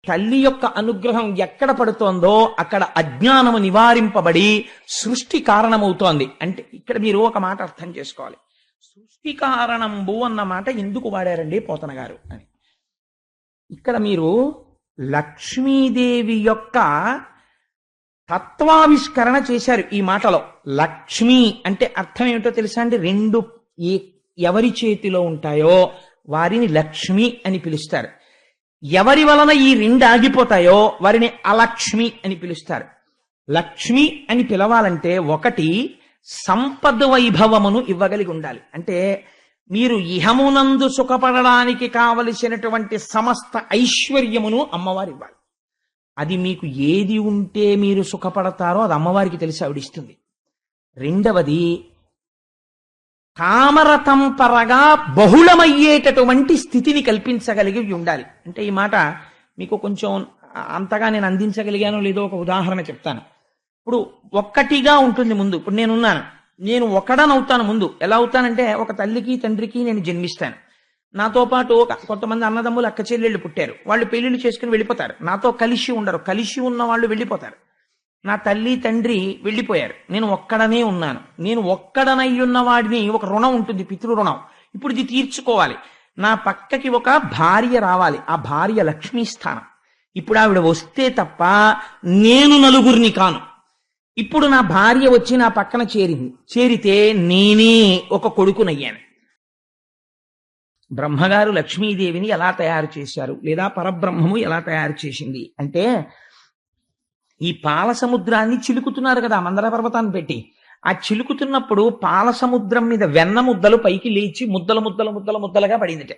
తల్లి యొక్క అనుగ్రహం ఎక్కడ పడుతోందో అక్కడ అజ్ఞానము నివారింపబడి సృష్టి కారణమవుతోంది. అంటే ఇక్కడ మీరు ఒక మాట అర్థం చేసుకోవాలి. సృష్టి కారణంబు అన్న మాట ఎందుకు వాడారండి పోతన గారు అని. ఇక్కడ మీరు లక్ష్మీదేవి యొక్క తత్వావిష్కరణ చేశారు ఈ మాటలో. లక్ష్మి అంటే అర్థం ఏమిటో తెలుసా అండి? రెండు ఎవరి చేతిలో ఉంటాయో వారిని లక్ష్మి అని పిలుస్తారు. ఎవరి వలన ఈ రెండు ఆగిపోతాయో వారిని అలక్ష్మి అని పిలుస్తారు. లక్ష్మి అని పిలవాలంటే ఒకటి సంపద వైభవమును ఇవ్వగలిగి ఉండాలి. అంటే మీరు ఇహమునందు సుఖపడడానికి కావలసినటువంటి సమస్త ఐశ్వర్యమును అమ్మవారు ఇవ్వాలి. అది మీకు ఏది ఉంటే మీరు సుఖపడతారో అది అమ్మవారికి తెలిసి ఆవిడిస్తుంది. రెండవది కామరతంపరగా బహుళమయ్యేటటువంటి స్థితిని కల్పించగలిగి ఉండాలి. అంటే ఈ మాట మీకు కొంచెం అంతగా నేను అందించగలిగానో లేదో ఒక ఉదాహరణ చెప్తాను. ఇప్పుడు ఒక్కటిగా ఉంటుంది ముందు. ఇప్పుడు నేను ఒకడనవుతాను ముందు. ఎలా అవుతానంటే ఒక తల్లికి తండ్రికి నేను జన్మిస్తాను. నాతో పాటు కొంతమంది అన్నదమ్ములు అక్క చెల్లెళ్ళు పుట్టారు. వాళ్ళు పెళ్లిళ్ళు చేసుకుని వెళ్ళిపోతారు. నాతో కలిసి ఉండరు. కలిసి ఉన్న వాళ్ళు వెళ్ళిపోతారు. నా తల్లి తండ్రి వెళ్ళిపోయారు. నేను ఒక్కడనే ఉన్నాను. నేను ఒక్కడనై ఉన్న వాడిని ఒక రుణం ఉంటుంది, పితృ రుణం. ఇప్పుడు ఇది తీర్చుకోవాలి. నా పక్కకి ఒక భార్య రావాలి. ఆ భార్య లక్ష్మీ స్థానం. ఇప్పుడు ఆవిడ వస్తే తప్ప నేను నలుగురిని కాను. ఇప్పుడు నా భార్య వచ్చి నా పక్కన చేరితే నేనే ఒక కొడుకునయ్యాను. బ్రహ్మగారు లక్ష్మీదేవిని ఎలా తయారు చేశారు, లేదా పరబ్రహ్మము ఎలా తయారు చేసింది అంటే, ఈ పాల సముద్రాన్ని చిలుకుతున్నారు కదా మందర పర్వతాన్ని పెట్టి. ఆ చిలుకుతున్నప్పుడు పాల సముద్రం మీద వెన్న ముద్దలు పైకి లేచి ముద్దలుగా పడిందిట.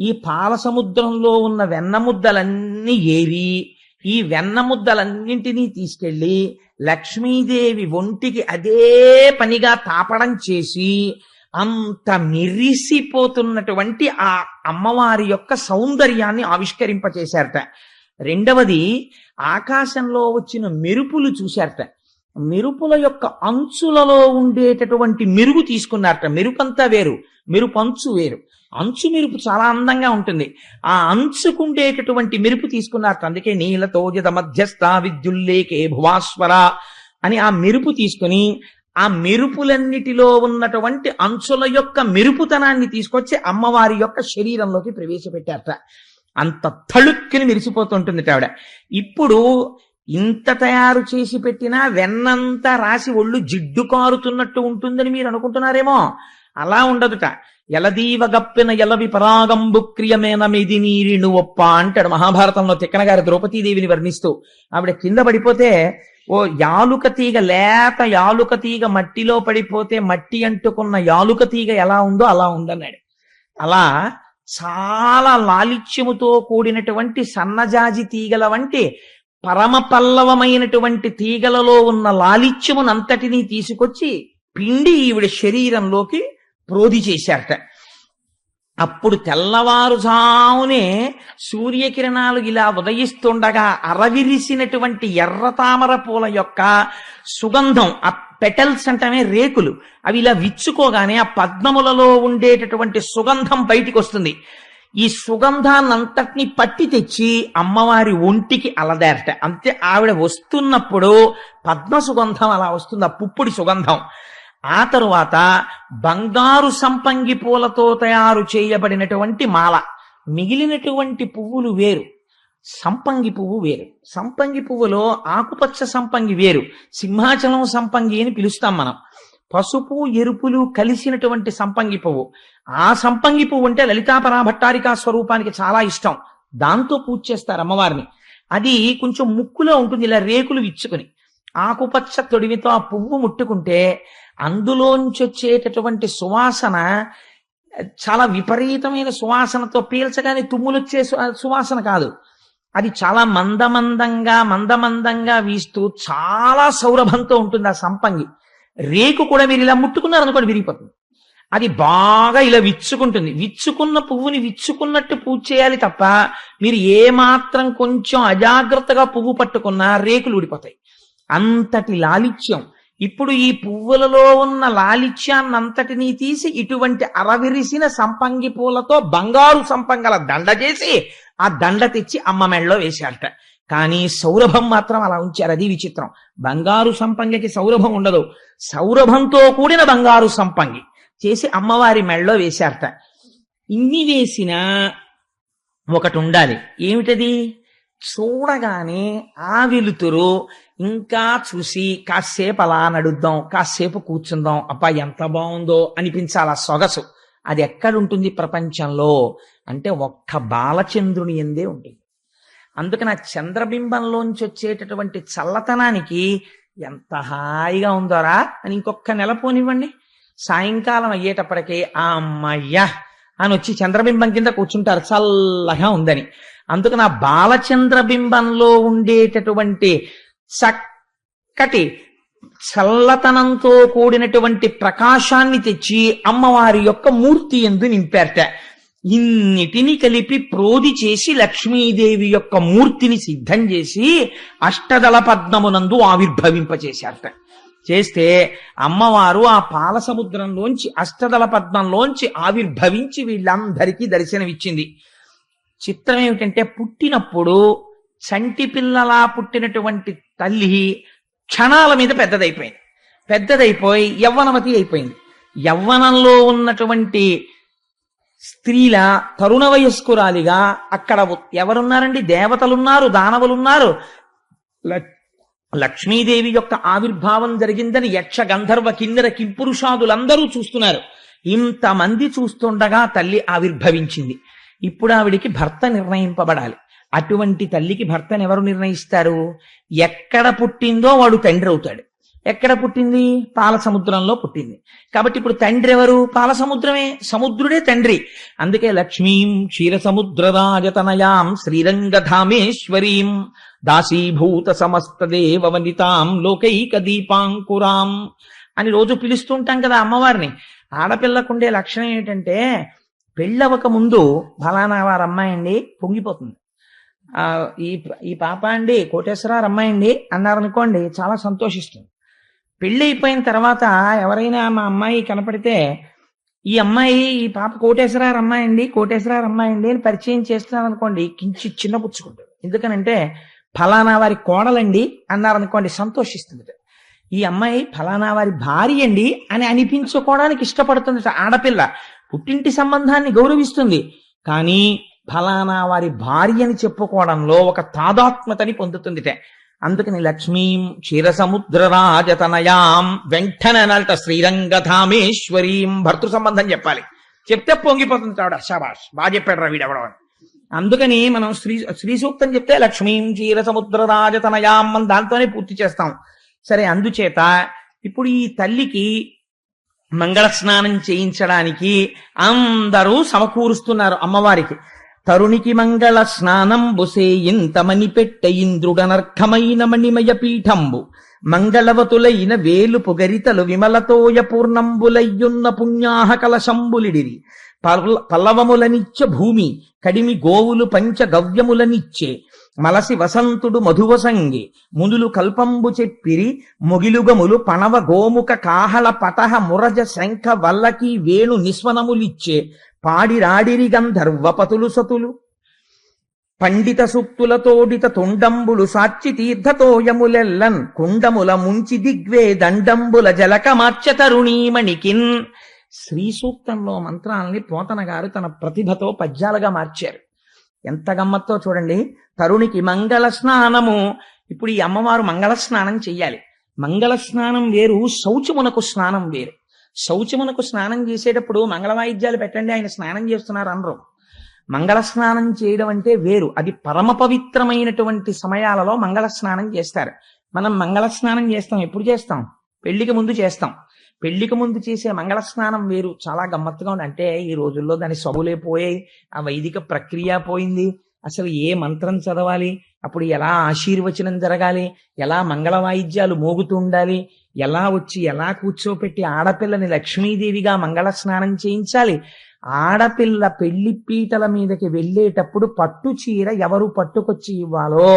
ఈ పాల సముద్రంలో ఉన్న వెన్న ముద్దలన్నీ ఏరి ఈ వెన్న ముద్దలన్నింటినీ తీసుకెళ్లి లక్ష్మీదేవి ఒంటికి అదే పనిగా తాపడం చేసి అంత మెరిసిపోతున్నటువంటి ఆ అమ్మవారి యొక్క సౌందర్యాన్ని ఆవిష్కరింపచేశారట. రెండవది ఆకాశంలో వచ్చిన మెరుపులు చూశారట. మెరుపుల యొక్క అంచులలో ఉండేటటువంటి మెరుగు తీసుకున్నారట. మెరుపంతా వేరు, మెరుపు అంచు వేరు. అంచు మెరుపు చాలా అందంగా ఉంటుంది. ఆ అంచుకుండేటటువంటి మెరుపు తీసుకున్నారట. అందుకే నీలతోజద మధ్యస్థ విద్యుల్లేకే భువాస్వర అని ఆ మెరుపు తీసుకుని ఆ మెరుపులన్నిటిలో ఉన్నటువంటి అంచుల యొక్క మెరుపుతనాన్ని తీసుకొచ్చి అమ్మవారి యొక్క శరీరంలోకి ప్రవేశపెట్టారట. అంత తళుక్కుని మెరిసిపోతుంటుంది ఆవిడ. ఇప్పుడు ఇంత తయారు చేసి పెట్టినా వెన్నంతా రాసి ఒళ్ళు జిడ్డు కారుతున్నట్టు ఉంటుందని మీరు అనుకుంటున్నారేమో. అలా ఉండదుట. ఎలదీవ గప్పిన ఎలవి పరాగంబు క్రియమేన మెది నీరిను ఒప్ప అంటాడు మహాభారతంలో తిక్కన గారి ద్రౌపదీదేవిని వర్ణిస్తూ. ఆవిడ కింద పడిపోతే ఓ యాలుక తీగ, లేత యాలుక తీగ మట్టిలో పడిపోతే మట్టి అంటుకున్న యాలుక తీగ ఎలా ఉందో అలా ఉందన్నాడు. అలా చాలా లాలిత్యముతో కూడినటువంటి సన్నజాజి తీగల వంటి పరమ పల్లవమైనటువంటి తీగలలో ఉన్న లాలిత్యమునంతటినీ తీసుకొచ్చి పిండి ఈవిడ శరీరంలోకి ప్రోధి చేశారట. అప్పుడు తెల్లవారుజామునే సూర్యకిరణాలు ఇలా ఉదయిస్తుండగా అరవిరిసినటువంటి ఎర్ర తామర పూల యొక్క సుగంధం, ఆ పెటల్స్ అంటేనే రేకులు, అవి ఇలా విచ్చుకోగానే ఆ పద్మములలో ఉండేటటువంటి సుగంధం బయటికి వస్తుంది. ఈ సుగంధాన్నంతటినీ పట్టి తెచ్చి అమ్మవారి ఒంటికి అలదారట. అంతే, ఆవిడ వస్తున్నప్పుడు పద్మ సుగంధం అలా వస్తుంది, ఆ పుప్పుడి సుగంధం. ఆ తరువాత బంగారు సంపంగి పూలతో తయారు చేయబడినటువంటి మాల. మిగిలినటువంటి పువ్వులు వేరు, సంపంగి పువ్వు వేరు. సంపంగి పువ్వులో ఆకుపచ్చ సంపంగి వేరు, సింహాచలం సంపంగి అని పిలుస్తాం మనం. పసుపు ఎరుపులు కలిసినటువంటి సంపంగి పువ్వు. ఆ సంపంగి పువ్వు అంటే లలితాపరా భట్టారికా స్వరూపానికి చాలా ఇష్టం. దాంతో పూజ చేస్తారు అమ్మవారిని. అది కొంచెం ముక్కులో ఉంటుంది, ఇలా రేకులు విచ్చుకుని. ఆకుపచ్చ తొడిమితో ఆ పువ్వు ముట్టుకుంటే అందులోంచి వచ్చేటటువంటి సువాసన చాలా విపరీతమైన సువాసనతో, పీల్చగానే తుమ్ములొచ్చే సువాసన కాదు. అది చాలా మందమందంగా వీస్తూ చాలా సౌరభంతో ఉంటుంది ఆ సంపంగి. రేకు కూడా మీరు ఇలా ముట్టుకున్నారనుకోండి విరిగిపోతుంది. అది బాగా ఇలా విచ్చుకుంటుంది. విచ్చుకున్న పువ్వుని విచ్చుకున్నట్టు పూజ చేయాలి తప్ప మీరు ఏమాత్రం కొంచెం అజాగ్రత్తగా పువ్వు పట్టుకున్నా రేకులు ఊడిపోతాయి. అంతటి లాలిత్యం. ఇప్పుడు ఈ పువ్వులలో ఉన్న లాలిత్యాన్నంతటినీ తీసి ఇటువంటి అరవిరిసిన సంపంగి పూలతో బంగారు సంపంగల దండ చేసి ఆ దండ తెచ్చి అమ్మ మెళ్ళలో వేశారట. కానీ సౌరభం మాత్రం అలా ఉంచారు. అది విచిత్రం. బంగారు సంపంగికి సౌరభం ఉండదు. సౌరభంతో కూడిన బంగారు సంపంగి చేసి అమ్మవారి మెళ్ళలో వేశారట. ఇన్ని వేసినా ఒకటి ఉండాలి. ఏమిటది? చూడగానే ఆ వెలుతురు ఇంకా చూసి కాసేపు అలా నడుద్దాం, కాసేపు కూర్చుందాం, అబ్బా ఎంత బాగుందో అనిపించాలి. ఆ సొగసు అది ఎక్కడుంటుంది ప్రపంచంలో అంటే ఒక్క బాలచంద్రుని ఎందే ఉంటుంది. అందుకని ఆ చంద్రబింబంలోంచి వచ్చేటటువంటి చల్లతనానికి ఎంత హాయిగా ఉందోరా అని ఇంకొక నెల పోనివ్వండి. సాయంకాలం అయ్యేటప్పటికీ ఆ అమ్మయ్యా అని వచ్చి చంద్రబింబం కింద కూర్చుంటారు చల్లగా ఉందని. అందుకని ఆ బాలచంద్రబింబంలో ఉండేటటువంటి చక్కటి చల్లతనంతో కూడినటువంటి ప్రకాశాన్ని తెచ్చి అమ్మవారి యొక్క మూర్తి యందు నింపారట. ఇన్నిటిని కలిపి ప్రోది చేసి లక్ష్మీదేవి యొక్క మూర్తిని సిద్ధం చేసి అష్టదళ పద్మమునందు ఆవిర్భవింపచేశారట. చేస్తే అమ్మవారు ఆ పాల సముద్రంలోంచి అష్టదళ పద్మంలోంచి ఆవిర్భవించి వీళ్ళందరికీ దర్శనమిచ్చింది. చిత్రం ఏమిటంటే పుట్టినప్పుడు చంటి పిల్లలా పుట్టినటువంటి తల్లి క్షణాల మీద పెద్దదైపోయి యవ్వనవతి అయిపోయింది. యవ్వనంలో ఉన్నటువంటి స్త్రీల తరుణ వయస్కురాలిగా అక్కడ ఎవరున్నారండి? దేవతలున్నారు, దానవులున్నారు. లక్ష్మీదేవి యొక్క ఆవిర్భావం జరిగిందని యక్ష గంధర్వ కిన్నెర కింపురుషాదులందరూ చూస్తున్నారు. ఇంతమంది చూస్తుండగా తల్లి ఆవిర్భవించింది. ఇప్పుడు ఆవిడికి భర్త నిర్ణయింపబడాలి. అటువంటి తల్లికి భర్తను ఎవరు నిర్ణయిస్తారు? ఎక్కడ పుట్టిందో వాడు తండ్రి అవుతాడు. ఎక్కడ పుట్టింది? పాల సముద్రంలో పుట్టింది. కాబట్టి ఇప్పుడు తండ్రి ఎవరు? పాల సముద్రమే. సముద్రుడే తండ్రి. అందుకే లక్ష్మీం క్షీరసముద్రరాజతనయాం శ్రీరంగధామేశ్వరీం దాసీభూత సమస్త దేవవనితాం లోకైక దీపాంకురాం అని రోజు పిలుస్తుంటాం కదా అమ్మవారిని. ఆడపిల్లకుండే లక్షణం ఏంటంటే పెళ్ళవక ముందు ఫలానా వారు అమ్మాయి అండి పొంగిపోతుంది. ఈ పాప అండి కోటేశ్వరరావు అమ్మాయి అండి అన్నారనుకోండి, చాలా సంతోషిస్తుంది. పెళ్ళి అయిపోయిన తర్వాత ఎవరైనా మా అమ్మాయి కనపడితే ఈ అమ్మాయి ఈ పాప కోటేశ్వరరావు అమ్మాయి అండి అని పరిచయం చేస్తున్నారు అనుకోండి, కించి చిన్నపుచ్చుకుంటుంది. ఎందుకనంటే ఫలానా వారి కోడలండి అన్నారనుకోండి, సంతోషిస్తుంది. ఈ అమ్మాయి ఫలానా వారి భార్య అండి అని అనిపించుకోవడానికి ఇష్టపడుతుంది. ఆడపిల్ల పుట్టింటి సంబంధాన్ని గౌరవిస్తుంది, కానీ ఫలానా వారి భార్య అని చెప్పుకోవడంలో ఒక తాదాత్మ్యతని పొందుతుందిట. అందుకని లక్ష్మీం క్షీరసముద్రరాజతనయాం వెంటనే అనాలట శ్రీరంగధామేశ్వరీం. భర్తృ సంబంధం చెప్పాలి. చెప్తే పొంగిపోతుంది ఆవిడ. శబాష్, బాగా చెప్పాడు రా వీడెవడం. అందుకని మనం శ్రీ సూక్తం చెప్తే లక్ష్మీం క్షీరసముద్రరాజతనయాం అని దాంతోనే పూర్తి చేస్తాం. సరే, అందుచేత ఇప్పుడు ఈ తల్లికి మంగళ స్నానం చేయించడానికి అందరూ సమకూరుస్తున్నారు అమ్మవారికి. తరుణికి మంగళ స్నానం బుసే ఇంతమని పెట్ట ఇంద్రుడనర్ఘమైన మణిమయ పీఠంబు మంగళవతులైన వేలు పొగరితలు విమలతోయ పూర్ణంబులయ్యున్న పుణ్యాహ కలశంబులిడిరి పల్లవములనిచ్చ భూమి కడిమి గోవులు పంచ గవ్యములనిచ్చే మలసి వసంతుడు మధువసంగి మునులు కల్పంబు చెప్పిరి మొగిలుగములు పణవ గోముఖ కాహళ పటహ మురజ శంఖ వల్లకి వేణు నిస్వనములిచ్చే పాడిరాడిరి గంధర్వపతులు సతులు పండిత సూక్తులతోడిత తొండంబులు సాక్షి తీర్థతోయములెల్లన్ కుండముల ముంచి దిగ్వే దండంబుల జలక మార్చ తరుణీమణికిన్. శ్రీ సూక్తంలో మంత్రాలని పోతన గారు తన ప్రతిభతో పద్యాలుగా మార్చారు. ఎంత గమ్మత్తో చూడండి. తరుణికి మంగళ స్నానము. ఇప్పుడు ఈ అమ్మవారు మంగళ స్నానం చెయ్యాలి. మంగళ స్నానం వేరు, శౌచమునకు స్నానం వేరు. శౌచమునకు స్నానం చేసేటప్పుడు మంగళ వాయిద్యాలు పెట్టండి ఆయన స్నానం చేస్తున్నారు అనరు. మంగళ స్నానం చేయడం అంటే వేరు. అది పరమ పవిత్రమైనటువంటి సమయాలలో మంగళ స్నానం చేస్తారు. మనం మంగళ స్నానం చేస్తాం. ఎప్పుడు చేస్తాం? పెళ్లికి ముందు చేస్తాం. పెళ్లికి ముందు చేసే మంగళ స్నానం వేరు, చాలా గమ్మత్తుగా ఉంది. అంటే ఈ రోజుల్లో దాని సబులే పోయాయి, ఆ వైదిక ప్రక్రియ పోయింది. అసలు ఏ మంత్రం చదవాలి, అప్పుడు ఎలా ఆశీర్వచనం జరగాలి, ఎలా మంగళ వాయిద్యాలు మోగుతూ ఉండాలి, ఎలా వచ్చి ఎలా కూర్చోపెట్టి ఆడపిల్లని లక్ష్మీదేవిగా మంగళ స్నానం చేయించాలి. ఆడపిల్ల పెళ్లి పీటల మీదకి వెళ్ళేటప్పుడు పట్టు చీర ఎవరు పట్టుకొచ్చి ఇవ్వాలో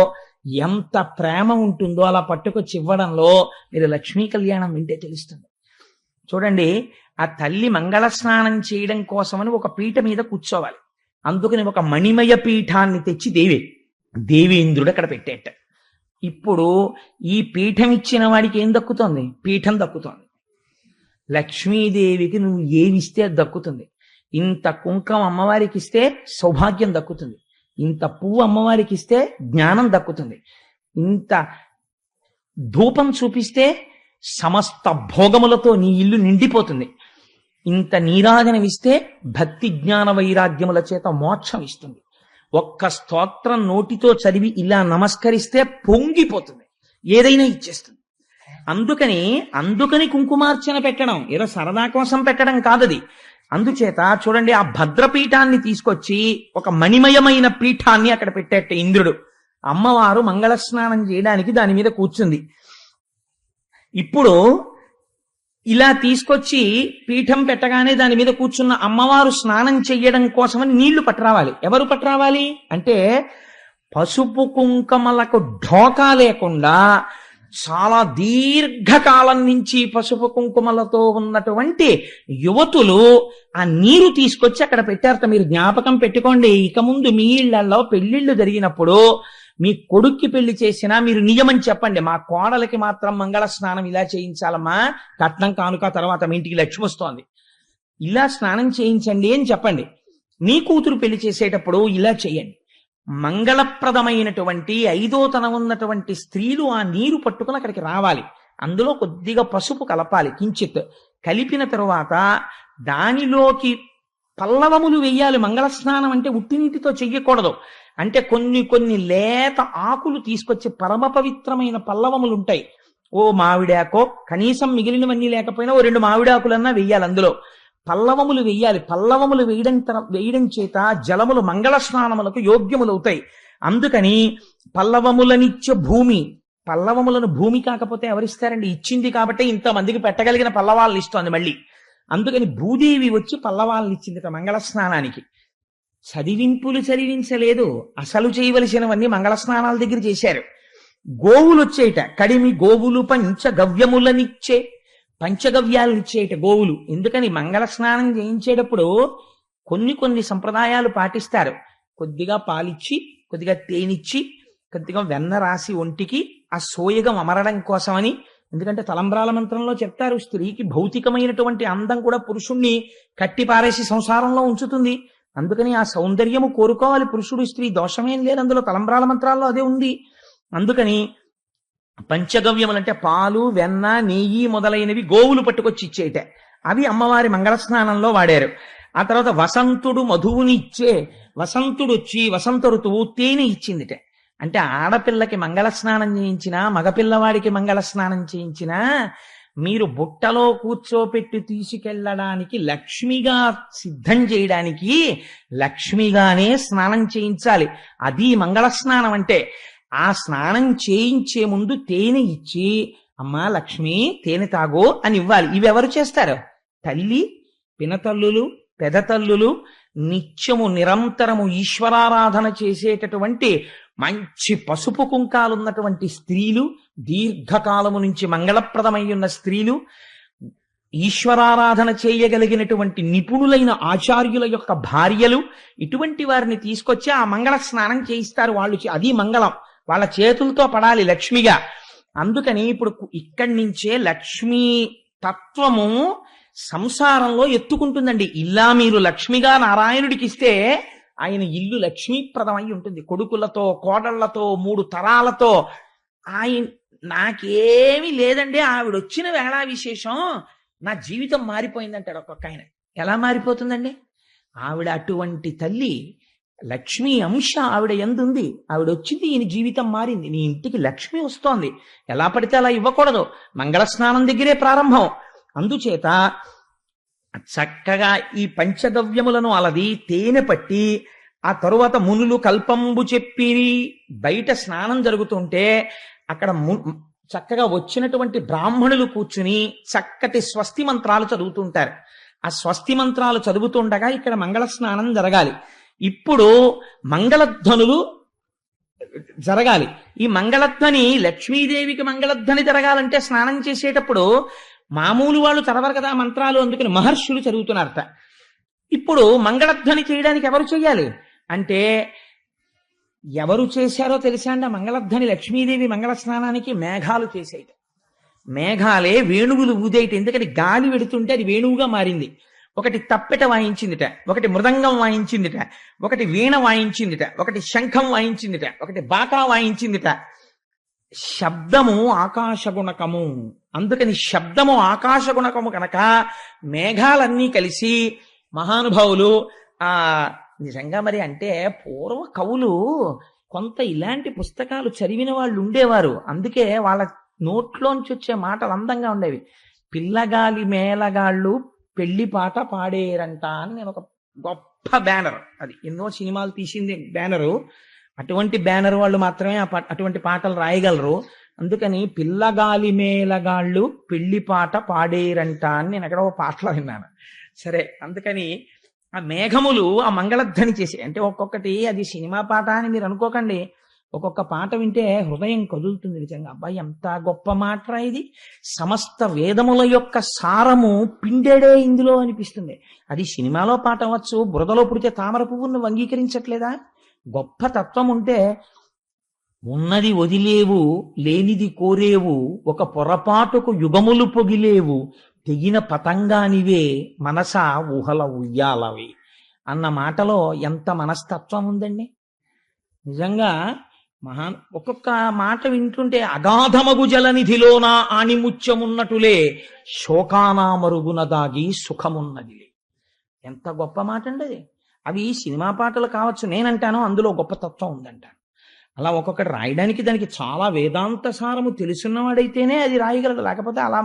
ఎంత ప్రేమ ఉంటుందో అలా పట్టుకొచ్చి ఇవ్వడంలో మీరు లక్ష్మీ కళ్యాణం వింటే తెలుస్తుంది. చూడండి, ఆ తల్లి మంగళ స్నానం చేయడం కోసమని ఒక పీట మీద కూర్చోవాలి. అందుకని ఒక మణిమయ పీఠాన్ని తెచ్చి దేవేంద్రుడు అక్కడ పెట్టేట. ఇప్పుడు ఈ పీఠం ఇచ్చిన వాడికి ఏం దక్కుతోంది? పీఠం దక్కుతోంది. లక్ష్మీదేవికి నువ్వు ఏమిస్తే అది దక్కుతుంది. ఇంత కుంకం అమ్మవారికి ఇస్తే సౌభాగ్యం దక్కుతుంది. ఇంత పువ్వు అమ్మవారికి ఇస్తే జ్ఞానం దక్కుతుంది. ఇంత ధూపం చూపిస్తే సమస్త భోగములతో నీ ఇల్లు నిండిపోతుంది. ఇంత నీరాజనమిస్తే భక్తి జ్ఞాన వైరాగ్యముల చేత మోక్షం ఇస్తుంది. ఒక్క స్తోత్రం నోటితో చదివి ఇలా నమస్కరిస్తే పొంగిపోతుంది, ఏదైనా ఇచ్చేస్తుంది. అందుకని కుంకుమార్చన పెట్టడం ఏదో సరదా కోసం పెట్టడం కాదది. అందుచేత చూడండి, ఆ భద్రపీఠాన్ని తీసుకొచ్చి ఒక మణిమయమైన పీఠాన్ని అక్కడ పెట్టేట ఇంద్రుడు. అమ్మవారు మంగళ స్నానం చేయడానికి దాని మీద కూర్చుంది. ఇప్పుడు ఇలా తీసుకొచ్చి పీఠం పెట్టగానే దాని మీద కూర్చున్న అమ్మవారు స్నానం చెయ్యడం కోసమని నీళ్లు పట్టరావాలి. ఎవరు పట్టరావాలి అంటే, పసుపు కుంకమలకు ఢోకా లేకుండా చాలా దీర్ఘకాలం నుంచి పసుపు కుంకుమలతో ఉన్నటువంటి యువతులు ఆ నీరు తీసుకొచ్చి అక్కడ పెట్టారట. మీరు జ్ఞాపకం పెట్టుకోండి, ఇక ముందు మీ ఇళ్లలో పెళ్లిళ్ళు జరిగినప్పుడు మీ కొడుక్కి పెళ్లి చేసినా మీరు నియమం చెప్పండి, మా కోడలకి మాత్రం మంగళ స్నానం ఇలా చేయించాలమ్మా, కట్నం కానుక తర్వాత మీ ఇంటికి లక్ష్మి వస్తోంది, ఇలా స్నానం చేయించండి అని చెప్పండి. నీ కూతురు పెళ్లి చేసేటప్పుడు ఇలా చెయ్యండి. మంగళప్రదమైనటువంటి 5వ తనం ఉన్నటువంటి స్త్రీలు ఆ నీరు పట్టుకుని అక్కడికి రావాలి. అందులో కొద్దిగా పసుపు కలపాలి, కించిత్ కలిపిన తరువాత దానిలోకి పల్లవములు వెయ్యాలి. మంగళ స్నానం అంటే ఉట్టి నీటితో చెయ్యకూడదు. అంటే కొన్ని లేత ఆకులు తీసుకొచ్చి పరమ పవిత్రమైన పల్లవములు ఉంటాయి. ఓ మావిడాకో, కనీసం మిగిలినవన్నీ లేకపోయినా ఓ 2 మావిడాకులన్నా వెయ్యాలి. అందులో పల్లవములు వెయ్యాలి. పల్లవములు వేయడం చేత జలములు మంగళ స్నానములకు యోగ్యములవుతాయి. అందుకని పల్లవములనిచ్చే భూమి, పల్లవములను భూమి కాకపోతే ఎవరిస్తారండి? ఇచ్చింది కాబట్టి ఇంతమందికి పెట్టగలిగిన పల్లవాళ్ళని ఇస్తోంది మళ్ళీ. అందుకని భూదేవి వచ్చి పల్లవాళ్ళని ఇచ్చింది మంగళ స్నానానికి. చదివించలేదు, అసలు చేయవలసినవన్నీ మంగళ స్నానాల దగ్గర చేశారు. గోవులు వచ్చేట, కడిమి గోవులు పంచగవ్యములనిచ్చే, పంచగవ్యాలను ఇచ్చేట గోవులు. ఎందుకని? మంగళ స్నానం చేయించేటప్పుడు కొన్ని సంప్రదాయాలు పాటిస్తారు. కొద్దిగా పాలిచ్చి, కొద్దిగా తేనిచ్చి, కొద్దిగా వెన్న రాసి ఒంటికి ఆ సోయగం అమరడం కోసమని. ఎందుకంటే తలంబ్రాల మంత్రంలో చెప్తారు, స్త్రీకి భౌతికమైనటువంటి అందం కూడా పురుషుణ్ణి కట్టి పారేసి సంసారంలో ఉంచుతుంది. అందుకని ఆ సౌందర్యము కోరుకోవాలి పురుషుడు, స్త్రీ దోషమేం లేదు అందులో, తలంబ్రాల మంత్రాల్లో అదే ఉంది. అందుకని పంచగవ్యములంటే పాలు, వెన్న, నెయ్యి మొదలైనవి గోవులు పట్టుకొచ్చి ఇచ్చేట. అవి అమ్మవారి మంగళ స్నానంలో వాడారు. ఆ తర్వాత వసంతుడు మధువునిచ్చే, వసంతుడు వచ్చి వసంత ఋతువు తేనె ఇచ్చిందిట. అంటే ఆడపిల్లకి మంగళ స్నానం చేయించినా, మగపిల్లవాడికి మంగళ స్నానం చేయించినా మీరు బుట్టలో కూర్చోపెట్టి తీసుకెళ్లడానికి, లక్ష్మిగా సిద్ధం చేయడానికి లక్ష్మిగానే స్నానం చేయించాలి. అది మంగళ స్నానం అంటే. ఆ స్నానం చేయించే ముందు తేనె ఇచ్చి, అమ్మా లక్ష్మి తేనె తాగో అని ఇవ్వాలి. ఇవి ఎవరు చేస్తారు? తల్లి, పినతల్లులు, పెదతల్లులు, నిత్యము నిరంతరము ఈశ్వరారాధన చేసేటటువంటి మంచి పసుపు కుంకాలున్నటువంటి స్త్రీలు, దీర్ఘకాలము నుంచి మంగళప్రదమై ఉన్న స్త్రీలు, ఈశ్వరారాధన చేయగలిగినటువంటి నిపుణులైన ఆచార్యుల యొక్క భార్యలు, ఇటువంటి వారిని తీసుకొచ్చి ఆ మంగళ స్నానం చేయిస్తారు వాళ్ళు. అది మంగళం, వాళ్ళ చేతులతో పడాలి లక్ష్మిగా. అందుకని ఇప్పుడు ఇక్కడి నుంచే లక్ష్మీ తత్వము సంసారంలో ఎత్తుకుంటుందండి. ఇలా మీరు లక్ష్మిగా నారాయణుడికి ఇస్తే ఆయన ఇల్లు లక్ష్మీప్రదమై ఉంటుంది. కొడుకులతో, కోడళ్లతో, 3 తరాలతో. నాకేమీ లేదండి, ఆవిడ వచ్చిన వేళ విశేషం నా జీవితం మారిపోయిందంటాడు ఒక్కొక్క ఆయన. ఎలా మారిపోతుందండి? ఆవిడ అటువంటి తల్లి, లక్ష్మీ అంశ ఆవిడ ఎందుంది. ఆవిడ వచ్చింది, ఈయన జీవితం మారింది. నీ ఇంటికి లక్ష్మి వస్తోంది. ఎలా పడితే అలా ఇవ్వకూడదు, మంగళ స్నానం దగ్గరే ప్రారంభం. అందుచేత చక్కగా ఈ పంచగవ్యములను అలది తేనె పట్టి, ఆ తరువాత మునులు కల్పంబు చెప్పి బయట స్నానం జరుగుతుంటే అక్కడ చక్కగా వచ్చినటువంటి బ్రాహ్మణులు కూర్చుని చక్కటి స్వస్తి మంత్రాలు చదువుతుంటారు. ఆ స్వస్తి మంత్రాలు చదువుతుండగా ఇక్కడ మంగళ స్నానం జరగాలి. ఇప్పుడు మంగళధ్వనులు జరగాలి. ఈ మంగళధ్వని లక్ష్మీదేవికి మంగళధ్వని జరగాలంటే స్నానం చేసేటప్పుడు మామూలు వాళ్ళు చదవరు కదా మంత్రాలు, అందుకని మహర్షులు చదువుతున్నారట. ఇప్పుడు మంగళధ్వని చేయడానికి ఎవరు చేయాలి అంటే ఎవరు చేశారో తెలుసా అండి? మంగళధ్వని లక్ష్మీదేవి మంగళ స్నానానికి మేఘాలు చేసేట. మేఘాలే వేణువులు ఊదేయట. ఎందుకని గాలి వెడుతుంటే అది వేణువుగా మారింది. ఒకటి తప్పెట వాయించిందిట, ఒకటి మృదంగం వాయించిందిట, ఒకటి వీణ వాయించిందిట, ఒకటి శంఖం వాయించిందిట, ఒకటి బాకా వాయించిందిట. శబ్దము ఆకాశగుణకము, అందుకని శబ్దము ఆకాశగుణకము కనుక మేఘాలన్నీ కలిసి మహానుభావులు నిజంగా మరి అంటే పూర్వ కవులు కొంత ఇలాంటి పుస్తకాలు చదివిన వాళ్ళు ఉండేవారు. అందుకే వాళ్ళ నోట్లోంచి వచ్చే మాటలు అందంగా ఉండేవి. పిల్లగాలి మేళగాళ్ళు పెళ్లి పాట పాడేరంట అని నేను ఒక గొప్ప బ్యానర్, అది ఎన్నో సినిమాలు తీసింది బ్యానరు. అటువంటి బ్యానర్ వాళ్ళు మాత్రమే అటువంటి పాటలు రాయగలరు. అందుకని పిల్లగాలి మేళగాళ్ళు పెళ్లి పాట పాడేరంట అని నేను అక్కడ ఒక పాటలో విన్నాను. సరే, అందుకని ఆ మేఘములు ఆ మంగళధ్వని చేసి అంటే ఒక్కొక్కటి అది సినిమా పాట అని మీరు అనుకోకండి. ఒక్కొక్క పాట వింటే హృదయం కదులుతుంది నిజంగా. అబ్బాయి ఎంత గొప్ప మాట ఇది, సమస్త వేదముల యొక్క సారము పిండేడే ఇందులో అనిపిస్తుంది. అది సినిమాలో పాట అవ్వచ్చు, బురదలో పుడితే తామర పువ్వును అంగీకరించట్లేదా? గొప్ప తత్వం ఉంటే ఉన్నది వదిలేవు, లేనిది కోరేవు, ఒక పొరపాటుకు యుగములు పొగిలేవు, తెగిన పతంగానివే మనస ఊహల ఉయ్యాలవి అన్న మాటలో ఎంత మనస్తత్వం ఉందండి నిజంగా. ఒక్కొక్క మాట వింటుంటే అగాధమగు జలనిధిలోన ఆణిముత్యమున్నటులే శోకానా మరుగున దాగి సుఖమున్నదిలే. ఎంత గొప్ప మాట అండి అది. అవి సినిమా పాటలు కావచ్చు, నేనంటాను అందులో గొప్ప తత్వం ఉందంటాను. అలా ఒక్కొక్కటి రాయడానికి దానికి చాలా వేదాంత సారము తెలుసున్నవాడైతేనే అది రాయగలడు. లేకపోతే అలా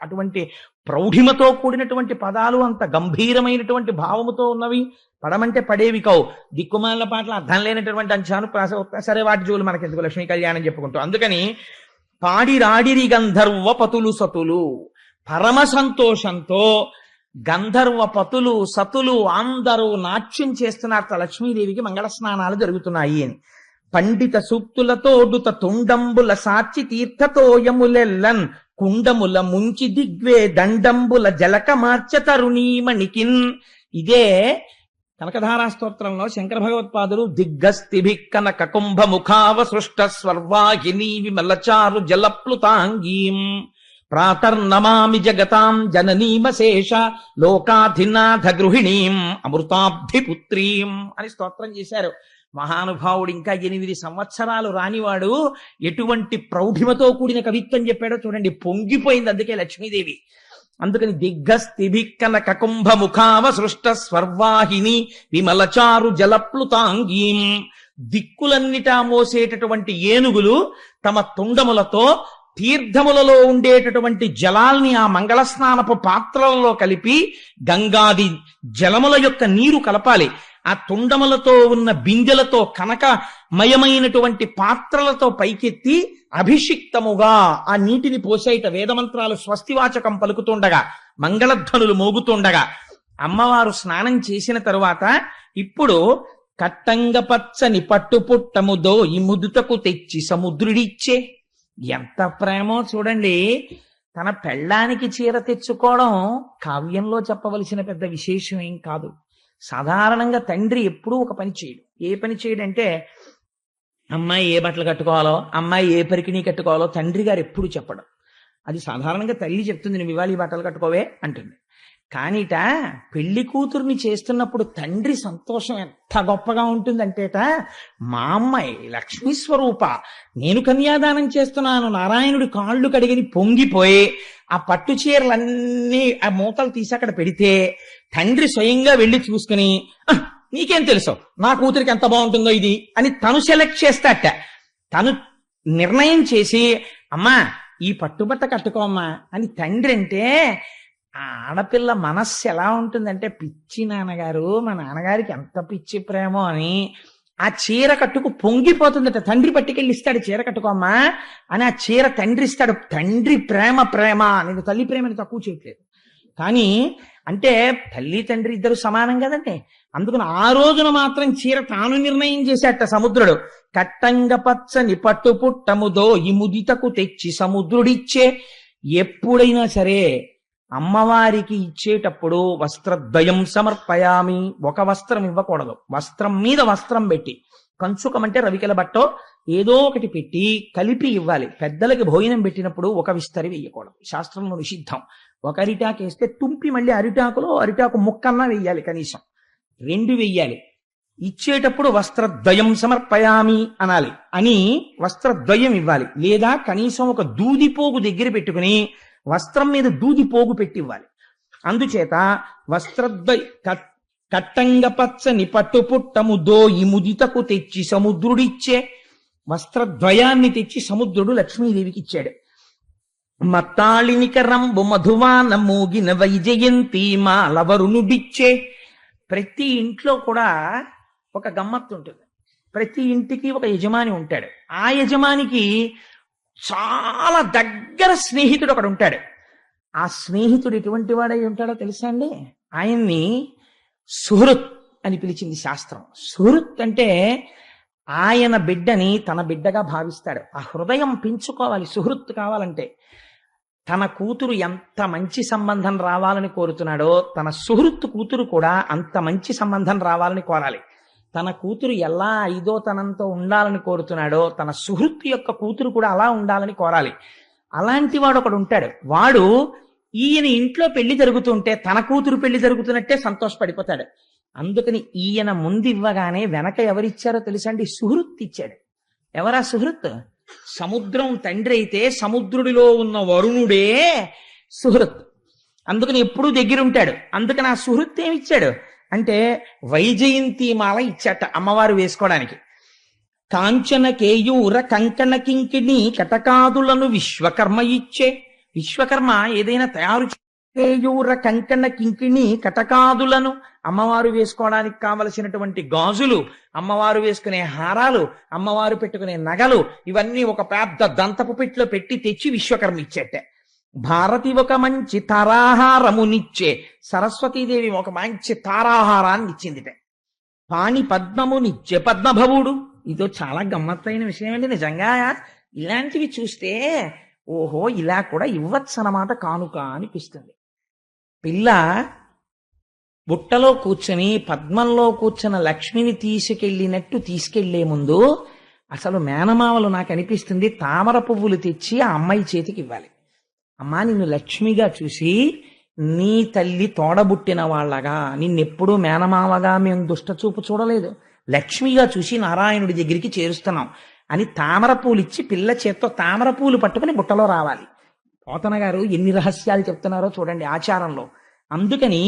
అటువంటి ప్రౌఢిమతో కూడినటువంటి పదాలు, అంత గంభీరమైనటువంటి భావముతో ఉన్నవి పడమంటే పడేవి కావు. దిక్కుమాల పాటలు అర్థం లేనటువంటి అంశాలు సరే వాటి జోలు మనకెందుకు, లక్ష్మీ కళ్యాణం చెప్పుకుంటూ. అందుకని పాడి రాడిరి గంధర్వ పతులు సతులు, పరమ సంతోషంతో గంధర్వ పతులు సతులు అందరూ నాట్యం చేస్తున్నారు. లక్ష్మీదేవికి మంగళ స్నానాలు జరుగుతున్నాయి అని పండిత సూక్తులతోడుత తుండంబుల సాచి తీర్థతోయములెల్లన్ కుండముల ముంచి దిగ్వే దండంబుల జలక మార్చ తరుణీమణికిన్. ఇదే కనకధారా స్తోత్రంలో శంకర భగవత్పాదులు దిగ్గస్తిభిక్కన కకుంభ ముఖావ సృష్ట స్వర్వాహిని విమలచారు జలప్లుతాంగీం ప్రాతర్నమామి జగతాం జననీమశేష లోకాధినాథ గృహిణీం అమృతాబ్ధిపుత్రీం అని స్తోత్రం చేశారు మహానుభావుడు. ఇంకా 8 సంవత్సరాలు రానివాడు ఎటువంటి ప్రౌఢిమతో కూడిన కవిత్వం చెప్పాడో చూడండి, పొంగిపోయింది అందుకే లక్ష్మీదేవి. అందుకని దిగ్గస్తిభిక్కన కకుంభ ముఖావ సృష్ట స్వర్వాహిని విమలచారు జలప్లుతాంగీం. దిక్కులన్నిటా మోసేటటువంటి ఏనుగులు తమ తుండములతో తీర్థములలో ఉండేటటువంటి జలాల్ని ఆ మంగళ స్నానపు పాత్రలలో కలిపి గంగాది జలముల యొక్క నీరు కలపాలి. ఆ తుండములతో ఉన్న బిందెలతో కనకమయమైనటువంటి పాత్రలతో పైకెత్తి అభిషిక్తముగా ఆ నీటిని పోసేట వేదమంత్రాలు స్వస్తివాచకం పలుకుతుండగా మంగళధ్వనులు మోగుతుండగా అమ్మవారు స్నానం చేసిన తరువాత ఇప్పుడు కట్టంగ పచ్చని పట్టుపుట్టముదో ఈ ముదుతకు తెచ్చి సముద్రుడిచ్చే. ఎంత ప్రేమో చూడండి. తన పెళ్ళానికి చీర తెచ్చుకోవడం కావ్యంలో చెప్పవలసిన పెద్ద విశేషం ఏం కాదు. సాధారణంగా తండ్రి ఎప్పుడూ ఒక పని చేయడు. ఏ పని చేయడంటే అమ్మాయి ఏ బట్టలు కట్టుకోవాలో, అమ్మాయి ఏ పరికిణీ కట్టుకోవాలో తండ్రి గారు ఎప్పుడు చెప్పడం. అది సాధారణంగా తల్లి చెప్తుంది, నువ్వు ఇవాళ ఈ బట్టలు కట్టుకోవే అంటుంది. కానీట పెళ్లి కూతుర్ని చేస్తున్నప్పుడు తండ్రి సంతోషం ఎంత గొప్పగా ఉంటుందంటేట, మా అమ్మాయి లక్ష్మీ స్వరూప, నేను కన్యాదానం చేస్తున్నాను, నారాయణుడి కాళ్ళు కడిగిని పొంగిపోయి ఆ పట్టు చీరలన్నీ ఆ మూతలు తీసి అక్కడ పెడితే తండ్రి స్వయంగా వెళ్ళి చూసుకుని నీకేం తెలుసు నా కూతురికి ఎంత బాగుంటుందో ఇది అని తను సెలెక్ట్ చేస్తాట. తను నిర్ణయం చేసి అమ్మా ఈ పట్టుబట్ట కట్టుకోమ్మా అని తండ్రి అంటే ఆ ఆడపిల్ల మనస్సు ఎలా ఉంటుందంటే, పిచ్చి నాన్నగారు, మా నాన్నగారికి ఎంత పిచ్చి ప్రేమో అని ఆ చీర కట్టుకు పొంగిపోతుందట. తండ్రి పట్టుకెళ్ళి ఇస్తాడు, చీర కట్టుకోమ్మా అని ఆ చీర తండ్రి ఇస్తాడు. తండ్రి ప్రేమ ప్రేమ, నేను తల్లి ప్రేమని తక్కువ చేయట్లేదు. కానీ అంటే తల్లి తండ్రి ఇద్దరు సమానం కదండి. అందుకని ఆ రోజున మాత్రం చీర తాను నిర్ణయం చేసేట సముద్రుడు. కట్టంగ పచ్చని పట్టు పుట్టముదో ఈ ముదితకు తెచ్చి సముద్రుడిచ్చే. ఎప్పుడైనా సరే అమ్మవారికి ఇచ్చేటప్పుడు వస్త్రద్వయం సమర్పయామి, ఒక వస్త్రం ఇవ్వకూడదు, వస్త్రం మీద వస్త్రం పెట్టి, కంచుకం అంటే రవికెల బట్టో ఏదో ఒకటి పెట్టి కలిపి ఇవ్వాలి. పెద్దలకి భోజనం పెట్టినప్పుడు ఒక విస్తరి వేయకూడదు, శాస్త్రంలో నిషిద్ధం. ఒక అరిటాకు వేస్తే తుంపి మళ్ళీ అరిటాకు ముక్కన్నా వెయ్యాలి, కనీసం 2 వెయ్యాలి. ఇచ్చేటప్పుడు వస్త్రద్వయం సమర్పయామి అనాలి, అని వస్త్రద్వయం ఇవ్వాలి. లేదా కనీసం ఒక దూదిపోగు దగ్గర పెట్టుకుని వస్త్రం మీద దూదిపోగు పెట్టి ఇవ్వాలి. అందుచేత వస్త్రద్వయ కట్టంగ పచ్చని పట్టు పుట్టము దోయి ముదితకు తెచ్చి సముద్రుడిచ్చే. వస్త్రద్వయాన్ని తెచ్చి సముద్రుడు లక్ష్మీదేవికి ఇచ్చాడు. మత్తాళినికరంబు మధువాన మోగిన వైజయంతి మాలవరునుడిచ్చే. ప్రతి ఇంట్లో కూడా ఒక గమ్మత్తు ఉంటుంది. ప్రతి ఇంటికి ఒక యజమాని ఉంటాడు. ఆ యజమానికి చాలా దగ్గర స్నేహితుడు ఒకడు ఉంటాడు. ఆ స్నేహితుడు ఎటువంటి వాడై ఉంటాడో తెలుసా అండి? ఆయన్ని సుహృత్ అని పిలిచింది శాస్త్రం. సుహృత్ అంటే ఆయన బిడ్డని తన బిడ్డగా భావిస్తాడు. ఆ హృదయం పెంచుకోవాలి సుహృత్ కావాలంటే. తన కూతురు ఎంత మంచి సంబంధం రావాలని కోరుతున్నాడో తన సుహృత్ కూతురు కూడా అంత మంచి సంబంధం రావాలని కోరాలి. తన కూతురు ఎలా ఐదోతనంతో ఉండాలని కోరుతున్నాడో తన సుహృత్ యొక్క కూతురు కూడా అలా ఉండాలని కోరాలి. అలాంటి వాడు ఒకడు ఉంటాడు. వాడు ఈయన ఇంట్లో పెళ్లి జరుగుతుంటే తన కూతురు పెళ్లి జరుగుతున్నట్టే సంతోషపడిపోతాడు. అందుకని ఈయన ముందు ఇవ్వగానే వెనక ఎవరిచ్చారో తెలుసండి? సుహృత్ ఇచ్చాడు. ఎవరా సుహృత్? సముద్రం తండ్రి అయితే సముద్రుడిలో ఉన్న వరుణుడే సుహృత్. అందుకని ఎప్పుడూ దగ్గరుంటాడు. అందుకని ఆ సుహృత్ ఏమిచ్చాడు అంటే వైజయంతి మాల ఇచ్చాట అమ్మవారు వేసుకోవడానికి. కాంచన కేయూర కంకణ కింకిణి కటకాదులను విశ్వకర్మ ఇచ్చే. విశ్వకర్మ ఏదైనా తయారు కేయూర కంకణ కింకిణి కటకాదులను, అమ్మవారు వేసుకోవడానికి కావలసినటువంటి గాజులు, అమ్మవారు వేసుకునే హారాలు, అమ్మవారు పెట్టుకునే నగలు, ఇవన్నీ ఒక పెద్ద దంతపు పెట్టిలో పెట్టి తెచ్చి విశ్వకర్మ ఇచ్చేట. భారతి ఒక మంచి తారాహారమునిచ్చే. సరస్వతీదేవి ఒక మంచి తారాహారాన్ని ఇచ్చిందిట. పాణి పద్మమునిచ్చే పద్మభవుడు. ఇదో చాలా గమ్మత్తైన విషయం అండి నిజంగా. ఇలాంటివి చూస్తే ఓహో ఇలా కూడా ఇవ్వచ్చు అన్నమాట కానుక అనిపిస్తుంది. పిల్ల బుట్టలో కూర్చొని పద్మంలో కూర్చున్న లక్ష్మిని తీసుకెళ్లే ముందు అసలు మేనమావలు నాకు అనిపిస్తుంది తామర పువ్వులు తెచ్చి ఆ అమ్మాయి చేతికి ఇవ్వాలి. అమ్మా నిన్ను లక్ష్మిగా చూసి నీ తల్లి తోడబుట్టిన వాళ్ళగా, నిన్నెప్పుడూ మేనమావగా మేము దుష్టచూపు చూడలేదు, లక్ష్మిగా చూసి నారాయణుడి దగ్గరికి చేరుస్తున్నాం అని తామర పూలు ఇచ్చి పిల్ల చేత్తో తామర పూలు పట్టుకుని బుట్టలో రావాలి. పోతన గారు ఎన్ని రహస్యాలు చెప్తున్నారో చూడండి ఆచారంలో. అందుకని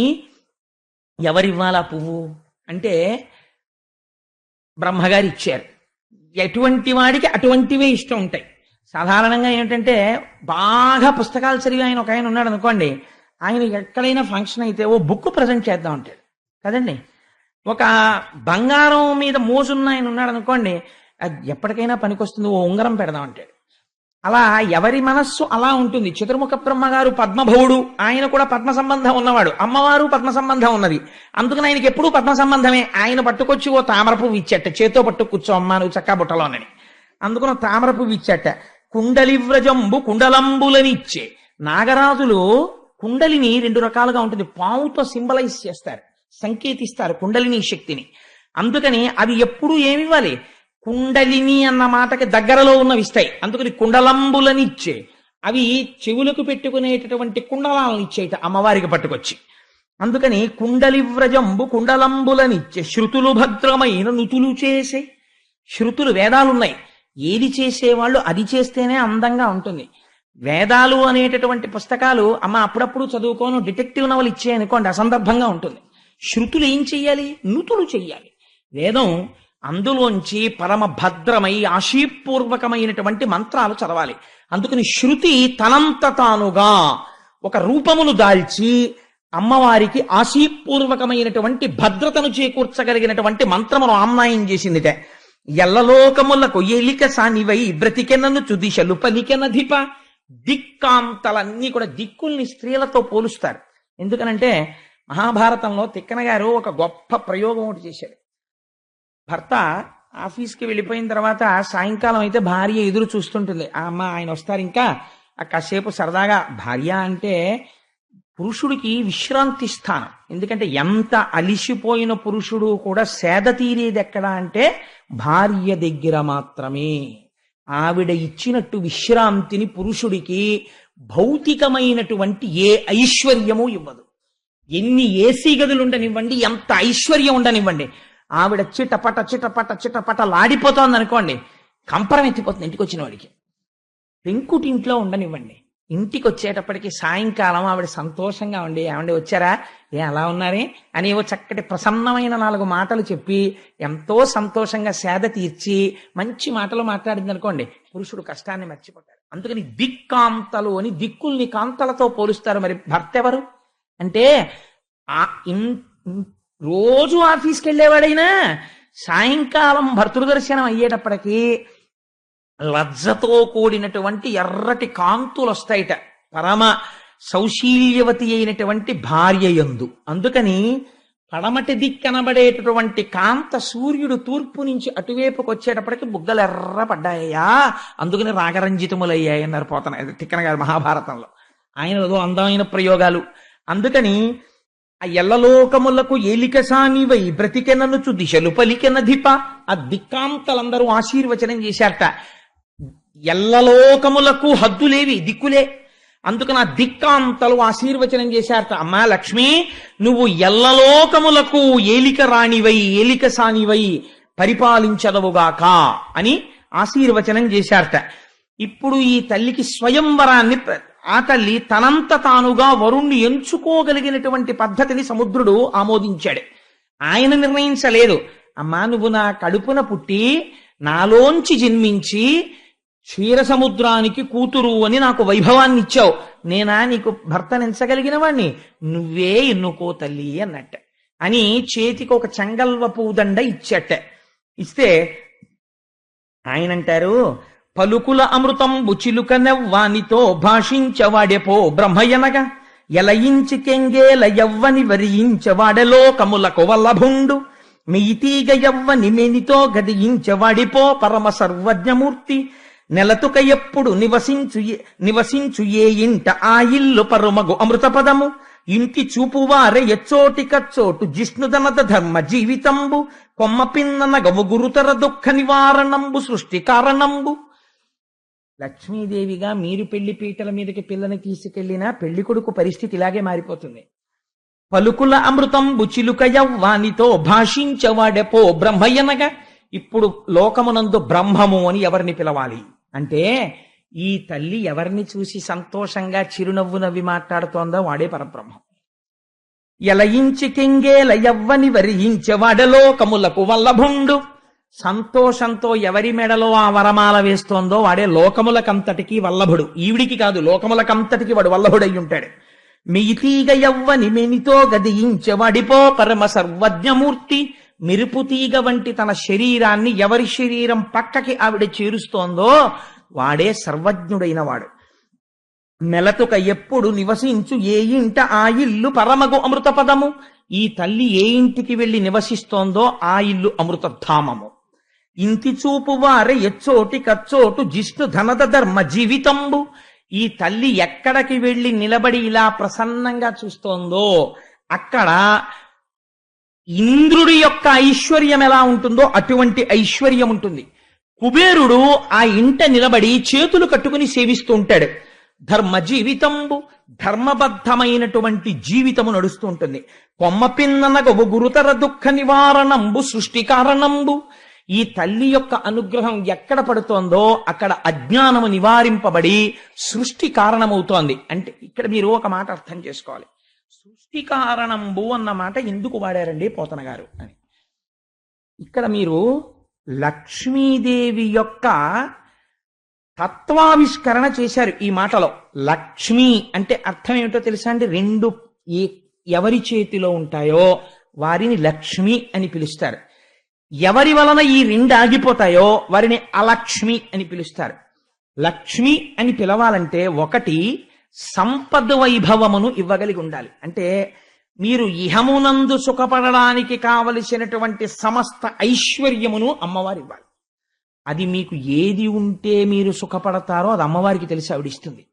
ఎవరివ్వాలా పువ్వు అంటే బ్రహ్మగారు ఇచ్చారు. ఎటువంటి వాడికి అటువంటివే ఇష్టం ఉంటాయి. సాధారణంగా ఏంటంటే బాగా పుస్తకాలు చదివి ఆయన ఒక ఆయన ఉన్నాడు అనుకోండి, ఆయన ఎక్కడైనా ఫంక్షన్ అయితే ఓ బుక్ ప్రజెంట్ చేద్దాం అంటాడు కదండి. ఒక బంగారం మీద మోజున్న ఆయన ఉన్నాడు అనుకోండి, అది ఎప్పటికైనా పనికొస్తుంది, ఓ ఉంగరం పెడదాం అంటాడు. అలా ఎవరి మనస్సు అలా ఉంటుంది. చతుర్ముఖ బ్రహ్మగారు పద్మభవుడు, ఆయన కూడా పద్మ సంబంధం ఉన్నవాడు, అమ్మవారు పద్మ సంబంధం ఉన్నది. అందుకని ఆయనకి ఎప్పుడూ పద్మ సంబంధమే. ఆయన పట్టుకొచ్చి ఓ తామర పువ్వు ఇచ్చట, చేతో పట్టు కూర్చో అమ్మా నువ్వు చక్కా బుట్టలోనని. అందుకని తామర పువ్వు ఇచ్చట. కుండలివ్రజంబు కుండలంబులనిచ్చే. నాగరాజులు కుండలిని 2 రకాలుగా ఉంటుంది. పావుతో సింబలైజ్ చేస్తారు, సంకేతిస్తారు కుండలిని శక్తిని. అందుకని అవి ఎప్పుడు ఏమివ్వాలి? కుండలిని అన్న మాటకి దగ్గరలో ఉన్నవి ఇస్తాయి. అందుకని కుండలంబులనిచ్చే. అవి చెవులకు పెట్టుకునేటటువంటి కుండలాలను ఇచ్చేట అమ్మవారికి పట్టుకొచ్చి. అందుకని కుండలివ్రజంబు కుండలంబులనిచ్చే. శృతులు భద్రమైన నుతులు చేసే. శృతులు వేదాలున్నాయి, ఏది చేసేవాళ్ళు అది చేస్తేనే అందంగా ఉంటుంది. వేదాలు అనేటటువంటి పుస్తకాలు అమ్మ అప్పుడప్పుడు చదువుకోను డిటెక్టివ్ నవలు ఇచ్చాయనుకోండి అసందర్భంగా ఉంటుంది. శృతులు ఏం చెయ్యాలి? నుతులు చెయ్యాలి. వేదం అందులోంచి పరమ భద్రమై ఆశీపూర్వకమైనటువంటి మంత్రాలు చదవాలి. అందుకని శృతి తనంత తానుగా ఒక రూపమును దాల్చి అమ్మవారికి ఆశీపూర్వకమైనటువంటి భద్రతను చేకూర్చగలిగినటువంటి మంత్రమును ఆమ్నాయం చేసిందిట. ఎల్లలోకములకు ఎలిక సానివై బ్రతికెనను చుదిశలు పలికెనధిప. దిక్కాంతలన్నీ కూడా దిక్కుల్ని స్త్రీలతో పోలుస్తారు. ఎందుకనంటే మహాభారతంలో తిక్కన గారు ఒక గొప్ప ప్రయోగం ఒకటి చేశారు. భర్త ఆఫీస్కి వెళ్ళిపోయిన తర్వాత సాయంకాలం అయితే భార్య ఎదురు చూస్తుంటుంది. ఆ అమ్మ ఆయన వస్తారు ఇంకా కాసేపు సరదాగా. భార్య అంటే పురుషుడికి విశ్రాంతి స్థానం. ఎందుకంటే ఎంత అలిసిపోయిన పురుషుడు కూడా సేద తీరేది ఎక్కడ అంటే భార్య దగ్గర మాత్రమే. ఆవిడ ఇచ్చినట్టు విశ్రాంతిని పురుషుడికి భౌతికమైనటువంటి ఏ ఐశ్వర్యము ఇవ్వదు. ఎన్ని ఏసీ గదులు ఉండనివ్వండి, ఎంత ఐశ్వర్యం ఉండనివ్వండి, ఆవిడ చిటపట చిటపట చిటపట లాడిపోతోంది అనుకోండి, కంపరం ఎత్తిపోతుంది ఇంటికి వచ్చిన వాడికి. పెంకుటింట్లో ఉండనివ్వండి, ఇంటికి వచ్చేటప్పటికి సాయంకాలం ఆవిడ సంతోషంగా ఉండి, ఏమండి వచ్చారా, అలా ఉన్నారే అని ఏవో చక్కటి ప్రసన్నమైన 4 మాటలు చెప్పి ఎంతో సంతోషంగా సేద తీర్చి మంచి మాటలు మాట్లాడింది అనుకోండి, పురుషుడు కష్టాన్ని మర్చిపోతాడు. అందుకని దిక్కాంతలు అని దిక్కుల్ని కాంతలతో పోలుస్తారు. మరి భర్త ఎవరు అంటే రోజు ఆఫీస్కి వెళ్ళేవాడైనా సాయంకాలం భర్తృదర్శనం అయ్యేటప్పటికీ లజ్జతో కూడినటువంటి ఎర్రటి కాంతులు వస్తాయిట పరమ సౌశీల్యవతి అయినటువంటి భార్య యందు. అందుకని పడమటి దిక్కనబడేటటువంటి కాంత సూర్యుడు తూర్పు నుంచి అటువైపుకి వచ్చేటప్పటికి బుగ్గలు ఎర్ర పడ్డాయ్యా, అందుకని రాగరంజితములయ్యాయి అన్నారు పోతన తిక్కన గారు మహాభారతంలో. ఆయన ఏదో అందమైన ప్రయోగాలు. అందుకని ఆ ఎల్లలోకములకు ఏలిక సానివై బ్రతికెననుచు దిశలు పలికెనధిప, ఆ దిక్కాంతలందరూ ఆశీర్వచనం చేశారట. ఎల్లలోకములకు హద్దులేవి, దిక్కులే. అందుకని ఆ దిక్కాంతలు ఆశీర్వచనం చేశారట. అమ్మా లక్ష్మి, నువ్వు ఎల్లలోకములకు ఏలిక రాణివై ఏలిక సానివై పరిపాలించదవుగాక అని ఆశీర్వచనం చేశారట. ఇప్పుడు ఈ తల్లికి స్వయంవరాన్ని, ఆ తల్లి తనంత తానుగా వరుణ్ణి ఎంచుకోగలిగినటువంటి పద్ధతిని సముద్రుడు ఆమోదించాడు. ఆయన నిర్ణయించలేదు. అమ్మా నువ్వు నా కడుపున పుట్టి నాలోంచి జన్మించి క్షీరసముద్రానికి కూతురు అని నాకు వైభవాన్ని ఇచ్చావు, నేనా నీకు భర్తను ఎంచగలిగిన వాణ్ణి, నువ్వే ఎన్నుకో తల్లి అన్నట్ట అని చేతికి ఒక చెంగల్వ పూదండ ఇచ్చట. ఇస్తే ఆయనంటారు, పలుకుల అమృతంబు చిలుక నెవ్వానితో భాషించవాడెపో బ్రహ్మయనగా, ఎలయించి కెంగేల యవ్వని వరించవాడలోకములకు వల్లభుండు, మెయితీగ యవ్వని మెనితో గదియించవాడిపో పరమ సర్వజ్ఞమూర్తి, నెలతుక ఎప్పుడు నివసించు ఏ ఇంట ఆ ఇల్లు పరుమగు అమృతపదము, ఇంటి చూపువారె ఎచ్చోటి కచ్చోటు జిష్ణుదనద ధర్మ జీవితంబు, కొమ్మ పిన్నన గవు గురుతర దుఃఖ నివారణంబు సృష్టి కారణంబు. లక్ష్మీదేవిగా మీరు పెళ్లి పీటల మీదకి పిల్లని తీసుకెళ్లినా పెళ్లి కొడుకు పరిస్థితి ఇలాగే మారిపోతుంది. పలుకుల అమృతంబు చిలుక యవ్వానితో భాషించవాడెపో బ్రహ్మయ్యనగా, ఇప్పుడు లోకమునందు బ్రహ్మము అని ఎవరిని పిలవాలి అంటే ఈ తల్లి ఎవరిని చూసి సంతోషంగా చిరునవ్వు నవ్వి మాట్లాడుతోందో వాడే పరబ్రహ్మం. ఎలయించి కెంగేల యవ్వని వరించవాడలోకములకు వల్లభుండు, సంతోషంతో ఎవరి మెడలో ఆ వరమాల వేస్తోందో వాడే లోకములకంతటికి వల్లభుడు. ఈవిడికి కాదు, లోకములకంతటికి వాడు వల్లభుడై ఉంటాడు. మియితీగ యవ్వని మెనితో గదియించవాడిపో పరమ సర్వజ్ఞమూర్తి, మిరుపుతీగ వంటి తన శరీరాన్ని ఎవరి శరీరం పక్కకి ఆవిడ చేరుస్తోందో వాడే సర్వజ్ఞుడైన వాడు. మెలతుక ఎప్పుడు నివసించు ఏ ఇంట ఆ ఇల్లు పరమగు అమృతపదము, ఈ తల్లి ఏ ఇంటికి వెళ్లి నివసిస్తోందో ఆ ఇల్లు అమృతధామము. ఇంటి చూపు వారె ఎచ్చోటి కచ్చోటు జిష్ణు ధనద ధర్మ జీవితంబు, ఈ తల్లి ఎక్కడికి వెళ్లి నిలబడి ఇలా ప్రసన్నంగా చూస్తోందో అక్కడ ఇంద్రుడి యొక్క ఐశ్వర్యం ఎలా ఉంటుందో అటువంటి ఐశ్వర్యం ఉంటుంది. కుబేరుడు ఆ ఇంట నిలబడి చేతులు కట్టుకుని సేవిస్తూ ఉంటాడు. ధర్మ జీవితంబు, ధర్మబద్ధమైనటువంటి జీవితము నడుస్తూ ఉంటుంది. కొమ్మ పిన్ననగవు గురుతర దుఃఖ నివారణంబు సృష్టి కారణంబు, ఈ తల్లి యొక్క అనుగ్రహం ఎక్కడ పడుతోందో అక్కడ అజ్ఞానము నివారింపబడి సృష్టి కారణమవుతోంది. అంటే ఇక్కడ మీరు ఒక మాట అర్థం చేసుకోవాలి. సృష్టి కారణంబు అన్న మాట ఎందుకు వాడారండి పోతన గారు అని. ఇక్కడ మీరు లక్ష్మీదేవి యొక్క తత్వావిష్కరణ చేశారు ఈ మాటలో. లక్ష్మి అంటే అర్థం ఏమిటో తెలుసా అండి? రెండు ఎవరి చేతిలో ఉంటాయో వారిని లక్ష్మి అని పిలుస్తారు. ఎవరి వలన ఈ రెండు ఆగిపోతాయో వారిని అలక్ష్మి అని పిలుస్తారు. లక్ష్మి అని పిలవాలంటే ఒకటి సంపద వైభవమును ఇవ్వగలిగి ఉండాలి. అంటే మీరు ఇహమునందు సుఖపడడానికి కావలసినటువంటి సమస్త ఐశ్వర్యమును అమ్మవారు ఇవ్వాలి. అది మీకు ఏది ఉంటే మీరు సుఖపడతారో అది అమ్మవారికి తెలిసి ఆవిడిస్తుంది.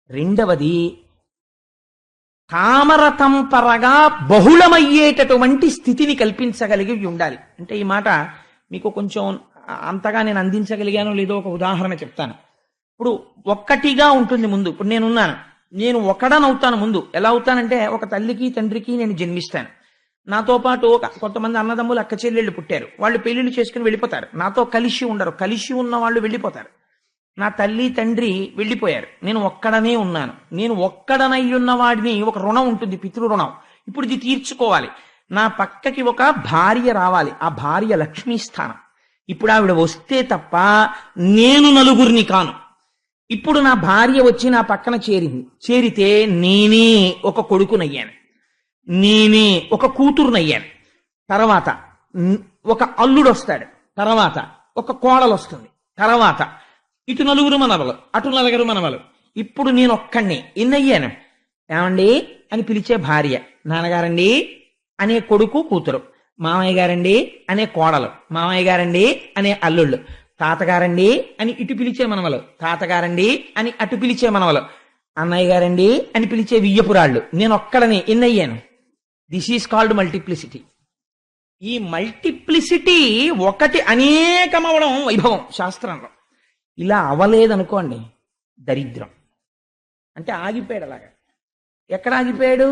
రెండవది, కామరతంపరగా బహుళమయ్యేటటువంటి స్థితిని కల్పించగలిగి ఉండాలి. అంటే ఈ మాట మీకు కొంచెం అంతగా నేను అందించగలిగానో లేదో ఒక ఉదాహరణ చెప్తాను. ఇప్పుడు ఒక్కటిగా ఉంటుంది ముందు. ఇప్పుడు నేనున్నాను, నేను ఒకడనవుతాను ముందు. ఎలా అవుతానంటే, ఒక తల్లికి తండ్రికి నేను జన్మిస్తాను. నాతో పాటు కొంతమంది అన్నదమ్ములు అక్క చెల్లెళ్ళు పుట్టారు. వాళ్ళు పెళ్లిళ్ళు చేసుకుని వెళ్ళిపోతారు. నాతో కలిసి ఉండరు. కలిసి ఉన్న వాళ్ళు వెళ్ళిపోతారు. నా తల్లి తండ్రి వెళ్ళిపోయారు. నేను ఒక్కడనే ఉన్నాను. నేను ఒక్కడనై ఉన్న వాడిని ఒక రుణం ఉంటుంది, పితృ రుణం. ఇప్పుడు ఇది తీర్చుకోవాలి. నా పక్కకి ఒక భార్య రావాలి. ఆ భార్య లక్ష్మీ స్థానం. ఇప్పుడు ఆవిడ వస్తే తప్ప నేను నలుగురిని కాను. ఇప్పుడు నా భార్య వచ్చి నా పక్కన చేరింది. చేరితే నేనే ఒక కొడుకునయ్యాను, నేనే ఒక కూతురునయ్యాను. తర్వాత ఒక అల్లుడు వస్తాడు, తర్వాత ఒక కోడలు వస్తుంది, తర్వాత ఇటు నలుగురు మనవలు, అటు నలుగురు మనవలు. ఇప్పుడు నేను ఒక్కడిని ఎన్నయ్యాను? ఏమండి అని పిలిచే భార్య, నాన్నగారండి అనే కొడుకు కూతురు, మామయ్య గారండి అనే కోడలు, మామయ్య గారండి అనే అల్లుళ్ళు, తాతగారండి అని ఇటు పిలిచే మనవలు, తాతగారండి అని అటు పిలిచే మనవలు, అన్నయ్య గారండి అని పిలిచే వియ్యపురాళ్ళు. నేను ఒక్కడని ఎన్నయ్యాను? This is called multiplicity. ఈ మల్టిప్లిసిటీ ఒకటి అనేకమవడం వైభవం శాస్త్రంలో. ఇలా అవలేదనుకోండి దరిద్రం. అంటే ఆగిపోయాడు. అలాగా ఎక్కడ ఆగిపోయాడు?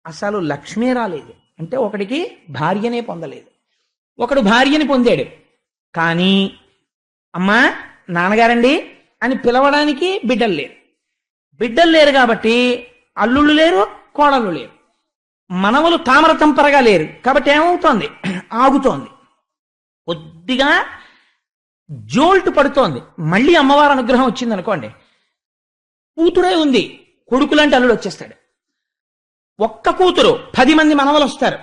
అసలు లక్ష్మే రాలేదు. అంటే ఒకడికి భార్యనే పొందలేదు. ఒకడు భార్యని పొందాడు, కానీ అమ్మా నాన్నగారండి అని పిలవడానికి బిడ్డలు లేరు. బిడ్డలు లేరు కాబట్టి అల్లుళ్ళు లేరు, కోడళ్ళు లేరు, మనవలు తామరతంపరగా లేరు. కాబట్టి ఏమవుతోంది? ఆగుతోంది. కొద్దిగా జోల్ట్ పడుతోంది. మళ్ళీ అమ్మవారి అనుగ్రహం వచ్చింది అనుకోండి, కూతురే ఉంది, కొడుకులాంటి అల్లుడు వచ్చేస్తాడు. ఒక్క కూతురు 10 మంది మనవలు వస్తారు.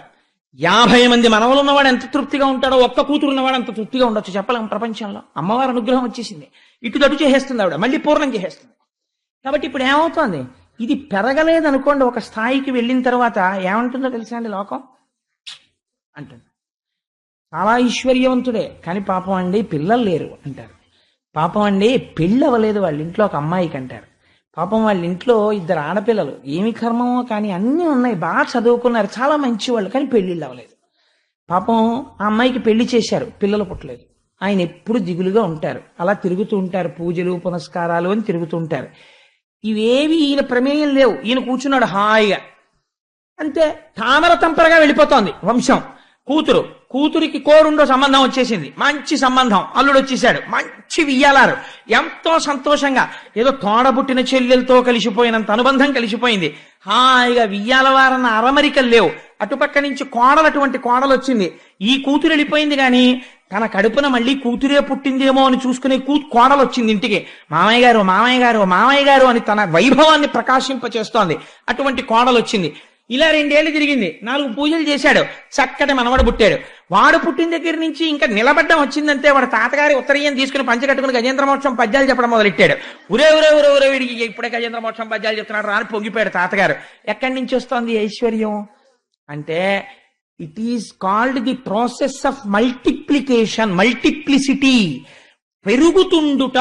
50 మంది మనవలు ఉన్నవాడు ఎంత తృప్తిగా ఉంటాడో ఒక్క కూతురు ఉన్నవాడు అంత తృప్తిగా ఉండొచ్చు. చెప్పలేం ప్రపంచంలో. అమ్మవారి అనుగ్రహం వచ్చేసింది. ఇటుదటు చేసేస్తుంది ఆవిడ, మళ్ళీ పూర్ణం చేసేస్తుంది. కాబట్టి ఇప్పుడు ఏమవుతోంది? ఇది పెరగలేదనుకోండి, ఒక స్థాయికి వెళ్ళిన తర్వాత ఏమంటుందో తెలుసా అండి లోకం? అంటుంది, చాలా ఐశ్వర్యవంతుడే కానీ పాపం అండి పిల్లలు లేరు అంటారు. పాపం అండి పెళ్ళి అవ్వలేదు వాళ్ళ ఇంట్లో ఒక అమ్మాయికి అంటారు. పాపం వాళ్ళ ఇంట్లో 2 ఆడపిల్లలు, ఏమి కర్మమో కానీ అన్నీ ఉన్నాయి, బాగా చదువుకున్నారు, చాలా మంచి వాళ్ళు, కానీ పెళ్ళిళ్ళు అవ్వలేదు. పాపం ఆ అమ్మాయికి పెళ్లి చేశారు, పిల్లలు పుట్టలేదు. ఆయన ఎప్పుడు దిగులుగా ఉంటారు, అలా తిరుగుతూ ఉంటారు, పూజలు పునస్కారాలు అని తిరుగుతూ ఉంటారు. ఇవేవి ఈయన ప్రమేయం లేవు. ఈయన కూర్చున్నాడు హాయిగా, అంతే. తామర తంపరగా వెళ్ళిపోతోంది వంశం. కూతురికి కోరుండో సంబంధం వచ్చేసింది, మంచి సంబంధం, అల్లుడు వచ్చేసాడు, మంచి వియ్యాలారు, ఎంతో సంతోషంగా, ఏదో తోడబుట్టిన చెల్లెలతో కలిసిపోయినంత అనుబంధం కలిసిపోయింది. హాయిగా వియ్యాలవారన్న అరమరికలు లేవు. అటుపక్క నుంచి అటువంటి కోడలు వచ్చింది. ఈ కూతురు వెళ్ళిపోయింది, కానీ తన కడుపున మళ్ళీ కూతురే పుట్టిందేమో అని చూసుకునే కోడలు వచ్చింది ఇంటికి. మామయ్య గారు మామయ్య గారు మామయ్య గారు అని తన వైభవాన్ని ప్రకాశింపచేస్తోంది. అటువంటి కోడలు వచ్చింది. ఇలా 2 ఏళ్ళు తిరిగింది, 4 పూజలు చేశాడు, చక్కటి మనవడు పుట్టాడు. వాడు పుట్టిన దగ్గర నుంచి ఇంకా నిలబడ్డం వచ్చిందంటే వాడు తాతగారి ఉత్తరీయం తీసుకుని పంచకట్టుకుని గజేంద్ర మోక్షం పద్యాలు చెప్పడం మొదలెట్టాడు. ఉరే ఉరే ఉరే ఉరే వీడికి ఇప్పుడే గజేంద్ర మోక్షం పద్యాలు చెప్తున్నాడు రాని పొంగిపోయాడు తాతగారు. ఎక్కడి నుంచి వస్తోంది ఐశ్వర్యం అంటే? It is called the process of multiplication, multiplicity, పెరుగుతుండుట.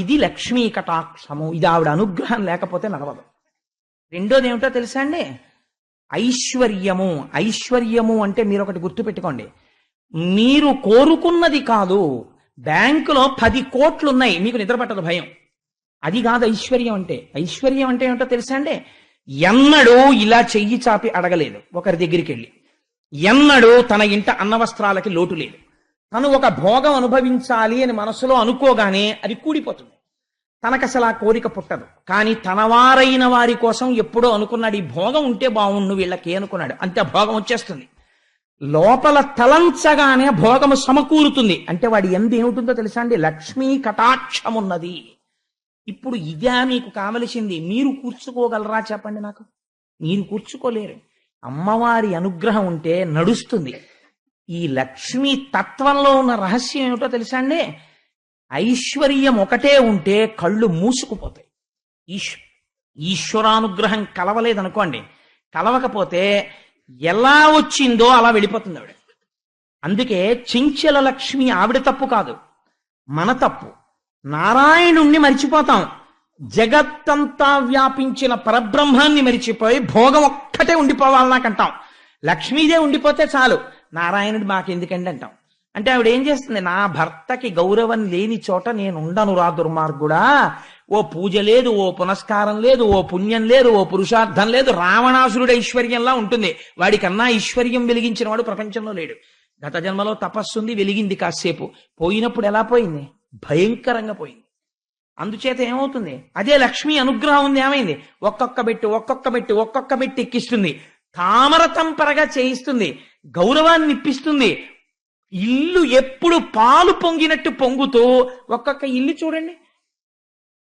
ఇది లక్ష్మీ కటాక్షము. ఇది ఆవిడ అనుగ్రహం లేకపోతే నడవదు. రెండోది ఏమిటో తెలుసా అండి? ఐశ్వర్యము. ఐశ్వర్యము అంటే మీరు ఒకటి గుర్తుపెట్టుకోండి, మీరు కోరుకున్నది కాదు. బ్యాంకులో 10 కోట్లు ఉన్నాయి, మీకు నిద్రపట్టదు భయం. అది కాదు ఐశ్వర్యం అంటే. ఐశ్వర్యం అంటే ఏమిటో తెలుసా అండి? ఎన్నడూ ఇలా చెయ్యి చాపి అడగలేదు ఒకరి దగ్గరికి వెళ్ళి, ఎన్నడూ తన ఇంట అన్నవస్త్రాలకి లోటు లేదు. తను ఒక భోగం అనుభవించాలి అని మనసులో అనుకోగానే అది కూడిపోతుంది. తనకు అసలు ఆ కోరిక పుట్టదు. కానీ తనవారైన వారి కోసం ఎప్పుడో అనుకున్నాడు, ఈ భోగం ఉంటే బాగుండు వీళ్ళకి అనుకున్నాడు, అంతే భోగం వచ్చేస్తుంది. లోపల తలంచగానే భోగము సమకూరుతుంది. అంటే వాడి ఎందు ఏమిటుందో తెలుసా అండి? లక్ష్మీ కటాక్షం ఉన్నది. ఇప్పుడు ఇదే మీకు కావలసింది. మీరు కూర్చుకోగలరా చెప్పండి నాకు? మీరు కూర్చుకోలేరు. అమ్మవారి అనుగ్రహం ఉంటే నడుస్తుంది. ఈ లక్ష్మీ తత్వంలో ఉన్న రహస్యం ఏమిటో తెలుసా అండి? ఐశ్వర్యం ఒకటే ఉంటే కళ్ళు మూసుకుపోతాయి. ఈశ్వరానుగ్రహం కలవలేదనుకోండి, కలవకపోతే ఎలా వచ్చిందో అలా వెళ్ళిపోతుంది ఆవిడ. అందుకే చెంచల లక్ష్మి ఆవిడ తప్పు కాదు, మన తప్పు. నారాయణుణ్ణి మరిచిపోతాం, జగత్తంతా వ్యాపించిన పరబ్రహ్మాన్ని మరిచిపోయి భోగం ఒక్కటే ఉండిపోవాలి నాకంటాం. లక్ష్మీదే ఉండిపోతే చాలు, నారాయణుడు మాకెందుకండి అంటాం. అంటే ఆవిడ ఏం చేస్తుంది, నా భర్తకి గౌరవం లేని చోట నేను ఉండను రా దుర్మార్గుడా. ఓ పూజ లేదు, ఓ పునస్కారం లేదు, ఓ పుణ్యం లేదు, ఓ పురుషార్థం లేదు, రావణాసురుడు ఐశ్వర్యంలా ఉంటుంది. వాడికన్నా ఐశ్వర్యం వెలిగించిన వాడు ప్రపంచంలో లేడు. గత జన్మలో తపస్సుంది, వెలిగింది కాసేపు, పోయినప్పుడు ఎలా పోయింది, భయంకరంగా పోయింది. అందుచేత ఏమవుతుంది, అదే లక్ష్మీ అనుగ్రహం ఉంది, ఏమైంది, ఒక్కొక్క బెట్టి ఎక్కిస్తుంది, తామర తంపరగా చేయిస్తుంది, గౌరవాన్ని ఇప్పిస్తుంది. ఇల్లు ఎప్పుడు పాలు పొంగినట్టు పొంగుతూ, ఒక్కొక్క ఇల్లు చూడండి,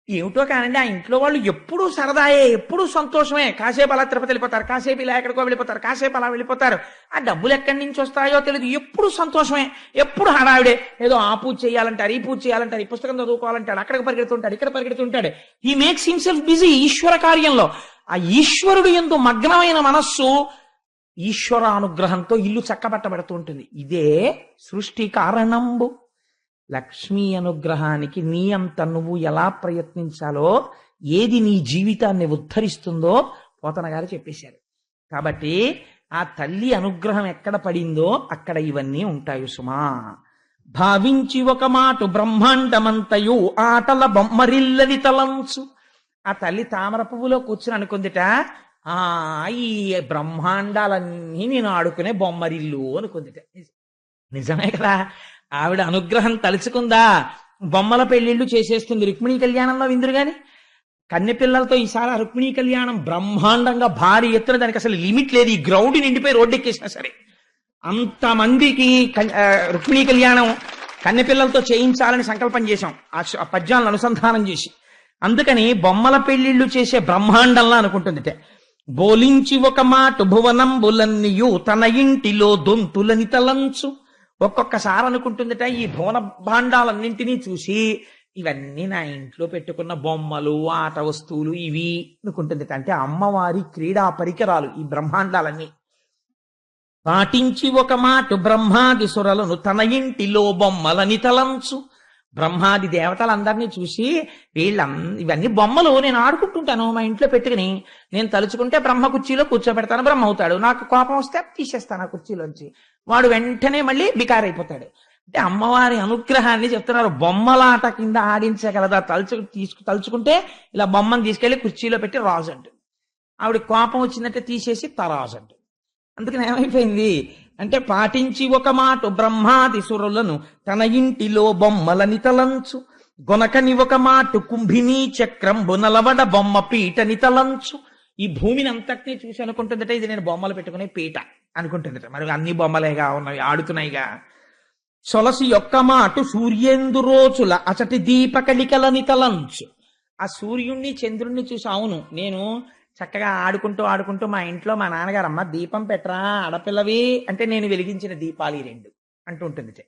ఏమిటో కానండి ఆ ఇంట్లో వాళ్ళు ఎప్పుడూ సరదాయే, ఎప్పుడూ సంతోషమే. కాసేపు అలా తిరుపతి వెళ్ళిపోతారు, కాసేపు ఇలా ఎక్కడికో వెళ్ళిపోతారు, కాసేపు అలా వెళ్ళిపోతారు. ఆ డబ్బులు ఎక్కడి నుంచి వస్తాయో తెలియదు, ఎప్పుడు సంతోషమే, ఎప్పుడు హడావిడే. ఏదో ఆ పూజ చేయాలంటారు, ఈ పూజ చేయాలంటారు, ఈ పుస్తకం చదువుకోవాలంటాడు, అక్కడికి పరిగెడుతుంటాడు, ఇక్కడ పరిగెడుతుంటాడు. హీ మేక్స్ హిమ్సెల్ఫ్ బిజీ ఈశ్వర కార్యంలో. ఆ ఈశ్వరుడు యందు మగ్నమైన మనస్సు ఈశ్వరానుగ్రహంతో ఇల్లు చక్కబట్టబడుతూ ఉంటుంది. ఇదే సృష్టి కారణంబు. లక్ష్మీ అనుగ్రహానికి నీ అంత నువ్వు ఎలా ప్రయత్నించాలో, ఏది నీ జీవితాన్ని ఉద్ధరిస్తుందో పోతన గారు చెప్పేశారు. కాబట్టి ఆ తల్లి అనుగ్రహం ఎక్కడ పడిందో అక్కడ ఇవన్నీ ఉంటాయి సుమా. భావించి ఒక మాట బ్రహ్మాండమంతయు ఆటల బొమ్మరిల్లని తలంచు. ఆ తల్లి తామర పువ్వులో కూర్చుని అనుకుందిట, ఈ బ్రహ్మాండాలన్నీ నేను ఆడుకునే బొమ్మరిల్లు అనుకుందిట. నిజమే కదా, ఆవిడ అనుగ్రహం తలుచుకుందా బొమ్మల పెళ్లిళ్ళు చేసేస్తుంది. రుక్మిణీ కళ్యాణంలో విందురు గాని కన్నె పిల్లలతో ఈసారి రుక్మిణీ కళ్యాణం బ్రహ్మాండంగా భారీ ఎత్తున, దానికి అసలు లిమిట్ లేదు. ఈ గ్రౌండ్ నిండిపోయి రోడ్డు ఎక్కేసినా సరే అంతమందికి రుక్మిణీ కళ్యాణం కన్నె పిల్లలతో చేయించాలని సంకల్పం చేశాం ఆ పద్యాలను అనుసంధానం చేసి. అందుకని బొమ్మల పెళ్లిళ్ళు చేసే బ్రహ్మాండంలా అనుకుంటుందిట. బోలించి ఒక మాట భువనంబులన్నీయు తన ఇంటిలో దొంతులని తలంచు. ఒక్కొక్కసారి అనుకుంటుందట, ఈ భువన భాండాలన్నింటినీ చూసి ఇవన్నీ నా ఇంట్లో పెట్టుకున్న బొమ్మలు, ఆట వస్తువులు ఇవి అనుకుంటుందట. అంటే అమ్మవారి క్రీడా పరికరాలు ఈ బ్రహ్మాండాలన్నీ. పాటించి ఒక మాట బ్రహ్మాది సురలను తన ఇంటిలో బొమ్మలని తలంచు. బ్రహ్మాది దేవతలందరినీ చూసి ఇవన్నీ బొమ్మలు నేను ఆడుకుంటుంటాను మా ఇంట్లో పెట్టుకుని, నేను తలుచుకుంటే బ్రహ్మ కుర్చీలో కూర్చోబెడతాను, బ్రహ్మ అవుతాడు. నాకు కోపం వస్తే తీసేస్తాను ఆ కుర్చీలోంచి, వాడు వెంటనే మళ్ళీ బికారైపోతాడు. అంటే అమ్మవారి అనుగ్రహాన్ని చెప్తున్నారు. బొమ్మలాట కింద ఆడించగలదా, తలుచుకుంటే ఇలా బొమ్మను తీసుకెళ్లి కుర్చీలో పెట్టి రాజు అంటుంది. ఆవిడ కోపం వచ్చిందంటే తీసేసి తరాజు అంటుంది. అందుకని ఏమైపోయింది అంటే, పాటించి ఒక మాట బ్రహ్మాది సురులను తన ఇంటిలో బొమ్మలని తలంచు. గొనకని ఒక మాట కుంభినీ చక్రంబు నలవడ బొమ్మ పీటని తలంచు. ఈ భూమిని అంతటినీ చూసి అనుకుంటుందట, ఇది నేను బొమ్మలు పెట్టుకునే పీట అనుకుంటుందట. మరి అన్ని బొమ్మలేగా ఉన్నాయి, ఆడుతున్నాయిగా. సొలసి యొక్క మాట సూర్యేందు రోజుల అచటి దీపకలికలని తలంచు. ఆ సూర్యుణ్ణి చంద్రుణ్ణి చూసి, అవును నేను చక్కగా ఆడుకుంటూ మా ఇంట్లో మా నాన్నగారు, అమ్మ దీపం పెట్టరా ఆడపిల్లవి అంటే, నేను వెలిగించిన దీపాలు ఈ రెండు అంటూ ఉంటుంది.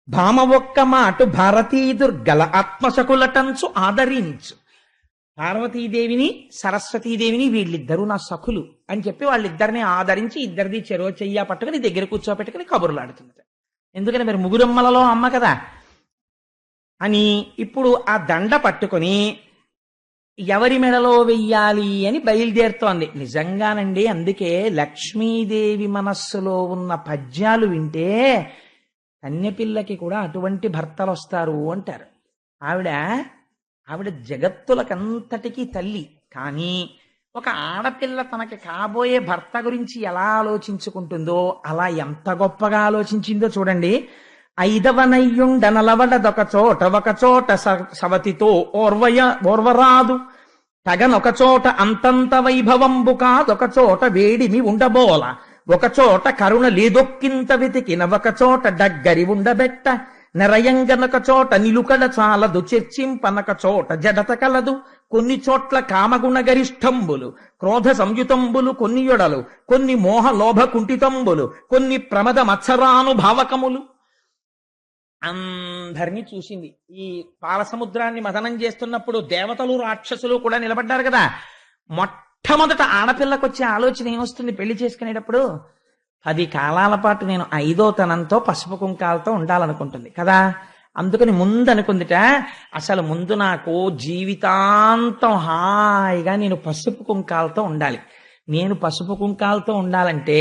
భామ ఒక్క మాట భారతీ దుర్గల ఆత్మశకులటంచు ఆదరించు. పార్వతీదేవిని సరస్వతీదేవిని వీళ్ళిద్దరూ నా సఖులు అని చెప్పి వాళ్ళిద్దరిని ఆదరించి, ఇద్దరిది చెరో చెయ్య పట్టుకుని దగ్గర కూర్చోపెట్టుకుని కబుర్లు ఆడుతుంది. ఎందుకని మరి ముగ్గురమ్మలలో అమ్మ కదా అని. ఇప్పుడు ఆ దండ పట్టుకొని ఎవరి మెడలో వెయ్యాలి అని బయలుదేరుతోంది. నిజంగానండి, అందుకే లక్ష్మీదేవి మనస్సులో ఉన్న పద్యాలు వింటే కన్యపిల్లకి కూడా అటువంటి భర్తలు వస్తారు అంటారు. ఆవిడ జగత్తులకంతటికీ తల్లి. కానీ ఒక ఆడపిల్ల తనకి కాబోయే భర్త గురించి ఎలా ఆలోచించుకుంటుందో అలా ఎంత గొప్పగా ఆలోచించిందో చూడండి. ఐదవనయ్యుండ నలవడదొక చోట ఒక చోట సవతితో ఓర్వరాదు, తగనొక చోట అంతంత వైభవంబు కాదొక చోట వేడిమి ఉండబోల, ఒక చోట కరుణ లేదొక్కింత వెతికిన ఒక చోట డగ్గరి ఉండబెట్ట, నెరయంగనొక చోట నిలుకడ చాలదు చర్చింపనక చోట జడత కలదు, కొన్ని చోట్ల కామగుణ గరిష్టంబులు క్రోధ సంయుతంబులు కొన్ని యొడలు, కొన్ని మోహ లోభ కుంఠితంబులు కొన్ని ప్రమద మత్సరానుభావకములు. అందరినీ చూసింది. ఈ పాలసముద్రాన్ని మదనం చేస్తున్నప్పుడు దేవతలు రాక్షసులు కూడా నిలబడ్డారు కదా. మొట్టమొదట ఆడపిల్లకు వచ్చే ఆలోచన ఏమొస్తుంది పెళ్లి చేసుకునేటప్పుడు? 10 కాలాల పాటు నేను 5వ తనంతో పసుపు కుంకాలతో ఉండాలనుకుంటుంది కదా. అందుకని ముందు అనుకుందిట, అసలు ముందు నాకు జీవితాంతం హాయిగా నేను పసుపు కుంకాలతో ఉండాలి. నేను పసుపు కుంకాలతో ఉండాలంటే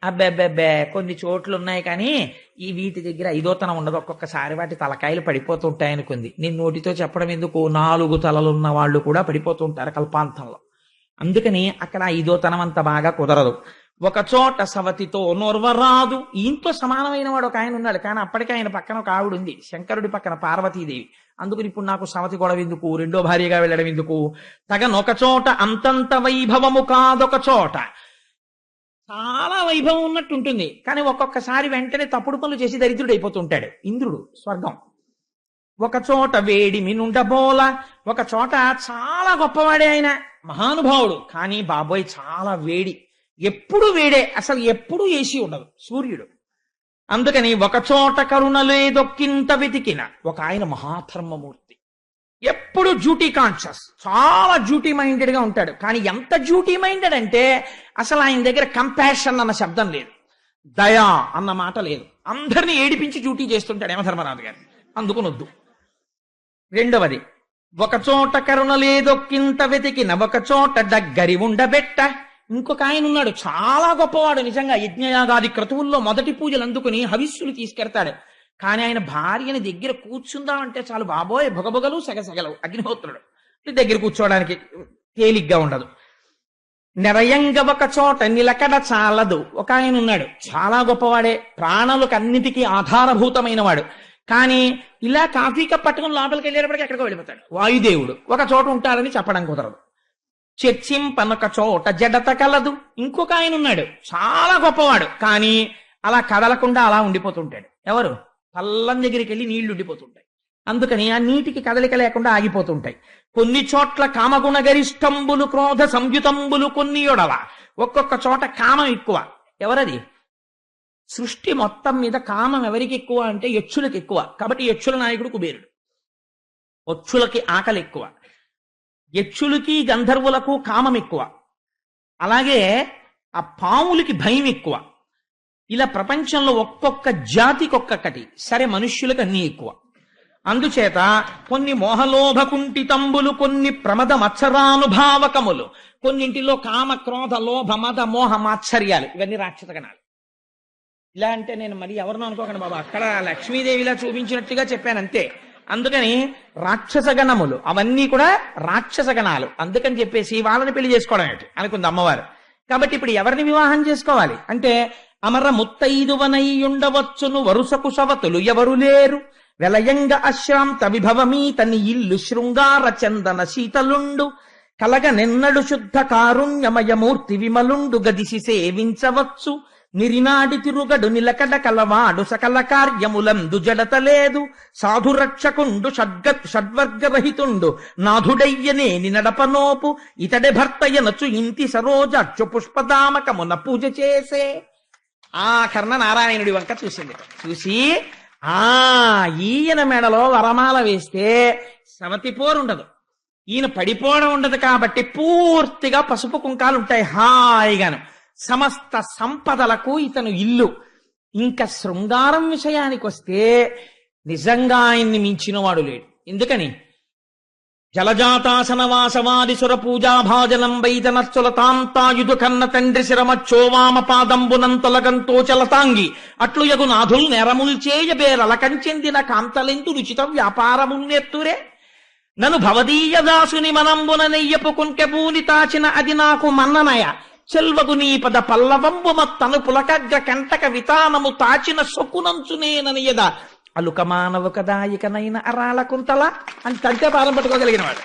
అబ్బెబ్బెబ్బే కొన్ని చోట్లు ఉన్నాయి కానీ ఈ వీటి దగ్గర 5వ తనం ఉండదు, ఒక్కొక్కసారి వాటి తలకాయలు పడిపోతూ ఉంటాయనుకుంది. నేను నోటితో చెప్పడం ఎందుకు, 4 తలలున్న వాళ్ళు కూడా పడిపోతూ ఉంటారు కల్పాంతంలో. అందుకని అక్కడ 5వ తనం అంత బాగా కుదరదు. ఒక చోట సవతితో నోర్వరాదు. ఇంట్లో సమానమైన వాడు ఒక ఆయన ఉన్నాడు, కానీ అప్పటికే ఆయన పక్కన ఒక ఆవిడ ఉంది, శంకరుడి పక్కన పార్వతీదేవి. అందుకని ఇప్పుడు నాకు సవతి గొడవ ఎందుకు, రెండో భార్యగా వెళ్ళడం ఎందుకు? తగనొక చోట అంతంత వైభవము కాదొక చోట. చాలా వైభవం ఉన్నట్టు ఉంటుంది, కానీ ఒక్కొక్కసారి వెంటనే తప్పుడు పనులు చేసి దరిద్రుడు అయిపోతుంటాడు. ఇంద్రుడు స్వర్గం. ఒక చోట వేడిమి నుండబోల. ఒక చోట చాలా గొప్పవాడే ఆయన, మహానుభావుడు, కానీ బాబోయ్ చాలా వేడి, ఎప్పుడు వేడే, అసలు ఎప్పుడు ఏసీ ఉండదు, సూర్యుడు. అందుకని ఒక చోట కరుణ లేదొక్కింత వెతికిన. ఒక ఆయన మహాధర్మమూర్తి, ఎప్పుడు డ్యూటీ కాన్షియస్, చాలా డ్యూటీ మైండెడ్ గా ఉంటాడు. కానీ ఎంత డ్యూటీ మైండెడ్ అంటే అసలు ఆయన దగ్గర కంపాషన్ అన్న శబ్దం లేదు, దయా అన్న మాట లేదు. అందరినీ ఏడిపించి డ్యూటీ చేస్తుంటాడు యమధర్మరాజు గారు, అందుకునొద్దు. రెండవది, ఒక చోట కరుణ లేదొక్కింత వెతికిన ఒక చోట దగ్గరి ఉండబెట్ట. ఇంకొక ఆయన ఉన్నాడు చాలా గొప్పవాడు, నిజంగా యజ్ఞయాగాది క్రతువుల్లో మొదటి పూజలు అందుకుని హవిస్సులు తీసుకెడతాడు. కానీ ఆయన భార్యని దగ్గర కూర్చుందామంటే చాలు బాబోయ్ భొగబొగలు సెగసెగలవు. అగ్నిహోత్రుడు దగ్గర కూర్చోవడానికి తేలిగ్గా ఉండదు. నిరయంగా ఒక చోట నిలకడ చాలదు. ఒక ఆయన ఉన్నాడు చాలా గొప్పవాడే, ప్రాణులకు అన్నిటికీ ఆధారభూతమైన వాడు, కానీ ఇలా కాఫీ కప్ పట్టుకుని లోపలికి వెళ్ళేటప్పటికి ఎక్కడికో వెళ్ళిపోతాడు. వాయుదేవుడు ఒక చోట ఉంటాడని చెప్పడం కుదరదు. చర్చింపనొక చోట జడత కలదు. ఇంకొక ఆయన ఉన్నాడు చాలా గొప్పవాడు, కానీ అలా కదలకుండా అలా ఉండిపోతుంటాడు. ఎవరు? పల్లం దగ్గరికి వెళ్ళి నీళ్లు ఉండిపోతుంటాయి, అందుకని ఆ నీటికి కదలిక లేకుండా ఆగిపోతుంటాయి. కొన్ని చోట్ల కామగుణ గరిష్టంబులు క్రోధ సంయుతంబులు కొన్ని యొడవ. ఒక్కొక్క చోట కామం ఎక్కువ. ఎవరది? సృష్టి మొత్తం మీద కామం ఎవరికి ఎక్కువ అంటే యక్షులకు ఎక్కువ. కాబట్టి యక్షుల నాయకుడు కుబేరుడు. పక్షులకి ఆకలి ఎక్కువ, యక్షులకి గంధర్వులకు కామం ఎక్కువ, అలాగే ఆ పాములకి భయం ఎక్కువ. ఇలా ప్రపంచంలో ఒక్కొక్క జాతికి ఒక్కొక్కటి. సరే, మనుష్యులకు అన్నీ ఎక్కువ. అందుచేత కొన్ని మోహలోభకుంఠితంబులు, కొన్ని ప్రమద మత్సరానుభావకములు, కొన్నింటిలో కామ క్రోధ లోభ మద మోహ మాత్సర్యాలు, ఇవన్నీ రాక్షస గణాలు. ఇలా అంటే నేను మరి ఎవరినో అనుకోకండి బాబా, అక్కడ లక్ష్మీదేవిలా చూపించినట్టుగా చెప్పాను అంతే. అందుకని రాక్షస గణములు అవన్నీ కూడా రాక్షస గణాలు. అందుకని చెప్పేసి వాళ్ళని పెళ్లి చేసుకోవడం ఏంటి అనుకుంది అమ్మవారు. కాబట్టి ఇప్పుడు ఎవరిని వివాహం చేసుకోవాలి అంటే, అమర ముత్తైదువనై ఉండవచ్చును వరుసకు సవతులు ఎవరు లేరు, వెలయంగ అశ్రాంత విభవమీతని ఇల్లు శృంగార చందన శీతలుండు, కలగ నిన్నడు శుద్ధ కారుణ్యమయమూర్తి విమలుండు గదిసి సేవించవచ్చు, నిరినాడి తిరుగడు నిలకడ కలవాడు సకల కార్యములందు జడత లేదు, సాధురక్షకుండు షడ్వర్గరహితుండు నాథుడయ్యనేని నడపనోపు, ఇతడే భర్తయనచు ఇంటి సరోజాక్షు పుష్పదామకమున పూజ చేసే. ఆ కర్ణ నారాయణుడి వంక చూసింది. చూసి ఈయన మెడలో వరమాల వేస్తే సవతి పోరుండదు, ఈయన పడిపోవడం ఉండదు, కాబట్టి పూర్తిగా పసుపు కుంకాలు ఉంటాయి హాయిగాను. సమస్త సంపదలకు ఇతను ఇల్లు. ఇంకా శృంగారం విషయానికి వస్తే నిజంగా ఆయన్ని మించిన వాడు లేడు. ఎందుకని? జలజాతాసన వాసవాది సుర పూజా భాజనం వైదనర్చుల తాంతాయుధు కన్న తండ్రి శిరమచ్చోవామ పాదంబునంతలగంతో చలతాంగి అట్లు యగు నాథుల్ నెరముల్చేయ బేరలకంచెందిన కాంతలెందు రుచిత వ్యాపారమున్నెత్తురే, నను భవదీయ దాసుని మనంబున నెయ్యపు కుంకెబూని తాచిన అది నాకు మన్ననయ, చెల్వగు నీ పద పల్లవంబు మత్తను పులకగ్ర కంటక వితానము తాచిన సొక్కునంచునేననియద అలుక మానవ కదాయికనైన అరాళ కుంతల అని తంటే పాదం పట్టుకోగలిగిన వాడు.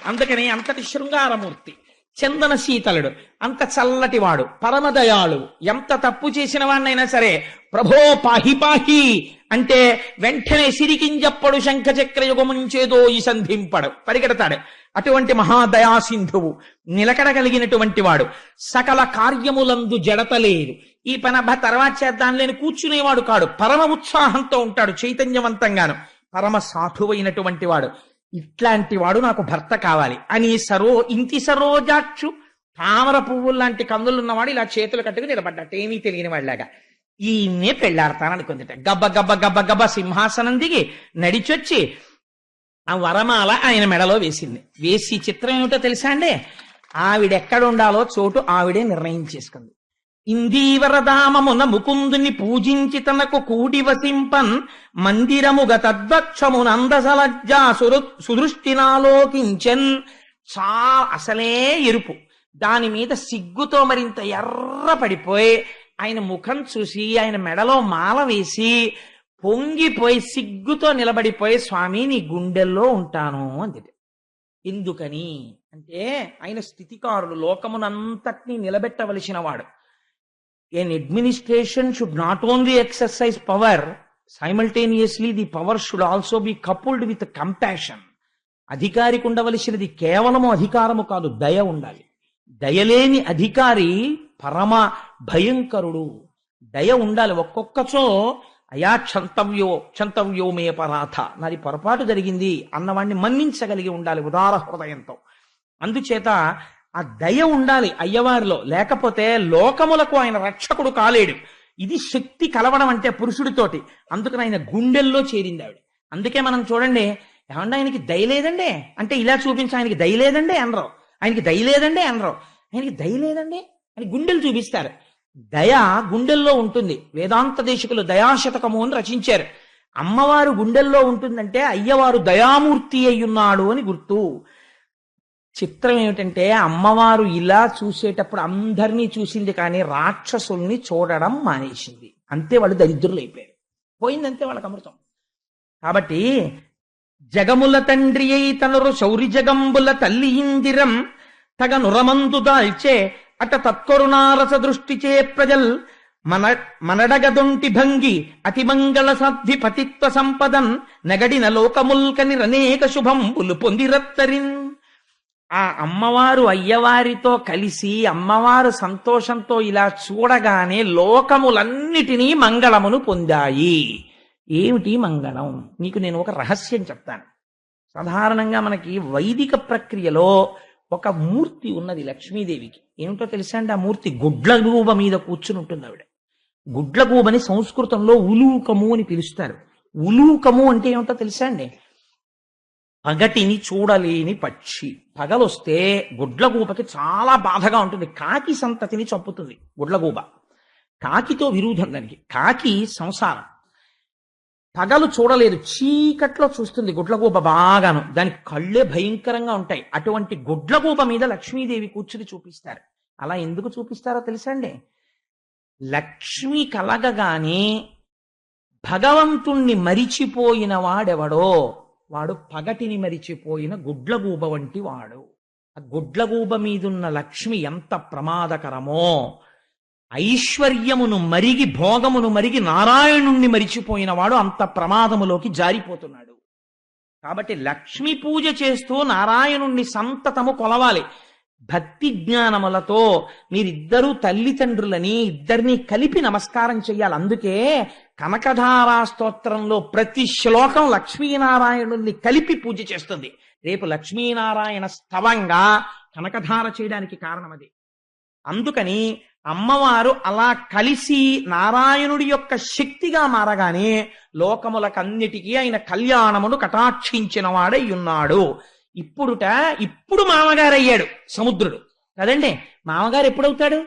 అందుకని అంతటి శృంగారమూర్తి, చందన శీతలుడు, అంత చల్లటి వాడు, పరమదయాళు. ఎంత తప్పు చేసిన వాడినైనా సరే ప్రభో పాహి పాహి అంటే వెంటనే సిరికింజప్పడు శంఖచక్ర యుగముంచేదో ఈ సంధింపడు పరిగెడతాడు. అటువంటి మహాదయాసింధువు, నిలకడ కలిగినటువంటి వాడు, సకల కార్యములందు జడత లేదు. ఈ పని తర్వాత చేద్దాం లేని కూర్చునేవాడు కాడు. పరమ ఉత్సాహంతో ఉంటాడు, చైతన్యవంతంగాను, పరమ సాధువైనటువంటి వాడు. ఇట్లాంటి వాడు నాకు భర్త కావాలి అని ఇంటి సరోజాక్షు తామర పువ్వులు లాంటి కందులున్నవాడు ఇలా చేతులు కట్టుకుని నిలబడ్డట్టు, ఏమీ తెలియని వాళ్ళలాగా. ఈయన్నే పెళ్ళాడతాననుకుందిట. గబ్బ గబ్బ గబ్బ గబ్బ సింహాసనం దిగి నడిచొచ్చి ఆ వరమాల ఆయన మెడలో వేసింది. వేసి చిత్రం ఏమిటో తెలుసా అండి, ఆవిడెక్కడ ఉండాలో చోటు ఆవిడే నిర్ణయం చేసుకుంది. ఇందీవరధామమున ముకుందుని పూజించి తనకు కూడి వసింపన్ మందిరముగ తద్వక్షమునందసలజ్జా సుదృష్టినాలోకించన్. అసలే ఎరుపు, దాని మీద సిగ్గుతో మరింత ఎర్ర పడిపోయి ఆయన ముఖం చూసి ఆయన మెడలో మాల వేసి పొంగిపోయి సిగ్గుతో నిలబడిపోయి, స్వామి నీ గుండెల్లో ఉంటాను అంది. ఎందుకని అంటే ఆయన స్థితికారుడు, లోకమునంతటినీ నిలబెట్టవలసిన వాడు. An administration should not only exercise power, simultaneously the power should also be coupled with compassion. అధికారికి ఉండవలసినది కేవలము అధికారము కాదు, దయ ఉండాలి. దయలేని అధికారి పరమ భయంకరుడు. దయ ఉండాలి. ఒక్కొక్కచో అయా క్షంతవ్యో మే పరాధ, నాది పొరపాటు జరిగింది అన్నవాడిని మన్నించగలిగి ఉండాలి ఉదార హృదయంతో. అందుచేత ఆ దయ ఉండాలి అయ్యవారిలో, లేకపోతే లోకములకు ఆయన రక్షకుడు కాలేడు. ఇది శక్తి కలవడం అంటే పురుషుడితోటి. అందుకని ఆయన గుండెల్లో చేరింది ఆవిడ. అందుకే మనం చూడండి, ఏమన్నా ఆయనకి దయ లేదండి అంటే ఇలా చూపించి ఆయనకి దయ లేదండి అనరు, ఆయనకి దయ లేదండి అనరు, ఆయనకి దయ లేదండి అని గుండెలు చూపిస్తారు. దయ గుండెల్లో ఉంటుంది. వేదాంత దేశికులు దయాశతకము అని రచించారు. అమ్మవారు గుండెల్లో ఉంటుందంటే అయ్యవారు దయామూర్తి అయ్యున్నాడు అని గుర్తు. చిత్రం ఏమిటంటే అమ్మవారు ఇలా చూసేటప్పుడు అందరినీ చూసింది, కానీ రాక్షసుల్ని చూడడం మానేసింది. అంతే వాళ్ళు దరిద్రులు అయిపోయారు, పోయిందంతే వాళ్ళకి అమృతం. కాబట్టి జగముల తండ్రి అయి తనరు శౌరి జగంబుల తల్లి ఇందిరం తగ నురమందు దాల్చే అట తత్కరుణారస దృష్టిచే ప్రజల్ మనడగదొంటి భంగి అతిమంగళ సాధ్వి పతిత్వ సంపదన్ నగడిన లోకముల్కని రనేక శుభంబులు పొందిరత్తరిన్. ఆ అమ్మవారు అయ్యవారితో కలిసి అమ్మవారు సంతోషంతో ఇలా చూడగానే లోకములన్నిటినీ మంగళమును పొందాయి. ఏమిటి మంగళం? నీకు నేను ఒక రహస్యం చెప్తాను. సాధారణంగా మనకి వైదిక ప్రక్రియలో ఒక మూర్తి ఉన్నది లక్ష్మీదేవికి. ఏమిటో తెలుసా అండి? ఆ మూర్తి గుడ్లగూబ మీద కూర్చుని ఉంటుంది ఆవిడ. గుడ్లగూబని సంస్కృతంలో ఉలూకము అని పిలుస్తారు. ఉలూకము అంటే ఏమిటో తెలుసా అండి? పగటిని చూడలేని పక్షి. పగలొస్తే గుడ్లగూబకి చాలా బాధగా ఉంటుంది. కాకి సంతతిని చంపుతుంది గుడ్లగూబ. కాకితో విరోధం దానికి. కాకి సంసారం, పగలు చూడలేదు, చీకట్లో చూస్తుంది గుడ్లగూబ బాగాను. దానికి కళ్ళే భయంకరంగా ఉంటాయి. అటువంటి గుడ్లగూబ మీద లక్ష్మీదేవి కూర్చుని చూపిస్తారు. అలా ఎందుకు చూపిస్తారో తెలుసా అండి? లక్ష్మి కలగగానే భగవంతుణ్ణి మరిచిపోయిన వాడెవడో వాడు పగటిని మరిచిపోయిన గుడ్లగూబ వంటి వాడు. ఆ గుడ్లగూబ మీదున్న లక్ష్మి ఎంత ప్రమాదకరమో, ఐశ్వర్యమును మరిగి భోగమును మరిగి నారాయణుణ్ణి మరిచిపోయిన వాడు అంత ప్రమాదములోకి జారిపోతున్నాడు. కాబట్టి లక్ష్మీ పూజ చేస్తూ నారాయణుణ్ణి సంతతము కొలవాలి. భక్తి జ్ఞానములతో మీరిద్దరూ తల్లిదండ్రులని ఇద్దరినీ కలిపి నమస్కారం చెయ్యాలి. అందుకే కనకధారా స్తోత్రంలో ప్రతి శ్లోకం లక్ష్మీనారాయణుల్ని కలిపి పూజ చేస్తుంది. రేపు లక్ష్మీనారాయణ స్తవంగా కనకధార చేయడానికి కారణం అది. అందుకని అమ్మవారు అలా కలిసి నారాయణుడి యొక్క శక్తిగా మారగానే లోకములకన్నిటికీ ఆయన కళ్యాణమును కటాక్షించిన వాడై ఉన్నాడు. ఇప్పుడు మామగారు అయ్యాడు సముద్రుడు కదండి. మామగారు ఎప్పుడవుతాడు?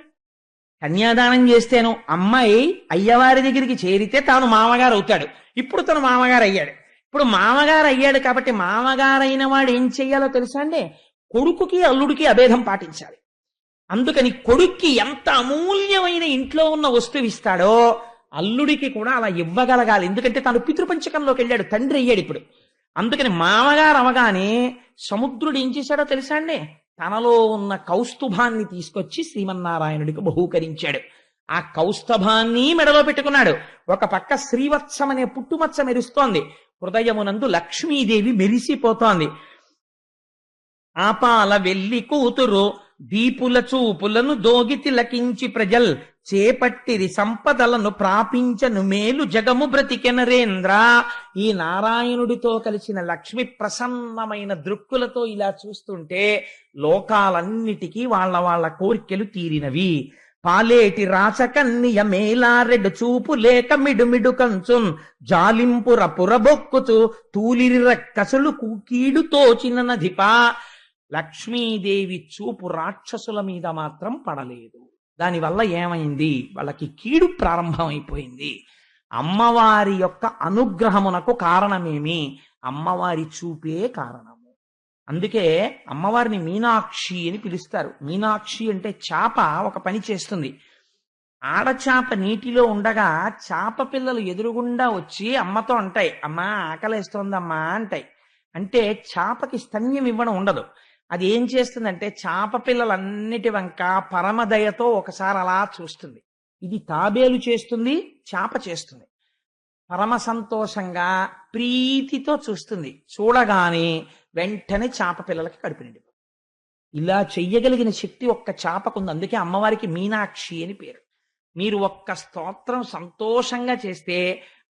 కన్యాదానం చేస్తేను అమ్మాయి అయ్యవారి దగ్గరికి చేరితే తాను మామగారు అవుతాడు. ఇప్పుడు తను మామగారు అయ్యాడు. ఇప్పుడు మామగారు అయ్యాడు కాబట్టి మామగారైన వాడు ఏం చెయ్యాలో తెలుసా అండి? కొడుకుకి అల్లుడికి అభేదం పాటించాలి. అందుకని కొడుక్కి ఎంత అమూల్యమైన ఇంట్లో ఉన్న వస్తువు ఇస్తాడో అల్లుడికి కూడా అలా ఇవ్వగలగాలి. ఎందుకంటే తాను పితృపంచకంలోకి వెళ్ళాడు, తండ్రి అయ్యాడు ఇప్పుడు. అందుకని మామగారు అవగానే సముద్రుడు ఏం చేశాడో తెలుసా అండి? తనలో ఉన్న కౌస్తుభాన్ని తీసుకొచ్చి శ్రీమన్నారాయణుడికి బహూకరించాడు. ఆ కౌస్తభాన్ని మెడలో పెట్టుకున్నాడు. ఒక పక్క శ్రీవత్సం అనే పుట్టుమచ్చ మెరుస్తోంది. హృదయమునందు లక్ష్మీదేవి మెరిసిపోతోంది. ఆపాల వెల్లి కూతురు దీపుల చూపులను దోగి తిలకించి ప్రజల్ చేపట్టిరి సంపదలను ప్రాపించను మేలు జగము బ్రతికెనరేంద్ర. ఈ నారాయణుడితో కలిసిన లక్ష్మి ప్రసన్నమైన దృక్కులతో ఇలా చూస్తుంటే లోకాలన్నిటికీ వాళ్ళ వాళ్ళ కోరికలు తీరినవి. పాలేటి రాచకన్నియ మేలారెడు చూపు లేక మిడుమిడు కంచున్ జాలింపుర పురబొక్కుతూ తూలిరి రక్కసులు కీడు తోచిన నధిపా. లక్ష్మీదేవి చూపు రాక్షసుల మీద మాత్రం పడలేదు. దానివల్ల ఏమైంది? వాళ్ళకి కీడు ప్రారంభమైపోయింది. అమ్మవారి యొక్క అనుగ్రహమునకు కారణమేమి? అమ్మవారి చూపే కారణము. అందుకే అమ్మవారిని మీనాక్షి అని పిలుస్తారు. మీనాక్షి అంటే చాప ఒక పని చేస్తుంది. ఆడచాప నీటిలో ఉండగా చాప పిల్లలు ఎదురుగుండా వచ్చి అమ్మతో అంటాయి, అమ్మా ఆకలేస్తోందమ్మా అంటాయి. అంటే చాపకి స్తన్యం ఇవ్వడం ఉండదు. అది ఏం చేస్తుందంటే చాప పిల్లలన్నిటి వంక పరమదయతో ఒకసారి అలా చూస్తుంది. ఇది తాబేలు చేస్తుంది, చాప చేస్తుంది. పరమ సంతోషంగా ప్రీతితో చూస్తుంది. చూడగానే వెంటనే చాప పిల్లలకి కడుపు నిండిపోతుంది. ఇలా చెయ్యగలిగిన శక్తి ఒక్క చాపకుంది. అందుకే అమ్మవారికి మీనాక్షి అని పేరు. మీరు ఒక్క స్తోత్రం సంతోషంగా చేస్తే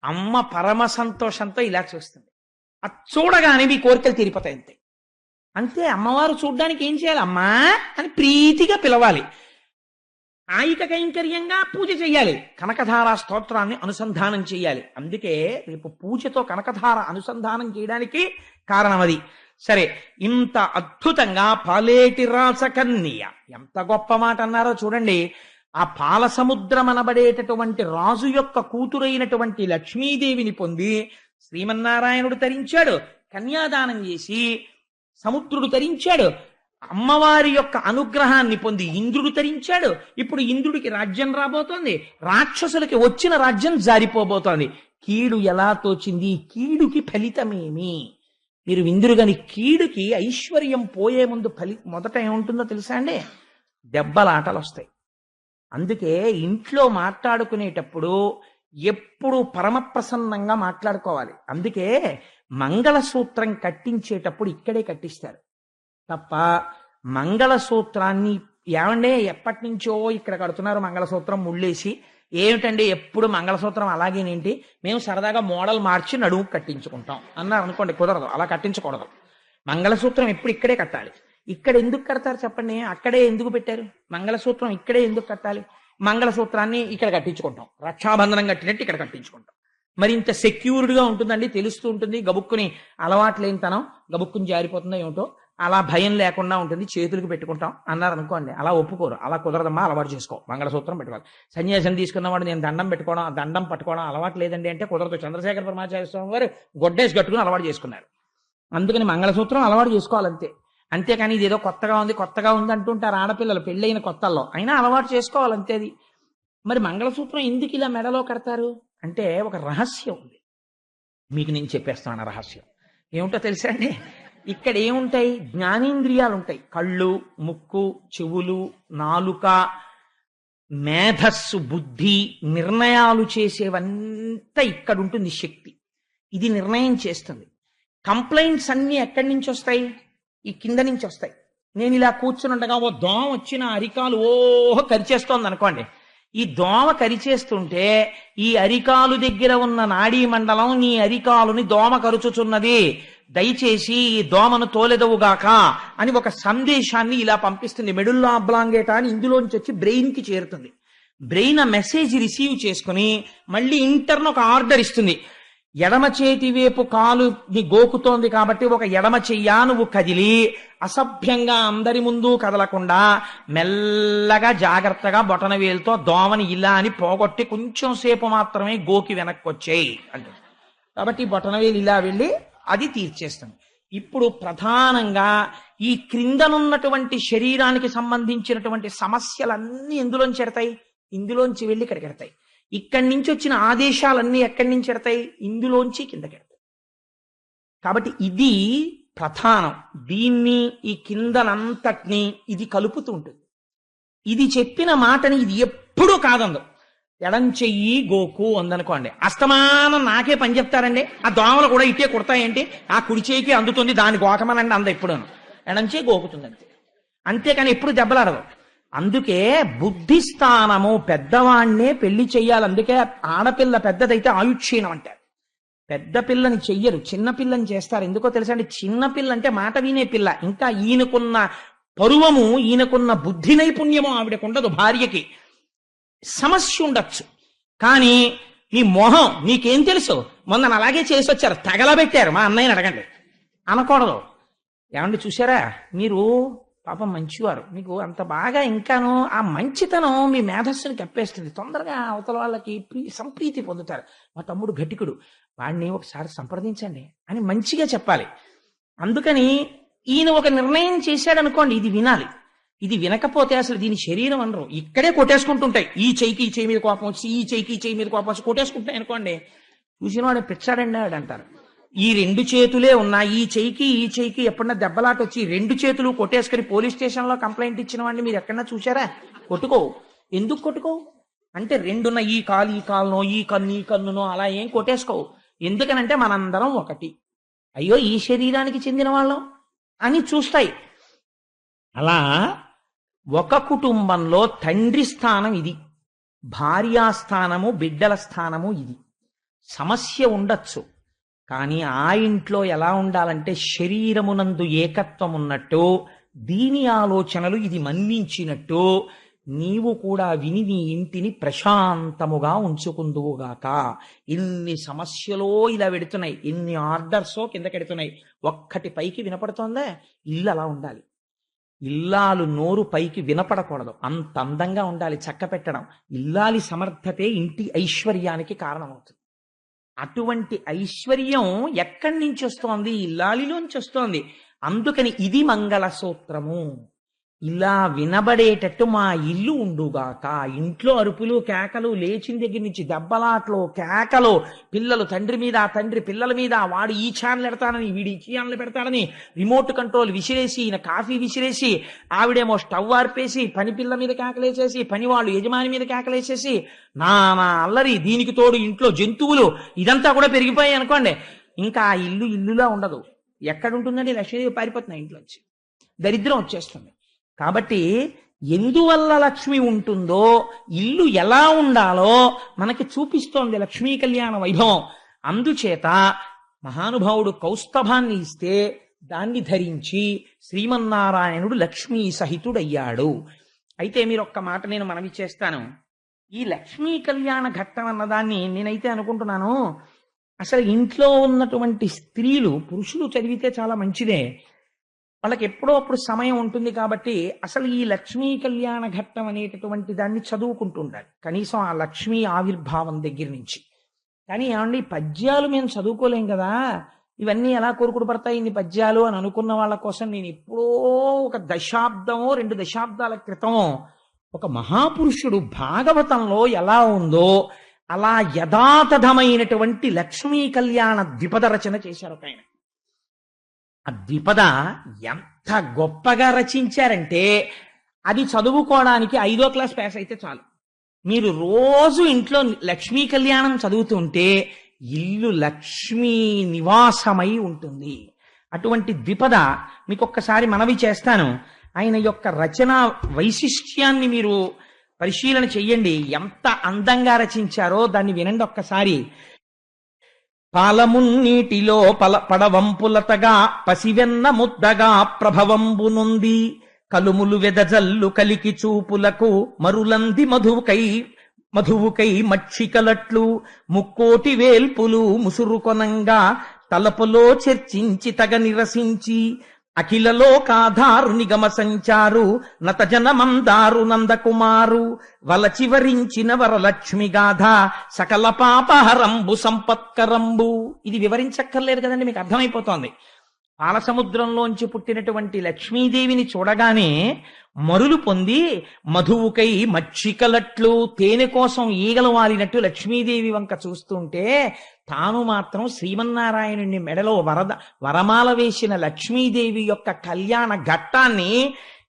అమ్మ పరమ సంతోషంతో ఇలా చూస్తుంది. అది చూడగానే మీ కోరికలు తీరిపోతాయి. అంతే అంతే. అమ్మవారు చూడ్డానికి ఏం చేయాలి? అమ్మా అని ప్రీతిగా పిలవాలి. ఆయిక కైంకర్యంగా పూజ చెయ్యాలి. కనకధార స్తోత్రాన్ని అనుసంధానం చెయ్యాలి. అందుకే రేపు పూజతో కనకధార అనుసంధానం చేయడానికి కారణం అది. సరే, ఇంత అద్భుతంగా పాలేటి రాచకన్నియ, ఎంత గొప్ప మాట అన్నారో చూడండి. ఆ పాల సముద్రం అనబడేటటువంటి రాజు యొక్క కూతురైనటువంటి లక్ష్మీదేవిని పొంది శ్రీమన్నారాయణుడు తరించాడు. కన్యాదానం చేసి సముద్రుడు తరించాడు. అమ్మవారి యొక్క అనుగ్రహాన్ని పొంది ఇంద్రుడు తరించాడు. ఇప్పుడు ఇంద్రుడికి రాజ్యం రాబోతోంది. రాక్షసులకి వచ్చిన రాజ్యం జారిపోబోతోంది. కీడు ఎలా తోచింది? కీడుకి ఫలితమేమి? మీరు విందురు గాని కీడుకి ఐశ్వర్యం పోయే ముందు మొదట ఏముంటుందో తెలుసా అండి? దెబ్బలాటలు వస్తాయి. అందుకే ఇంట్లో మాట్లాడుకునేటప్పుడు ఎప్పుడు పరమప్రసన్నంగా మాట్లాడుకోవాలి. అందుకే మంగళసూత్రం కట్టించేటప్పుడు ఇక్కడే కట్టిస్తారు తప్ప మంగళసూత్రాన్ని ఏమండే ఎప్పటి నుంచో ఇక్కడ కడుతున్నారు మంగళసూత్రం ముళ్ళేసి, ఏమిటండి ఎప్పుడు మంగళసూత్రం అలాగేనేంటి, మేము సరదాగా మోడల్ మార్చి నడుము కట్టించుకుంటాం అన్నారు అనుకోండి. కుదరదు, అలా కట్టించకూడదు. మంగళసూత్రం ఎప్పుడు ఇక్కడే కట్టాలి. ఇక్కడ ఎందుకు కడతారు చెప్పండి? అక్కడే ఎందుకు పెట్టారు మంగళసూత్రం? ఇక్కడే ఎందుకు కట్టాలి? మంగళసూత్రాన్ని ఇక్కడ కట్టించుకుంటాం, రక్షాబంధనం కట్టినట్టు ఇక్కడ కట్టించుకుంటాం. మరి ఇంత సెక్యూర్డ్గా ఉంటుందండి, తెలుస్తూ ఉంటుంది. గబుక్కుని అలవాటు లేనితనం గబుక్కుని జారిపోతుందో ఏమిటో అలా భయం లేకుండా ఉంటుంది, చేతులకు పెట్టుకుంటాం అన్నారు అనుకోండి. అలా ఒప్పుకోరు. అలా కుదరదమ్మా, అలవాటు చేసుకో, మంగళసూత్రం పెట్టుకోవాలి. సన్యాసం తీసుకున్నవాడు నేను దండం పెట్టుకోవడం, దండం పట్టుకోవడం అలవాటు లేదండి అంటే కుదరదు. చంద్రశేఖర పరమాచార్య స్వామి వారు గొడ్డేసి కట్టుకుని అలవాటు చేసుకున్నారు. అందుకని మంగళసూత్రం అలవాటు చేసుకోవాలంతే. అంతేకాని ఇది ఏదో కొత్తగా ఉంది అంటుంటారు ఆడపిల్లలు పెళ్ళైన కొత్తల్లో, అయినా అలవాటు చేసుకోవాలంతే. అది మరి మంగళసూత్రం ఎందుకు ఇలా మెడలో కడతారు అంటే ఒక రహస్యం ఉంది. మీకు నేను చెప్పేస్తాను ఆ రహస్యం ఏమిటో తెలుసా అండి? ఇక్కడ ఏముంటాయి? జ్ఞానేంద్రియాలు ఉంటాయి. కళ్ళు, ముక్కు, చెవులు, నాలుక, మేధస్సు, బుద్ధి, నిర్ణయాలు చేసేవంతా ఇక్కడ ఉంటుంది శక్తి. ఇది నిర్ణయం చేస్తుంది. కంప్లైంట్స్ అన్నీ ఎక్కడి నుంచి వస్తాయి? ఈ కింద నుంచి వస్తాయి. నేను ఇలా కూర్చుని ఉండగా ఓ దోమ వచ్చిన అరికాలు ఓహో కరిచేస్తోంది అనుకోండి. ఈ దోమ కరిచేస్తుంటే ఈ అరికాలు దగ్గర ఉన్న నాడీ మండలం నీ అరికాలుని దోమ కరుచుచున్నది, దయచేసి ఈ దోమను తోలెదవుగాక అని ఒక సందేశాన్ని ఇలా పంపిస్తుంది. మెడుల్లా అబ్లాంగేటా అని ఇందులోంచి వచ్చి బ్రెయిన్ కి చేరుతుంది. బ్రెయిన్ ఆ మెసేజ్ రిసీవ్ చేసుకుని మళ్ళీ ఇంటర్న్ ఒక ఆర్డర్ ఇస్తుంది. ఎడమ చేతి వైపు కాలుని గోకుతోంది కాబట్టి ఒక ఎడమ చెయ్యా నువ్వు కదిలి అసభ్యంగా అందరి ముందు కదలకుండా మెల్లగా జాగ్రత్తగా బొటన వేలుతో దోమని ఇలా అని పోగొట్టి కొంచెం సేపు మాత్రమే గోకి వెనక్కి వచ్చేయి అంటుంది. కాబట్టి బొటన వేలు ఇలా వెళ్ళి అది తీర్చేస్తుంది. ఇప్పుడు ప్రధానంగా ఈ క్రిందనున్నటువంటి శరీరానికి సంబంధించినటువంటి సమస్యలన్నీ ఎందులోంచి ఎడతాయి? ఇందులోంచి వెళ్ళి ఇక్కడికి ఎడతాయి. ఇక్కడి నుంచి వచ్చిన ఆదేశాలన్నీ ఎక్కడి నుంచి ఎడతాయి? ఇందులోంచి కిందకి ఎడతాయి. కాబట్టి ఇది ప్రధానం. దీన్ని ఈ కిందనంతటినీ ఇది కలుపుతూ ఉంటుంది. ఇది చెప్పిన మాటని ఇది ఎప్పుడూ కాదందు. ఎడం చెయ్యి గోకు అందనుకోండి, అస్తమానం నాకే పని చెప్తారండి, ఆ దోమలు కూడా ఇట్టే కుడతాయేంటి, ఆ కుడి చేయికి అందుతుంది దాని గోకమనండి అంద ఎప్పుడు ఎడం చేయి గోకుతుంది అంతే, అంతేకాని ఎప్పుడు దెబ్బలాడదు. అందుకే బుద్ధి స్థానము పెద్దవాణ్ణే పెళ్లి చెయ్యాలి. అందుకే ఆడపిల్ల పెద్దదైతే ఆయుక్షీణం అంటారు. పెద్ద పిల్లని చెయ్యరు, చిన్న పిల్లని చేస్తారు. ఎందుకో తెలుసా అండి, చిన్న పిల్ల అంటే మాట వినే పిల్ల. ఇంకా ఈయనకున్న పరువము, ఈయనకున్న బుద్ధి నైపుణ్యము ఆవిడకుండదు. భార్యకి సమస్య ఉండొచ్చు, కానీ నీ మొహం నీకేం తెలుసు, మొన్న అలాగే చేసి వచ్చారు, తగలబెట్టారు, మా అన్నయ్యని అడగండి అనకూడదు. ఏమండి చూసారా, మీరు పాపం మంచివారు, మీకు అంత బాగా ఇంకాను ఆ మంచితనం మీ మేధస్సుని కప్పేస్తుంది. తొందరగా అవతల వాళ్ళకి సంప్రీతి పొందుతారు. మా తమ్ముడు ఘటికుడు, వాడిని ఒకసారి సంప్రదించండి అని మంచిగా చెప్పాలి. అందుకని ఈయన ఒక నిర్ణయం చేశాడనుకోండి, ఇది వినాలి. ఇది వినకపోతే అసలు దీని శరీరం అనరు, ఇక్కడే కొట్టేసుకుంటుంటాయి. ఈ చెయ్యికి ఈ చెయ్యి మీద కోపం వచ్చి, ఈ చెయ్యికి ఈ చెయ్యి మీద కోపం వచ్చి కొట్టేసుకుంటాయి అనుకోండి. చూసిన వాడు పిచ్చాడండి అంటారు. ఈ రెండు చేతులే ఉన్నా, ఈ చెయ్యికి ఎప్పుడన్నా దెబ్బలాట వచ్చి రెండు చేతులు కొట్టేసుకుని పోలీస్ స్టేషన్లో కంప్లైంట్ ఇచ్చిన వాడిని మీరు ఎక్కడన్నా చూసారా? కొట్టుకోవు. ఎందుకు కొట్టుకోవు అంటే, రెండున్న ఈ కాలునో ఈ కన్నునో అలా ఏం కొట్టేసుకోవు. ఎందుకనంటే మనందరం ఒకటి, అయ్యో ఈ శరీరానికి చెందిన వాళ్ళం అని చూస్తాయి. అలా ఒక కుటుంబంలో తండ్రి స్థానం ఇది, భార్యాస్థానము బిడ్డల స్థానము ఇది. సమస్య ఉండొచ్చు, కానీ ఆ ఇంట్లో ఎలా ఉండాలంటే శరీరమునందు ఏకత్వం ఉన్నట్టు, దీని ఆలోచనలు ఇది మన్నించినట్టు నీవు కూడా విని నీ ఇంటిని ప్రశాంతముగా ఉంచుకుందువుగాక. ఇన్ని సమస్యలో ఇలా పెడుతున్నాయి, ఇన్ని ఆర్డర్సో కిందకెడుతున్నాయి, ఒక్కటి పైకి వినపడుతోందా? ఇల్లు అలా ఉండాలి. ఇల్లాలు నోరు పైకి వినపడకూడదు, అంత అందంగా ఉండాలి చక్క పెట్టడం. ఇల్లాలి సమర్థతే ఇంటి ఐశ్వర్యానికి కారణమవుతుంది. అటువంటి ఐశ్వర్యం ఎక్కడి నుంచి వస్తోంది? ఇల్లాలిలోంచి వస్తోంది. అందుకని ఇది మంగళసూత్రము. ఇలా వినబడేటట్టు మా ఇల్లు ఉండుగాక. ఇంట్లో అరుపులు కేకలు, లేచిన దగ్గర నుంచి దెబ్బలాట్లు కేకలు, పిల్లలు తండ్రి మీద, తండ్రి పిల్లల మీద, వాడు ఈ ఛానల్ పెడతానని వీడు ఈ ఛానల్ పెడతాడని రిమోట్ కంట్రోల్ విసిరేసి, ఈయన కాఫీ విసిరేసి, ఆవిడేమో స్టవ్ ఆర్పేసి పని పిల్ల మీద కేకలేసేసి, పని వాళ్ళు యజమాని మీద కేకలేసేసి, నానా అల్లరి. దీనికి తోడు ఇంట్లో జంతువులు, ఇదంతా కూడా పెరిగిపోయాయి అనుకోండి, ఇంకా ఆ ఇల్లు ఇల్లులా ఉండదు. ఎక్కడుంటుందండి? లక్ష్మీదేవి పారిపోతున్నాయి ఇంట్లోంచి, దరిద్రం వచ్చేస్తుంది. కాబట్టి ఎందువల్ల లక్ష్మి ఉంటుందో, ఇల్లు ఎలా ఉండాలో మనకి చూపిస్తోంది లక్ష్మీ కళ్యాణ వైభవం. అందుచేత మహానుభావుడు కౌస్తభాన్ని ఇస్తే దాన్ని ధరించి శ్రీమన్నారాయణుడు లక్ష్మీ సహితుడయ్యాడు. అయితే మీరు ఒక్క మాట నేను మనవి చేస్తాను. ఈ లక్ష్మీ కళ్యాణ ఘట్టం అన్నదాన్ని నేనైతే అనుకుంటున్నాను, అసలు ఇంట్లో ఉన్నటువంటి స్త్రీలు, పురుషులు చదివితే చాలా మంచిదే, వాళ్ళకి ఎప్పుడో అప్పుడు సమయం ఉంటుంది కాబట్టి అసలు ఈ లక్ష్మీ కళ్యాణ ఘట్టం అనేటటువంటి దాన్ని చదువుకుంటూ ఉండాలి, కనీసం ఆ లక్ష్మీ ఆవిర్భావం దగ్గర నుంచి. కానీ ఏమండి, పద్యాలు మేము చదువుకోలేం కదా, ఇవన్నీ ఎలా కోరుకుడు పడతాయి ఇన్ని పద్యాలు అని అనుకున్న వాళ్ళ కోసం నేను ఎప్పుడో ఒక దశాబ్దమో 2 దశాబ్దాల క్రితమో ఒక మహాపురుషుడు భాగవతంలో ఎలా ఉందో అలా యథాతథమైనటువంటి లక్ష్మీ కళ్యాణ ద్విపద రచన చేశారు ఒక ఆయన. ఆ ద్విపద ఎంత గొప్పగా రచించారంటే, అది చదువుకోవడానికి 5వ క్లాస్ పాస్ అయితే చాలు. మీరు రోజు ఇంట్లో లక్ష్మీ కళ్యాణం చదువుతుంటే ఇల్లు లక్ష్మీ నివాసమై ఉంటుంది. అటువంటి ద్విపద మీకు ఒక్కసారి మనవి చేస్తాను. ఆయన యొక్క రచన వైశిష్ట్యాన్ని మీరు పరిశీలన చెయ్యండి, ఎంత అందంగా రచించారో దాన్ని వినండి ఒక్కసారి. పాలమున్నీటిలో పడవంపులతగా పసివెన్న ముద్దగా ప్రభవంబునుంది, కలుములు వెదజల్లు కలికి చూపులకు మరులంది మధువుకై మక్షికలట్లు, ముక్కోటి వేల్పులు ముసురుకొనంగా తలపులో చర్చించి తగ నిరసించి, అఖిలలో కాధారు నిగమ సంచారు నతజన మందారు నందకుమారు, వలచివరించిన వరలక్ష్మి గాథ సకల పాపహరంబు సంపత్కరంబు. ఇది వివరించక్కర్లేదు కదండి, మీకు అర్థమైపోతోంది. పాలసముద్రంలోంచి పుట్టినటువంటి లక్ష్మీదేవిని చూడగానే మరులు పొంది మధువుకై మక్షికలట్లు, తేనె కోసం ఈగలు వాలినట్టు లక్ష్మీదేవి వంక చూస్తుంటే, తాను మాత్రం శ్రీమన్నారాయణుని మెడలో వరమాల వేసిన లక్ష్మీదేవి యొక్క కళ్యాణ ఘట్టాన్ని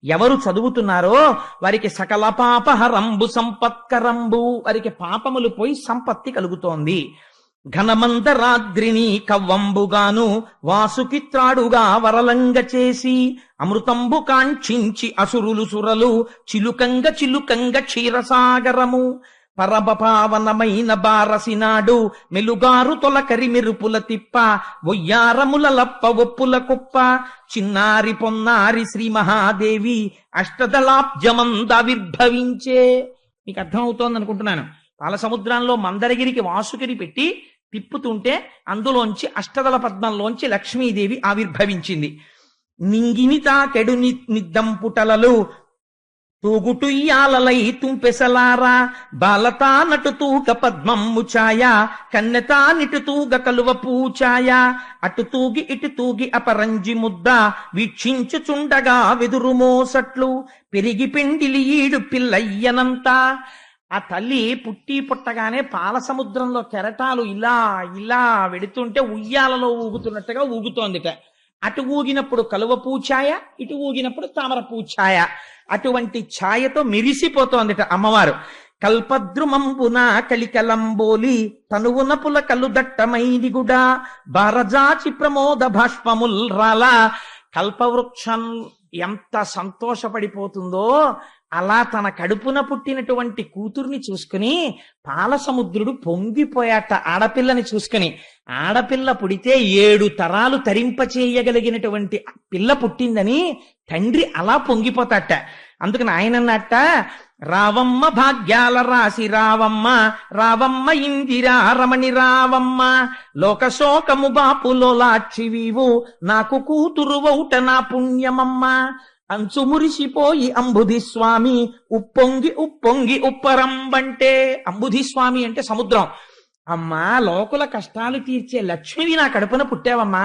ఎవరు చదువుతున్నారో వారికి సకల పాపహరంబు సంపత్కరంబు, వారికి పాపములు పోయి సంపత్తి కలుగుతోంది. ఘనమంతరాగ్రిని కవ్వంబుగాను వాసుకిత్రాడుగా వరలంగ చేసి, అమృతంబు కాంక్షించి అసురులు సురలు చిలుకంగ చిలుకంగ క్షీరసాగరము, పరమపావనమైన బారసినాడు మెలుగారు తొలకరి మెరుపుల తిప్ప, ఒయ్యారముల లప్ప ఒప్పుల కుప్ప, చిన్నారి పొన్నారి శ్రీ మహాదేవి అష్టదళాబ్జమందావిర్భవించే. మీకు అర్థమవుతోంది అనుకుంటున్నాను. పాలసముద్రంలో మందరగిరికి వాసుకిని పెట్టి తిప్పుతుంటే అందులోంచి అష్టదళ పద్మంలోంచి లక్ష్మీదేవి ఆవిర్భవించింది. నింగిని తాకెడు నిద్దంపుటలలు తూగుటుయ్యాలలై తుంపెసలారా, బాలతా నటుతూగ పద్మమ్ము ఛాయ, కన్నెతా నిటుతూగ కలువ పూచాయ, అటు తూగి ఇటు తూగి అపరంజి ముద్ద, వీక్షించుచుండగా వెదురు మోసట్లు, పెరిగి పెండిలి ఈడు పిల్లయ్యనంతా. ఆ తల్లి పుట్టి పుట్టగానే పాల సముద్రంలో కెరటాలు ఇలా ఇలా వెడుతుంటే ఉయ్యాలలో ఊగుతున్నట్టుగా ఊగుతోందిట. అటు ఊగినప్పుడు కలువ పూఛాయ, ఇటు ఊగినప్పుడు తామర పూఛాయ, అటువంటి ఛాయతో మెరిసిపోతోందిట అమ్మవారు. కల్పద్రుమంబున కలికలంబోలి తనువున పులకలు దట్టమైదిగుడా, బారజాచి ప్రమోద భాష్పముల్ రాల. కల్పవృక్షం ఎంత సంతోషపడిపోతుందో అలా తన కడుపున పుట్టినటువంటి కూతుర్ని చూసుకుని పాలసముద్రుడు పొంగిపోయాట. ఆడపిల్లని చూసుకుని, ఆడపిల్ల పుడితే 7 తరాలు తరింపచేయగలిగినటువంటి పిల్ల పుట్టిందని తండ్రి అలా పొంగిపోతాట. అందుకని ఆయన అన్నట్ట, రావమ్మ భాగ్యాల రాసి రావమ్మ, రావమ్మ ఇందిరా రమణి రావమ్మ, లోకశోకము బాపులో లాక్షివీవు, నాకు కూతురు వౌట నా పుణ్యమమ్మ, అంచు మురిసిపోయి అంబుధి స్వామి ఉప్పొంగి ఉప్పొంగి ఉప్పరంబంటే. అంబుధి స్వామి అంటే సముద్రం. అమ్మా, లోకుల కష్టాలు తీర్చే లక్ష్మివి నా కడుపున పుట్టావమ్మా,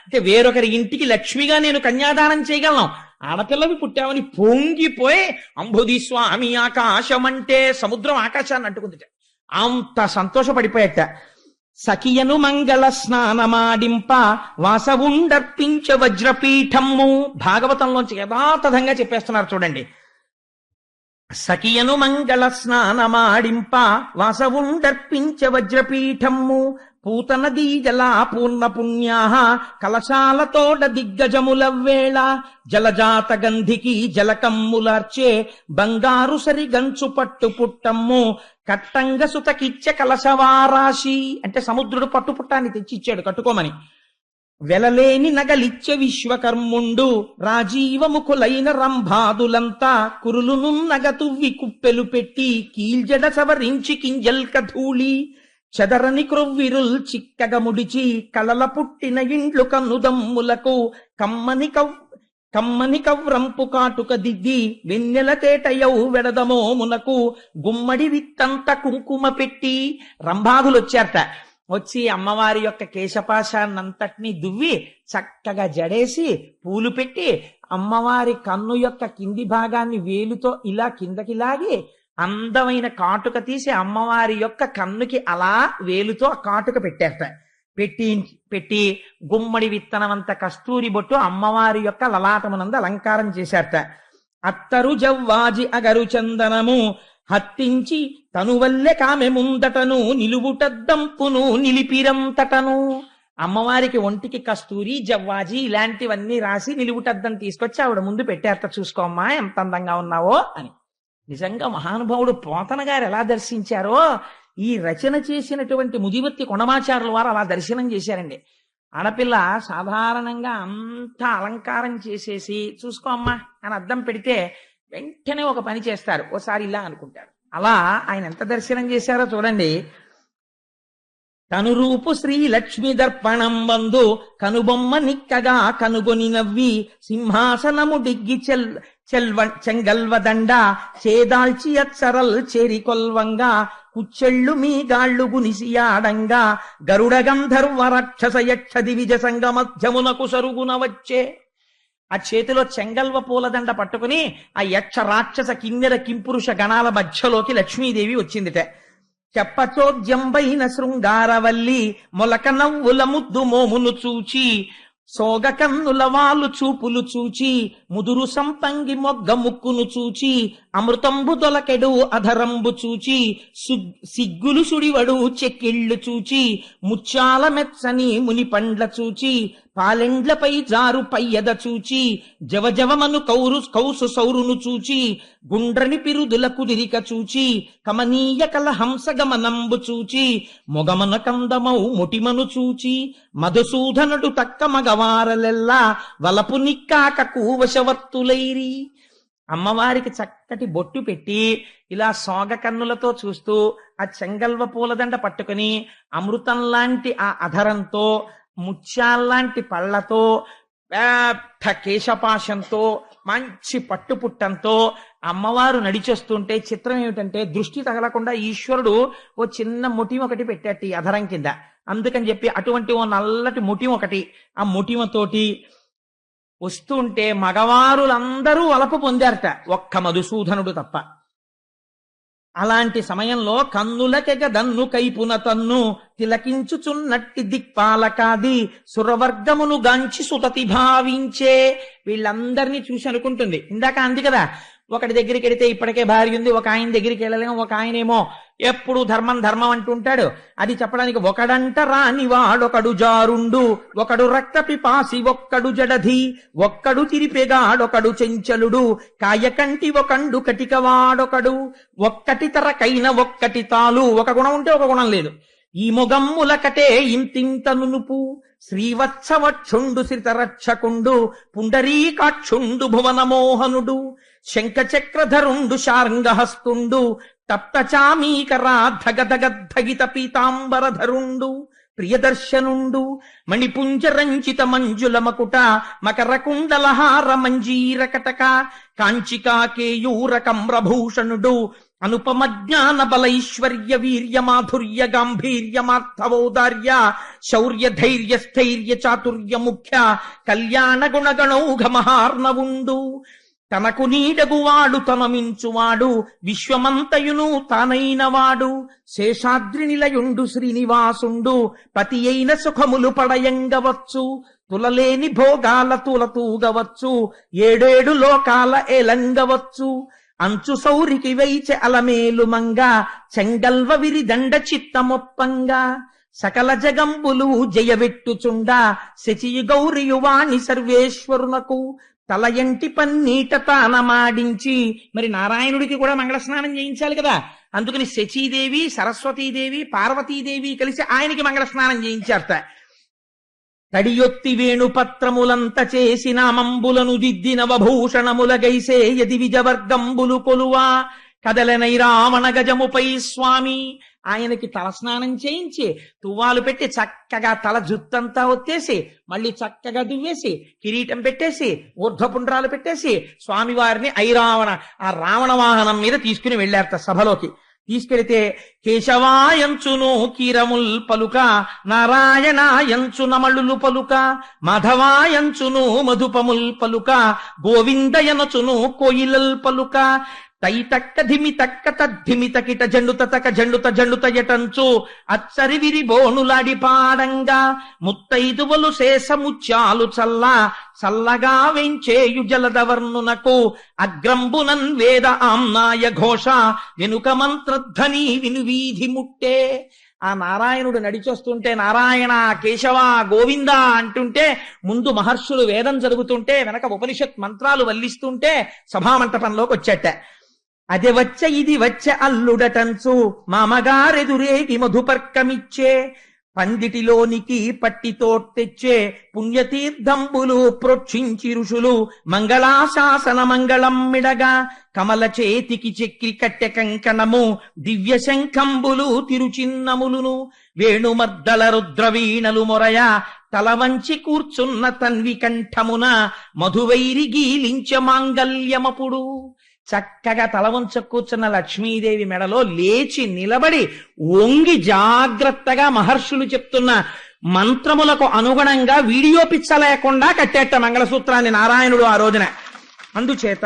అంటే వేరొకరి ఇంటికి లక్ష్మిగా నేను కన్యాదానం చేయగలను, ఆడపిల్లవి పుట్టావని పొంగిపోయి అంబుధి స్వామి ఆకాశం అంటే సముద్రం ఆకాశాన్ని అంటుకుందిట. అంత సంతోషపడిపోయట. సఖియను మంగళ స్నానమాడింప వాసవుండర్పించ వజ్రపీఠమ్ము. భాగవతంలోంచి యథాతథంగా చెప్పేస్తున్నారు చూడండి. సఖియను మంగళ స్నానమాడింప వాసవుండర్పించ వజ్రపీఠమ్ము, పూతన దీజలా పూర్ణ పుణ్యాహ కలశాలతోడ దిగ్గజములవ్వేళ, జలజాత గంధికి జలకమ్ములార్చే బంగారు సరి గంచు పట్టు పుట్టమ్ము, కట్టంగ సుతకిచ్చ కలశవారాశి. అంటే సముద్రుడు పట్టుపుట్టాన్ని తెచ్చిచ్చాడు కట్టుకోమని. వెలలేని నగలిచ్చే విశ్వకర్ముండు, రాజీవముఖులైన రంభాదులంతా కురులును నగతువ్వి కుప్పెలు పెట్టి, కీల్జడ సవరించి కింజల్క ధూళి, చెదరని క్రొవ్విరుల్ చిక్కగ ముడిచి, కలల పుట్టిన ఇండ్లు కన్నుదమ్ములకు కమ్మని కవ్రంపు కాటుక దిద్ది, వెన్నెల తేటయౌ వెడదమో మునకు, గుమ్మడి విత్తంత కుంకుమ పెట్టి. రంభాదులు వచ్చారట. వచ్చి అమ్మవారి యొక్క కేశపాశాన్నంతటినీ దువ్వి చక్కగా జడేసి పూలు పెట్టి, అమ్మవారి కన్ను యొక్క కింది భాగాన్ని వేలుతో ఇలా కిందకి లాగి అందమైన కాటుక తీసి అమ్మవారి యొక్క కన్నుకి అలా వేలుతో కాటుక పెట్టేస్తా. పెట్టి గుమ్మడి విత్తనమంత కస్తూరి బొట్టు అమ్మవారి యొక్క లలాటమునందు అలంకారం చేశారట. అత్తరు జవ్వాజి అగరు చందనము హత్తించి తనువల్లె కామె ముందటను, నిలువుటద్దంపును నిలిపిరంతటను. అమ్మవారికి ఒంటికి కస్తూరి జవ్వాజి ఇలాంటివన్నీ రాసి నిలువుటద్దం తీసుకొచ్చి ఆవిడ ముందు పెట్టారట. చూసుకోమ్మా ఎంత అందంగా ఉన్నావో అని. నిజంగా మహానుభావుడు పోతన గారు ఎలా దర్శించారో ఈ రచన చేసినటువంటి ముదివర్తి కొండమాచారుల వారు అలా దర్శనం చేశారండి. ఆడపిల్ల సాధారణంగా అంత అలంకారం చేసేసి చూసుకో అమ్మా అని అద్దం పెడితే వెంటనే ఒక పని చేస్తారు, ఓసారి ఇలా అనుకుంటారు. అలా ఆయన ఎంత దర్శనం చేశారో చూడండి. కనురూపు శ్రీ లక్ష్మి దర్పణం బంధు కనుబొమ్మ నిక్కగా కనుగొని నవ్వి, సింహాసనము డిగ్గి చెంగల్వదండ చేదాల్చి అచ్చరల్ చేరి కొల్వంగా, కుచ్చెళ్ళు మీ గాళ్ళు గునిసియాడంగా, గరుడ గంధర్వ రాక్షస యక్ష దివిజ సంగ మధ్యమునకు సరుగున వచ్చే. ఆ చేతిలో చెంగల్వ పూలదండ పట్టుకుని ఆ యక్ష రాక్షస కిన్నెర కింపురుష గణాల మధ్యలోకి లక్ష్మీదేవి వచ్చిందిట. చెప్పచోద్యంబైన శృంగారవల్లి మొలక నవ్వుల ముద్దు మోమును చూచి, సోగ కన్నుల వాళ్ళు చూపులు చూచి ముదురు సంపంగి మొగ్గ ముక్కును చూచి అమృతంబు దొలకెడు అధరంబు చూచి సిగ్గులు సుడివడు చెక్కిళ్ళు చూచి ముచ్చాల మెచ్చని ముని పండ్ల చూచి పాలెండ్లపై జారు పయ్యద చూచి జవజవమను కౌసు సౌరును చూచి గుండ్రని పిరుదుల కుదిరిక చూచి కమనీయ కల హంసగమనంబు చూచి మొగమన కందమౌ ముటిమను చూచి మధుసూదనుడు తక్క మగవారలెల్లా వలపు నిక్కాకకు వశవర్తులైరి. అమ్మవారికి చక్కటి బొట్టు పెట్టి ఇలా సోగ కన్నులతో చూస్తూ ఆ చెంగల్వ పూలదండ పట్టుకుని అమృతం లాంటి ఆ అధరంతో ముత్యాల్లాంటి పళ్లతో పెద్ద కేశపాశంతో మంచి పట్టుపుట్టంతో అమ్మవారు నడిచేస్తుంటే చిత్రం ఏమిటంటే దృష్టి తగలకుండా ఈశ్వరుడు ఓ చిన్న ముఠిమ ఒకటి పెట్టాడు ఈ అధరం కింద. అందుకని చెప్పి అటువంటి ఓ నల్లటి ముఠిమ ఒకటి, ఆ ముఠిమతోటి వస్తుంటే మగవారులందరూ వలపు పొందారట, ఒక్క మధుసూదనుడు తప్ప. అలాంటి సమయంలో కన్నులకెగ దన్ను కైపున తన్ను తిలకించుచున్నట్టి దిక్పాలకాది సురవర్గమును గాంచి సుతతి భావించే. వీళ్ళందరినీ చూసి అనుకుంటుంది, ఇందాక అంది కదా, ఒకటి దగ్గరికి వెడితే ఇప్పటికే భార్య ఉంది, ఒక ఆయన దగ్గరికి వెళ్ళలేము, ఒక ఆయనేమో ఎప్పుడు ధర్మం ధర్మం అంటుంటాడు. అది చెప్పడానికి ఒకడంట రాని వాడొకడు జారుండు, ఒకడు రక్త పిపాసి ఒక్కడు జడధి, ఒక్కడు తిరిపెగాడొకడు చెంచలుడు, కాయకంటి ఒకండు కటిక వాడొకడు, ఒక్కటి తరకైన ఒక్కటి తాలు. ఒక గుణం ఉంటే ఒక గుణం లేదు. ఈ మొగమ్ములకటే ఇంతింత నునుపు, శ్రీవత్సవక్షుండు శ్రితరక్షకుండు, పుండరీకాక్షుండు భువనమోహనుడు, శంఖచక్రధరుండు శార్ంగహస్తుండు, తప్తచామీకరా ధగధగద్ధగిత పీతాంబరధరుండు, ప్రియదర్శనుండు, మణిపుంజరంజిత మంజుల మకుట మకరకుండలహార మంజీర కటక, కాంచికా కేయూర కమ్రభూషణుడు, అనుపమ జ్ఞాన బలైశ్వర్య వీర్య మాధుర్య గాంభీర్యమార్థవౌదార్య శౌర్య ధైర్య స్థైర్య చాతుర్య ముఖ్య కళ్యాణ గుణగణౌఘ మహార్ణవుండు, తనకు నీడగువాడు తనమించువాడు, విశ్వమంతయును తానైనవాడు, శేషాద్రి నిలయుండు శ్రీనివాసుండు, పతి అయిన సుఖములు పడయంగవచ్చు, తులలేని భోగాల తులతూగవచ్చు, ఏడేడు లోకాల ఏలంగవచ్చు, అంచు సౌరికి వైచె అలమేలు మంగ చెంగల్వ విరిదండ చిత్తమొప్పంగా, సకల జగంబులు జయవెట్టుచుండ శచియు గౌరియువాణి సర్వేశ్వరునకు, తల ఎంటి పన్నీట తానమాడించి. మరి నారాయణుడికి కూడా మంగళ స్నానం చేయించాలి కదా, అందుకని శచీదేవి సరస్వతీదేవి పార్వతీదేవి కలిసి ఆయనకి మంగళ స్నానం చేయించారట. తడియొత్తి వేణుపత్రములంత చేసిన మంబులను దిద్దిన వభూషణముల గైసే యది విజవర్గంబులు కొలువా, కదలనై రావణ గజముపై స్వామి. ఆయనకి తలస్నానం చేయించి తువ్వాలు పెట్టి చక్కగా తల జుత్తంతా ఒత్తేసి మళ్ళీ చక్కగా దువ్వేసి కిరీటం పెట్టేసి ఊర్ధ్వపుండ్రాలు పెట్టేసి స్వామివారిని ఐరావణ ఆ రావణ వాహనం మీద తీసుకుని వెళ్ళారట సభలోకి. తీసుకెళితే కేశవాయంచును కీరముల్ పలుక, నారాయణాయంచు నమళులు పలుక, మాధవాయంచును మధుపముల్ పలుక, గోవిందయనచును కోయిలల్ పలుక, తైతక్క ధిమితక్క తద్ధిమితకిట జండుత తక జండుత జండుత యటంచు అచ్చరి విరి బోనులాడి పాడంగా, ముత్తైదువలు శేషముత్యాలు చల్ల చల్లగా వెంచేయు జలదవర్ణునకు, అగ్రంబునన్ వేద ఆమ్నాయ ఘోష వెనుక మంత్రధ్వని వినువీధి ముట్టే. ఆ నారాయణుడు నడిచొస్తుంటే నారాయణ కేశవ గోవింద అంటుంటే, ముందు మహర్షులు వేదం జరుగుతుంటే వెనక ఉపనిషత్ మంత్రాలు వల్లిస్తుంటే సభామంటపంలోకి వచ్చేట. అది వచ్చ ఇది వచ్చ అల్లుడటంచు మామగారెదురేగి మధుపర్కమిచ్చే, పందిటిలోనికి పట్టితో తెచ్చే పుణ్యతీర్థంబులు ప్రోక్షించి ఋషులు, మంగళాశాసన మంగళం మిడగా, కమల చేతికి చెక్కి కట్టె కంకణము దివ్య శంఖంబులు తిరుచిన్నములును, వేణుమర్దల రుద్రవీణలు మొరయ తలవంచి కూర్చున్న తన్వి కంఠమున, మధువైరి గీలించ మాంగల్యమపుడు. చక్కగా తలవంచ కూర్చున్న లక్ష్మీదేవి మెడలో లేచి నిలబడి వంగి జాగ్రత్తగా మహర్షులు చెప్తున్న మంత్రములకు అనుగుణంగా వీడియో పిచ్చ లేకుండా కట్టేట మంగళసూత్రాన్ని నారాయణుడు ఆ రోజున. అందుచేత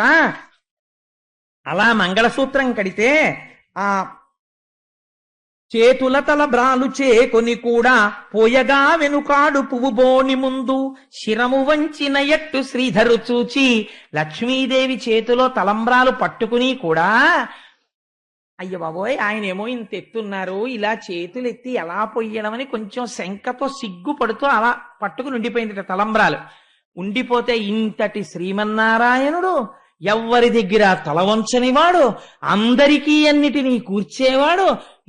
అలా మంగళసూత్రం కడితే ఆ చేతుల తలబ్రాలు చేకొని కూడా పోయగా వెనుకాడు పువ్వు బోని ముందు శిరము వంచిన ఎట్టు శ్రీధరు చూచి లక్ష్మీదేవి చేతిలో తలంబ్రాలు పట్టుకుని కూడా అయ్య బాబోయ్ ఆయనేమో ఇంత ఎత్తున్నారు, ఇలా చేతులు ఎత్తి ఎలా పొయ్యడమని కొంచెం శంకతో సిగ్గుపడుతూ అలా పట్టుకుని ఉండిపోయింది తలంబ్రాలు. ఉండిపోతే ఇంతటి శ్రీమన్నారాయణుడు ఎవ్వరి దగ్గర తల వంచనివాడు, అందరికీ అన్నిటినీ కూర్చేవాడు,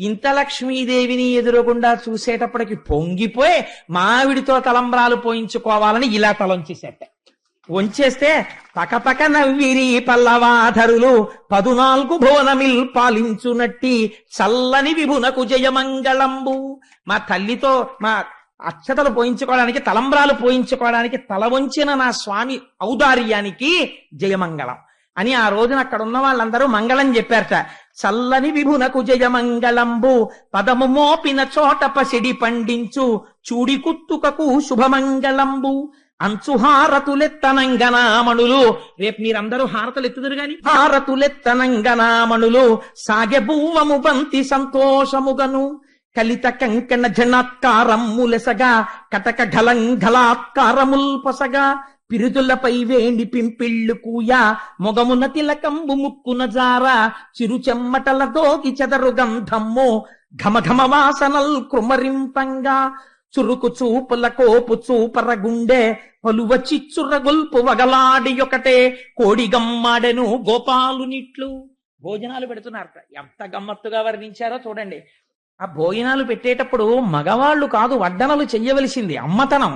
ఇంత లక్ష్మీదేవిని ఎదురకుండా చూసేటప్పటికి పొంగిపోయి మావిడితో తలంబ్రాలు పోయించుకోవాలని ఇలా తలంచేసేట. వంచేస్తే పకపక నవ్విరి పల్లవాధరులు 14 భువనమిల్ పాలించునట్టి చల్లని విభునకు జయమంగళంబు. మా తల్లితో మా అక్షతలు పోయించుకోవడానికి, తలంబ్రాలు పోయించుకోవడానికి తల వంచిన నా స్వామి ఔదార్యానికి జయమంగళం అని ఆ రోజున అక్కడ ఉన్న వాళ్ళందరూ మంగళం చెప్పారట. చల్లని విభునకు జయమంగళంబు పదము మోపిన చోట పసిడి పండించు చూడి కుత్తుకకు శుభమంగళంబు. అంచుహారతులెత్తనంగనామణులు, రేపు మీరందరూ హారతులు ఎత్తుదురు గాని హారతులెత్తనంగనామణులు సాగె బువ్వము బంతి సంతోషముగను కలిత కంకణ జనాత్కారములెసగా కటక ఘలంఘలాత్కారముల్ పొసగా పిరుదులపై వేణి పింపిళ్ళు కూయ మొగమున తిలకంబు ముక్కున జార చిరు చెమ్మటల దోగి చెదరు గంధమ్ము ఘమఘమ వాసనల్ కృమరింపంగా చురుకు చూపుల కోపు చూపర గుండె పలువ చిచ్చుర గొల్పు వగలాడి ఒకటే కోడిగమ్మాడెను గోపాలునిట్లు. భోజనాలు పెడుతున్నారట. ఎంత గమ్మత్తుగా వర్ణించారో చూడండి. ఆ భోజనాలు పెట్టేటప్పుడు మగవాళ్ళు కాదు వడ్డనలు చెయ్యవలసింది, అమ్మతనం.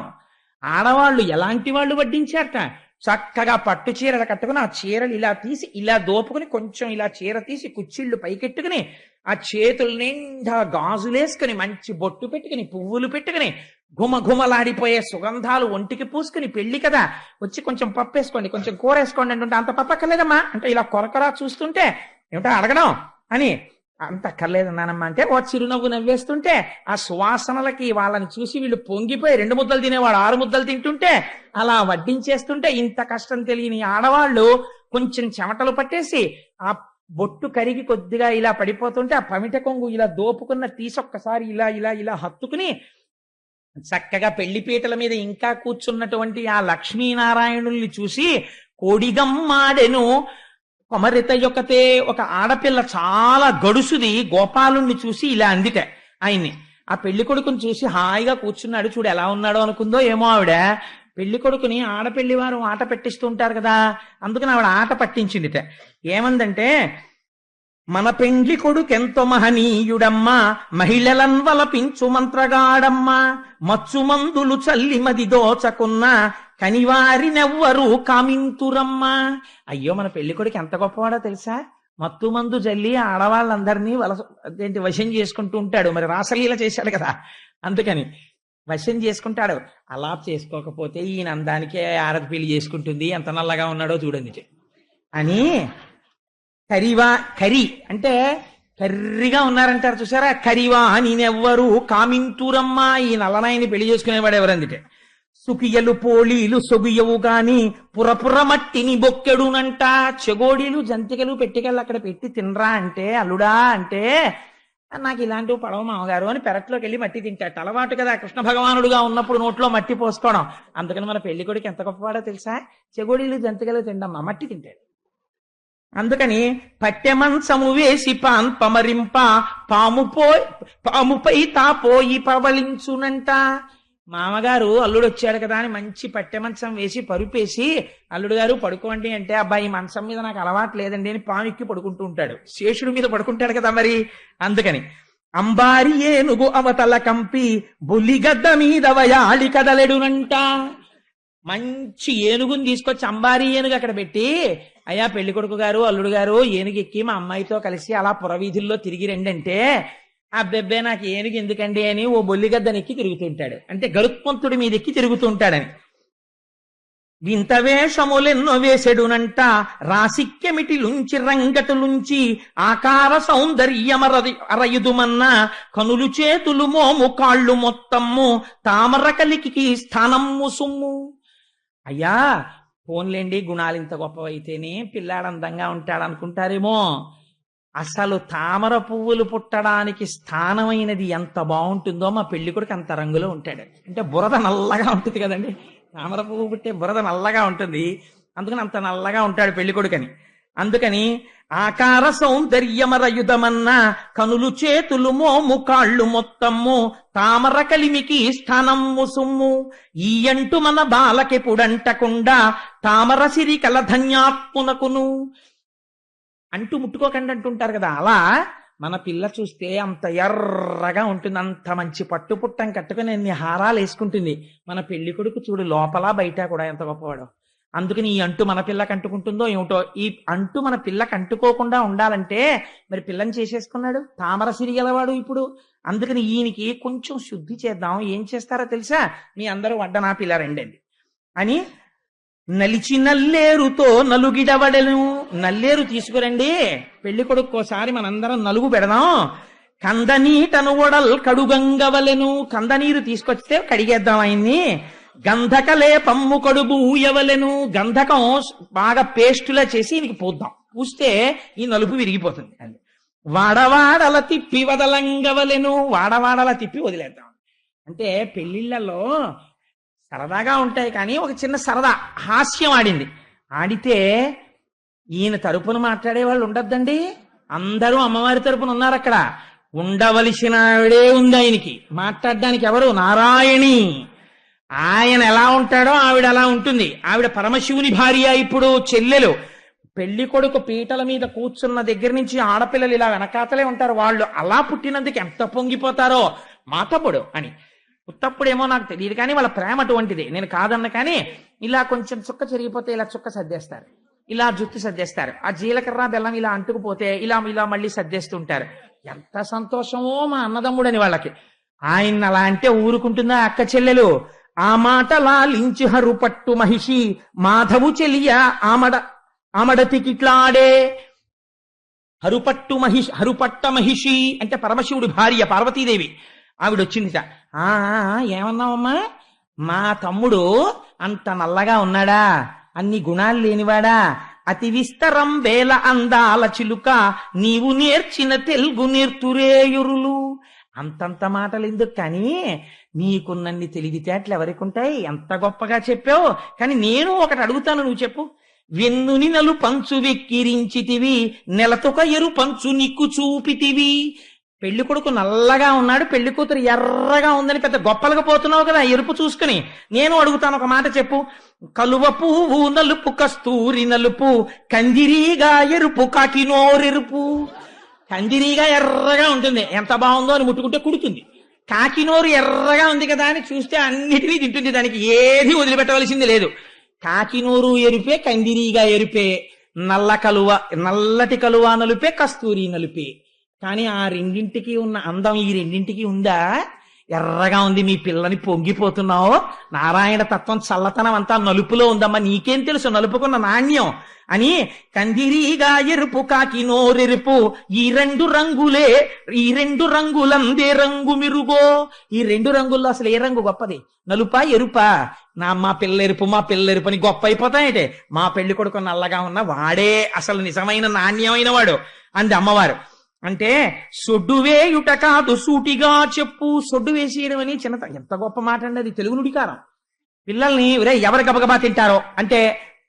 ఆడవాళ్ళు ఎలాంటి వాళ్ళు వడ్డించారట. చక్కగా పట్టు చీరలు కట్టుకుని ఆ చీరలు ఇలా తీసి ఇలా దోపుకుని కొంచెం ఇలా చీర తీసి కుచ్చిళ్ళు పైకెట్టుకుని ఆ చేతుల నిండా గాజులేసుకుని మంచి బొట్టు పెట్టుకుని పువ్వులు పెట్టుకుని ఘుమఘుమలాడిపోయే సుగంధాలు ఒంటికి పూసుకుని పెళ్లి కదా వచ్చి కొంచెం పప్పు వేసుకోండి, కొంచెం కూర వేసుకోండి అంటుంటే అంత పప్పు అక్కర్లేదమ్మా అంటే ఇలా కొరకొరా చూస్తుంటే ఏమిటో అడగడం అని అంత అక్కర్లేదన్నానమ్మా అంటే ఓ చిరునవ్వు నవ్వేస్తుంటే ఆ సువాసనలకి వాళ్ళని చూసి వీళ్ళు పొంగిపోయి 2 ముద్దలు తినేవాడు 6 ముద్దలు తింటుంటే అలా వడ్డించేస్తుంటే ఇంత కష్టం తెలియని ఆడవాళ్ళు కొంచెం చెమటలు పట్టేసి ఆ బొట్టు కరిగి కొద్దిగా ఇలా పడిపోతుంటే ఆ పమిట కొంగు ఇలా దోపుకున్న తీసొక్కసారి ఇలా ఇలా ఇలా హత్తుకుని చక్కగా పెళ్లిపీటల మీద ఇంకా కూర్చున్నటువంటి ఆ లక్ష్మీనారాయణుల్ని చూసి కోడిగమ్మాడెను కొమరిత యొక్కతే. ఒక ఆడపిల్ల చాలా గడుసుది గోపాలుణ్ణి చూసి ఇలా అందిట ఆయన్ని. ఆ పెళ్లి కొడుకుని చూసి హాయిగా కూర్చున్నాడు, చూడు ఎలా ఉన్నాడో అనుకుందో ఏమో ఆవిడ. పెళ్లి కొడుకుని ఆడపెళ్లి వారు ఆట పెట్టిస్తూ ఉంటారు కదా, అందుకని ఆవిడ ఆట పట్టించిందిట. ఏమందంటే మన పెండ్లి కొడుకెంతో మహనీయుడమ్మా మహిళలన్ వలపించు మంత్రగాడమ్మా మచ్చుమందులు చల్లి మది దోచకున్న కనివారినెవ్వరు కామింతురమ్మా. అయ్యో మన పెళ్లి కొడుకు ఎంత గొప్పవాడో తెలుసా, మత్తు మందు జల్లి ఆడవాళ్ళందరినీ వశం చేసుకుంటూ ఉంటాడు. మరి రాసలీల చేశాడు కదా, అందుకని వశం చేసుకుంటాడు. అలా చేసుకోకపోతే ఈయన అందానికే ఆరతి పెళ్లి చేసుకుంటుంది, ఎంత నల్లగా ఉన్నాడో చూడండి అని. కరి అంటే కర్రిగా ఉన్నారంటారు చూసారా, కరివా నేనెవ్వరు కామింతురమ్మా. ఈ నల్లనాయని పెళ్లి చేసుకునేవాడు ఎవరందిటే సుకియలు పోలీలు సొగుయవు గాని పురపుర మట్టిని బొక్కెడునంట. చెగోడీలు జంతికలు పెట్టికెళ్ళు అక్కడ పెట్టి తినరా అంటే అల్లుడా అంటే నాకు ఇలాంటివి పడవ మామగారు అని పెరట్లోకి వెళ్ళి మట్టి తింటాడు. అలవాటు కదా కృష్ణ భగవానుడుగా ఉన్నప్పుడు నోట్లో మట్టి పోసుకోవడం. అందుకని మన పెళ్లి కొడుకు ఎంత గొప్పవాడో తెలుసా, చెగోడీలు జంతికలు తిండమ్మా మట్టి తింటాడు. అందుకని పట్టె మంచము వేసి పమరింప పాముపై తాపోయి పవలించునంట. మామగారు అల్లుడు వచ్చాడు కదా అని మంచి పట్టె మంచం వేసి పరుపేసి అల్లుడు గారు పడుకోండి అంటే అబ్బాయి మంచం మీద నాకు అలవాటు లేదండి అని పామిక్కి పడుకుంటూ ఉంటాడు. శేషుడి మీద పడుకుంటాడు కదా మరి. అందుకని అంబారి ఏనుగు అవతల కంపి బుల్లిగద్ద మీద వయాలి కదలెడునంట. మంచి ఏనుగుని తీసుకొచ్చి అంబారీ ఏనుగు అక్కడ పెట్టి అయ్యా పెళ్లి కొడుకు గారు అల్లుడు గారు ఏనుగు ఎక్కి మా అమ్మాయితో కలిసి అలా పురవీధుల్లో తిరిగి రండి అంటే అబ్బెబ్బే నాకు ఏనుగు ఎందుకండి అని ఓ బొల్లిగద్దనెక్కి తిరుగుతుంటాడు. అంటే గరుత్మంతుడి మీద ఎక్కి తిరుగుతుంటాడని. వింత వేషములెన్నో వేసెడునంట రాసిక్కెమిటిలుంచి రంగటులుంచి ఆకార సౌందర్యమరయుదుమన్న కనులు చేతులు మోము కాళ్ళు మొత్తమ్ము తామర కలికి స్థానమ్ము సుమ్ము. అయ్యా ఫోన్లేండి గుణాలు ఇంత గొప్పవైతేనే పిల్లాడు అందంగా ఉంటాడు అనుకుంటారేమో, అసలు తామర పువ్వులు పుట్టడానికి స్థానమైనది ఎంత బాగుంటుందో మా పెళ్లి కొడుకు అంత రంగులో ఉంటాడు. అంటే బురద నల్లగా ఉంటుంది కదండి, తామర పువ్వు పుట్టే బురద నల్లగా ఉంటుంది, అందుకని అంత నల్లగా ఉంటాడు పెళ్లి కొడుకని. అందుకని ఆకార సౌందర్యమరయుధమన్న కనులు చేతులు మోము కాళ్ళు మొత్తము తామర కలిమికి స్థానము సుమ్ము ఈ అంటూ మన బాలకెప్పుడంటకుండా తామర సిరి కల ధన్యాత్మునకును అంటూ ముట్టుకోకండి అంటుంటారు కదా. అలా మన పిల్ల చూస్తే అంత ఎర్రగా ఉంటుంది, అంత మంచి పట్టు పుట్టం కట్టుకుని అన్ని హారాలు వేసుకుంటుంది. మన పెళ్లి కొడుకు చూడు లోపల బయట కూడా ఎంత గొప్పవాడు. అందుకని ఈ అంటు మన పిల్లకి అంటుకుంటుందో ఏమిటో. ఈ అంటు మన పిల్లకి అంటుకోకుండా ఉండాలంటే మరి పిల్లని చేసేసుకున్నాడు, తామర సిరిగలవాడు ఇప్పుడు. అందుకని ఈయనకి కొంచెం శుద్ధి చేద్దాం. ఏం చేస్తారో తెలుసా, మీ అందరూ వడ్డనా పిల్ల రెండండి అని నలిచి నల్లేరుతో నలుగిడవడను. నల్లేరు తీసుకురండి, పెళ్లి కొడుకోసారి మనందరం నలుగు పెడదాం. కందనీటను ఒడల్ కడుగంగవలెను. కందనీరు తీసుకొస్తే కడిగేద్దాం ఆయన్ని. గంధకలే పమ్ము కడుబు ఊయవలెను. గంధకం బాగా పేస్టులా చేసి ఈయనకి పూద్దాం. పూస్తే ఈ నలుపు విరిగిపోతుంది. అని వాడవాడల తిప్పి వదలంగవలెను. వాడవాడల తిప్పి వదిలేద్దాం. అంటే పెళ్లిళ్లలో సరదాగా ఉంటాయి కానీ ఒక చిన్న సరదా హాస్యం ఆడింది. ఆడితే ఈయన తరపున మాట్లాడే వాళ్ళు ఉండద్దండి, అందరూ అమ్మవారి తరపున ఉన్నారు అక్కడ. ఉండవలసిన ఆవిడే ఉంది ఆయనకి మాట్లాడడానికి. ఎవరు? నారాయణి. ఆయన ఎలా ఉంటాడో ఆవిడ అలా ఉంటుంది. ఆవిడ పరమశివుని భార్య, ఇప్పుడు చెల్లెలు. పెళ్లి కొడుకు పీటల మీద కూర్చున్న దగ్గర నుంచి ఆడపిల్లలు ఇలా వెనకాతలే ఉంటారు. వాళ్ళు అలా పుట్టినందుకు ఎంత పొంగిపోతారో. మా తమ్ముడు అని. ఉత్తప్పుడేమో నాకు తెలియదు కానీ వాళ్ళ ప్రేమ అటువంటిది, నేను కాదన్న. కానీ ఇలా కొంచెం చుక్క చెరిగిపోతే ఇలా చుక్క సర్దేస్తారు, ఇలా జుట్టు సర్దేస్తారు. ఆ జీలకర్ర బెల్లం ఇలా అంటుకుపోతే ఇలా ఇలా మళ్ళీ సర్దేస్తుంటారు. ఎంత సంతోషమో మా అన్నదమ్ముడని వాళ్ళకి. ఆయన అలా అంటే ఊరుకుంటుందా అక్క చెల్లెలు? ఆ మాట లాలించి హరుపట్టు మహిషి మాధవు చెలియ ఆమడతికిట్లాడే. హరుపట్ట మహిషి అంటే పరమశివుడి భార్య పార్వతీదేవి. ఆవిడొచ్చిందిట. ఏమన్నావమ్మా? మా తమ్ముడు అంత నల్లగా ఉన్నాడా, అన్ని గుణాలు లేనివాడా, అతి విస్తరం వేల అందాల చిలుక నీవు నేర్చిన తెలుగు నేర్తురేయురులు. అంతంత మాటలు ఎందుకు కానీ, నీకున్నన్ని తెలివితేటలు ఎవరికుంటాయి? ఎంత గొప్పగా చెప్పావు. కానీ నేను ఒకటి అడుగుతాను, నువ్వు చెప్పు. వెన్నుని నలు పంచు వెక్కిరించితివి, నెలతొక ఎరు పంచు నిక్కు చూపితివి. పెళ్లి కొడుకు నల్లగా ఉన్నాడు, పెళ్లి కూతురు ఎర్రగా ఉందని పెద్ద గొప్పలుగా పోతున్నావు కదా ఎరుపు చూసుకుని. నేను అడుగుతాను, ఒక మాట చెప్పు. కలువ పువ్వు నలుపు కస్తూరి నలుపు, కందిరీగా ఎరుపు కాకినోరెరుపు. కందిరీగా ఎర్రగా ఉంటుంది, ఎంత బాగుందో అని ముట్టుకుంటే కుడుతుంది. కాకినోరు ఎర్రగా ఉంది కదా అని చూస్తే అన్నిటినీ తింటుంది, దానికి ఏది వదిలిపెట్టవలసింది లేదు. కాకినోరు ఎరుపే, కందిరీగా ఎరుపే. నల్లటి కలువ నలుపే, కస్తూరి నలుపే. కానీ ఆ రెండింటికి ఉన్న అందం ఈ రెండింటికి ఉందా? ఎర్రగా ఉంది, మీ పిల్లని పొంగిపోతున్నావు. నారాయణ తత్వం చల్లతనం అంతా నలుపులో ఉందమ్మా, నీకేం తెలుసు నలుపుకున్న నాణ్యం అని. కందిరీగా ఎరుపు కాకి నోరెరుపు, ఈ రెండు రంగులందే రంగు మిరుగో. ఈ రెండు రంగుల్లో అసలు ఏ రంగు గొప్పది? నలుపా ఎరుపా? మా పిల్లెరుపు అని గొప్ప అయిపోతాయంటే. మా పెళ్లి కొడుకు నల్లగా ఉన్న వాడే అసలు నిజమైన నాణ్యమైన వాడు అంది అమ్మవారు. అంటే సొడ్డు వేయుట కాదు సూటిగా చెప్పు. సొడ్డు వేసేయడం అని చిన్నత, ఎంత గొప్ప మాట అండి అది, తెలుగు నుడికారం. పిల్లల్ని ఎవరు గబగబా తింటారో అంటే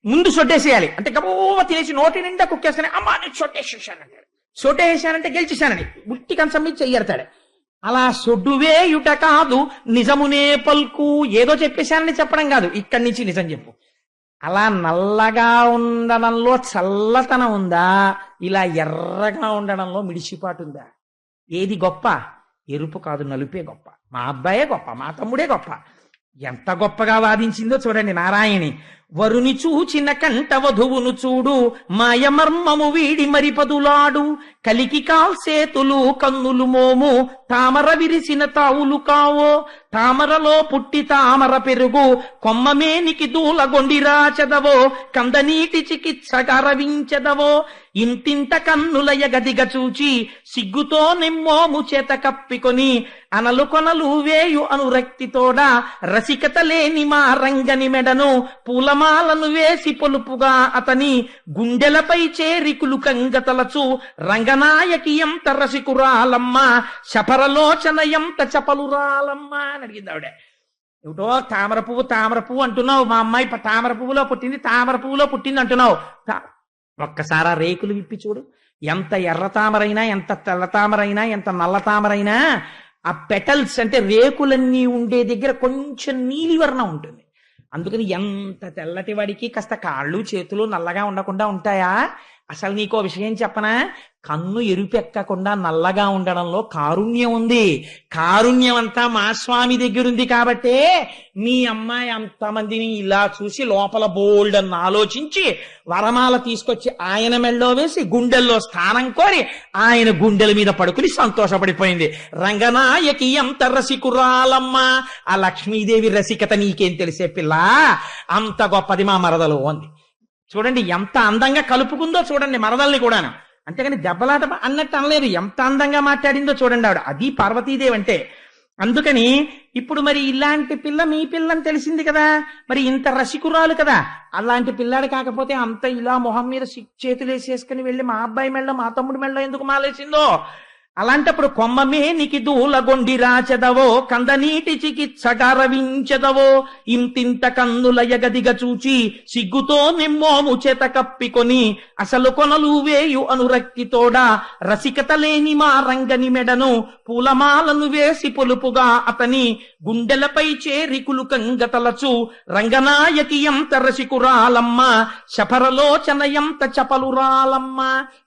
ముందు సొడ్డేసేయాలి. అంటే గబగబా తినేసి నోటి నిండా కుక్కేస్తానే, అమ్మా నేను సొట్టేసేసానంటాడు. సొట్టేసానంటే గెలిచేశానని ఉట్టి కంచం మీద చెయ్యడతాడు. అలా సొడ్డు వేయుట కాదు నిజమునే పల్కు. ఏదో చెప్పేశానని చెప్పడం కాదు, ఇక్కడి నుంచి నిజం చెప్పు. అలా నల్లగా ఉండడంలో చల్లతనం ఉందా, ఇలా ఎర్రగా ఉండడంలో మిడిసిపాటు ఉందా? ఏది గొప్ప? ఎరుపు కాదు నలుపే గొప్ప. మా అబ్బాయే గొప్ప, మా తమ్ముడే గొప్ప. ఎంత గొప్పగా వాదించిందో చూడండి నారాయణి. వరుని చూచిన కంట వధువును చూడు, మాయమర్మము వీడి మరిపదులాడు. కలికి కాల్సేతులు కన్నులు మోము, తామర విరిసిన తావులు కావో. తామరలో పుట్టి తామర పెరుగు, కొమ్మమేనికి దూలగొండిరా చెదవో. కందనీటి చికిత్స గరవించెదవో. ఇంతింత కన్నుల ఎగదిగ చూచి, సిగ్గుతో నిమ్మోము చేత కప్పికొని, అనలు కొనలు వేయు అనురక్తితోడ. రసికత లేని మా రంగని మెడను పూలమ పూలమాలను వేసి పొలుపుగా అతని గుండెలపై చేరికులు కంగతలచు రంగనాయకి ఎంత రసికురాలమ్మ శపరలోచన ఎంత చపలురాలమ్మ అని అడిగింది ఆవిడ. ఏమిటో తామర పువ్వు అంటున్నావు, మా అమ్మాయి తామర పువ్వులో పుట్టింది అంటున్నావు. ఒక్కసారి ఆ రేకులు విప్పి చూడు, ఎంత ఎర్ర తామరైనా, ఎంత తెల్ల తామరైనా, ఎంత నల్ల తామరైనా ఆ పెటల్స్ అంటే రేకులన్నీ ఉండే దగ్గర కొంచెం నీలివర్ణం ఉంటుంది. అందుకని ఎంత తెల్లటి వాడికి కాస్త కాళ్ళు చేతులు నల్లగా ఉండకుండా ఉంటాయా? అసలు నీకో విషయం చెప్పనా, కన్ను ఎరుపెక్కకుండా నల్లగా ఉండడంలో కారుణ్యం ఉంది. కారుణ్యం అంతా మా స్వామి దగ్గరుంది కాబట్టే మీ అమ్మాయి అంతమందిని ఇలా చూసి లోపల బోల్డ్ అని ఆలోచించి వరమాల తీసుకొచ్చి ఆయన మెళ్ళో వేసి గుండెల్లో స్థానం కోరి ఆయన గుండెల మీద పడుకుని సంతోషపడిపోయింది. రంగనాయకి ఎంత రసికురాలమ్మ, ఆ లక్ష్మీదేవి రసికత నీకేం తెలిసే పిల్ల, అంత గొప్పది మా మరదలు అంది. చూడండి ఎంత అందంగా కలుపుకుందో చూడండి మరదల్ని కూడాను. అంతేగాని దెబ్బలాట అన్నట్టు అనలేదు, ఎంత అందంగా మాట్లాడిందో చూడండి ఆవిడ. అది పార్వతీదేవి అంటే. అందుకని ఇప్పుడు మరి ఇలాంటి పిల్ల మీ పిల్లని తెలిసింది కదా, మరి ఇంత రసికురాలు కదా, అలాంటి పిల్లాడు కాకపోతే అంత ఇలా మొహం మీద చేతులేసేసుకుని వెళ్ళి మా అబ్బాయి మెళ్ళ మా తమ్ముడి మెళ్ళ ఎందుకు మాలేసిందో. అలాంటప్పుడు కొమ్మమే నికి దూలగొండి రాచెదవో కందనీటి చికిత్సటరవించెదవో ఇంతింత కన్నుల ఎగదిగ చూచి సిగ్గుతో నిమ్మోము చేత కప్పికొని అసలు కొనలు వేయు అనురక్తితోడా రసికత లేని మా రంగని మెడను పూలమాలను వేసి పొలుపుగా అతని గుండెలపై చేరికులు కంగతలచు రంగనాయకి ఎంత రసికురాలమ్మ శపరలోచన ఎంత చపలురాలమ్మ.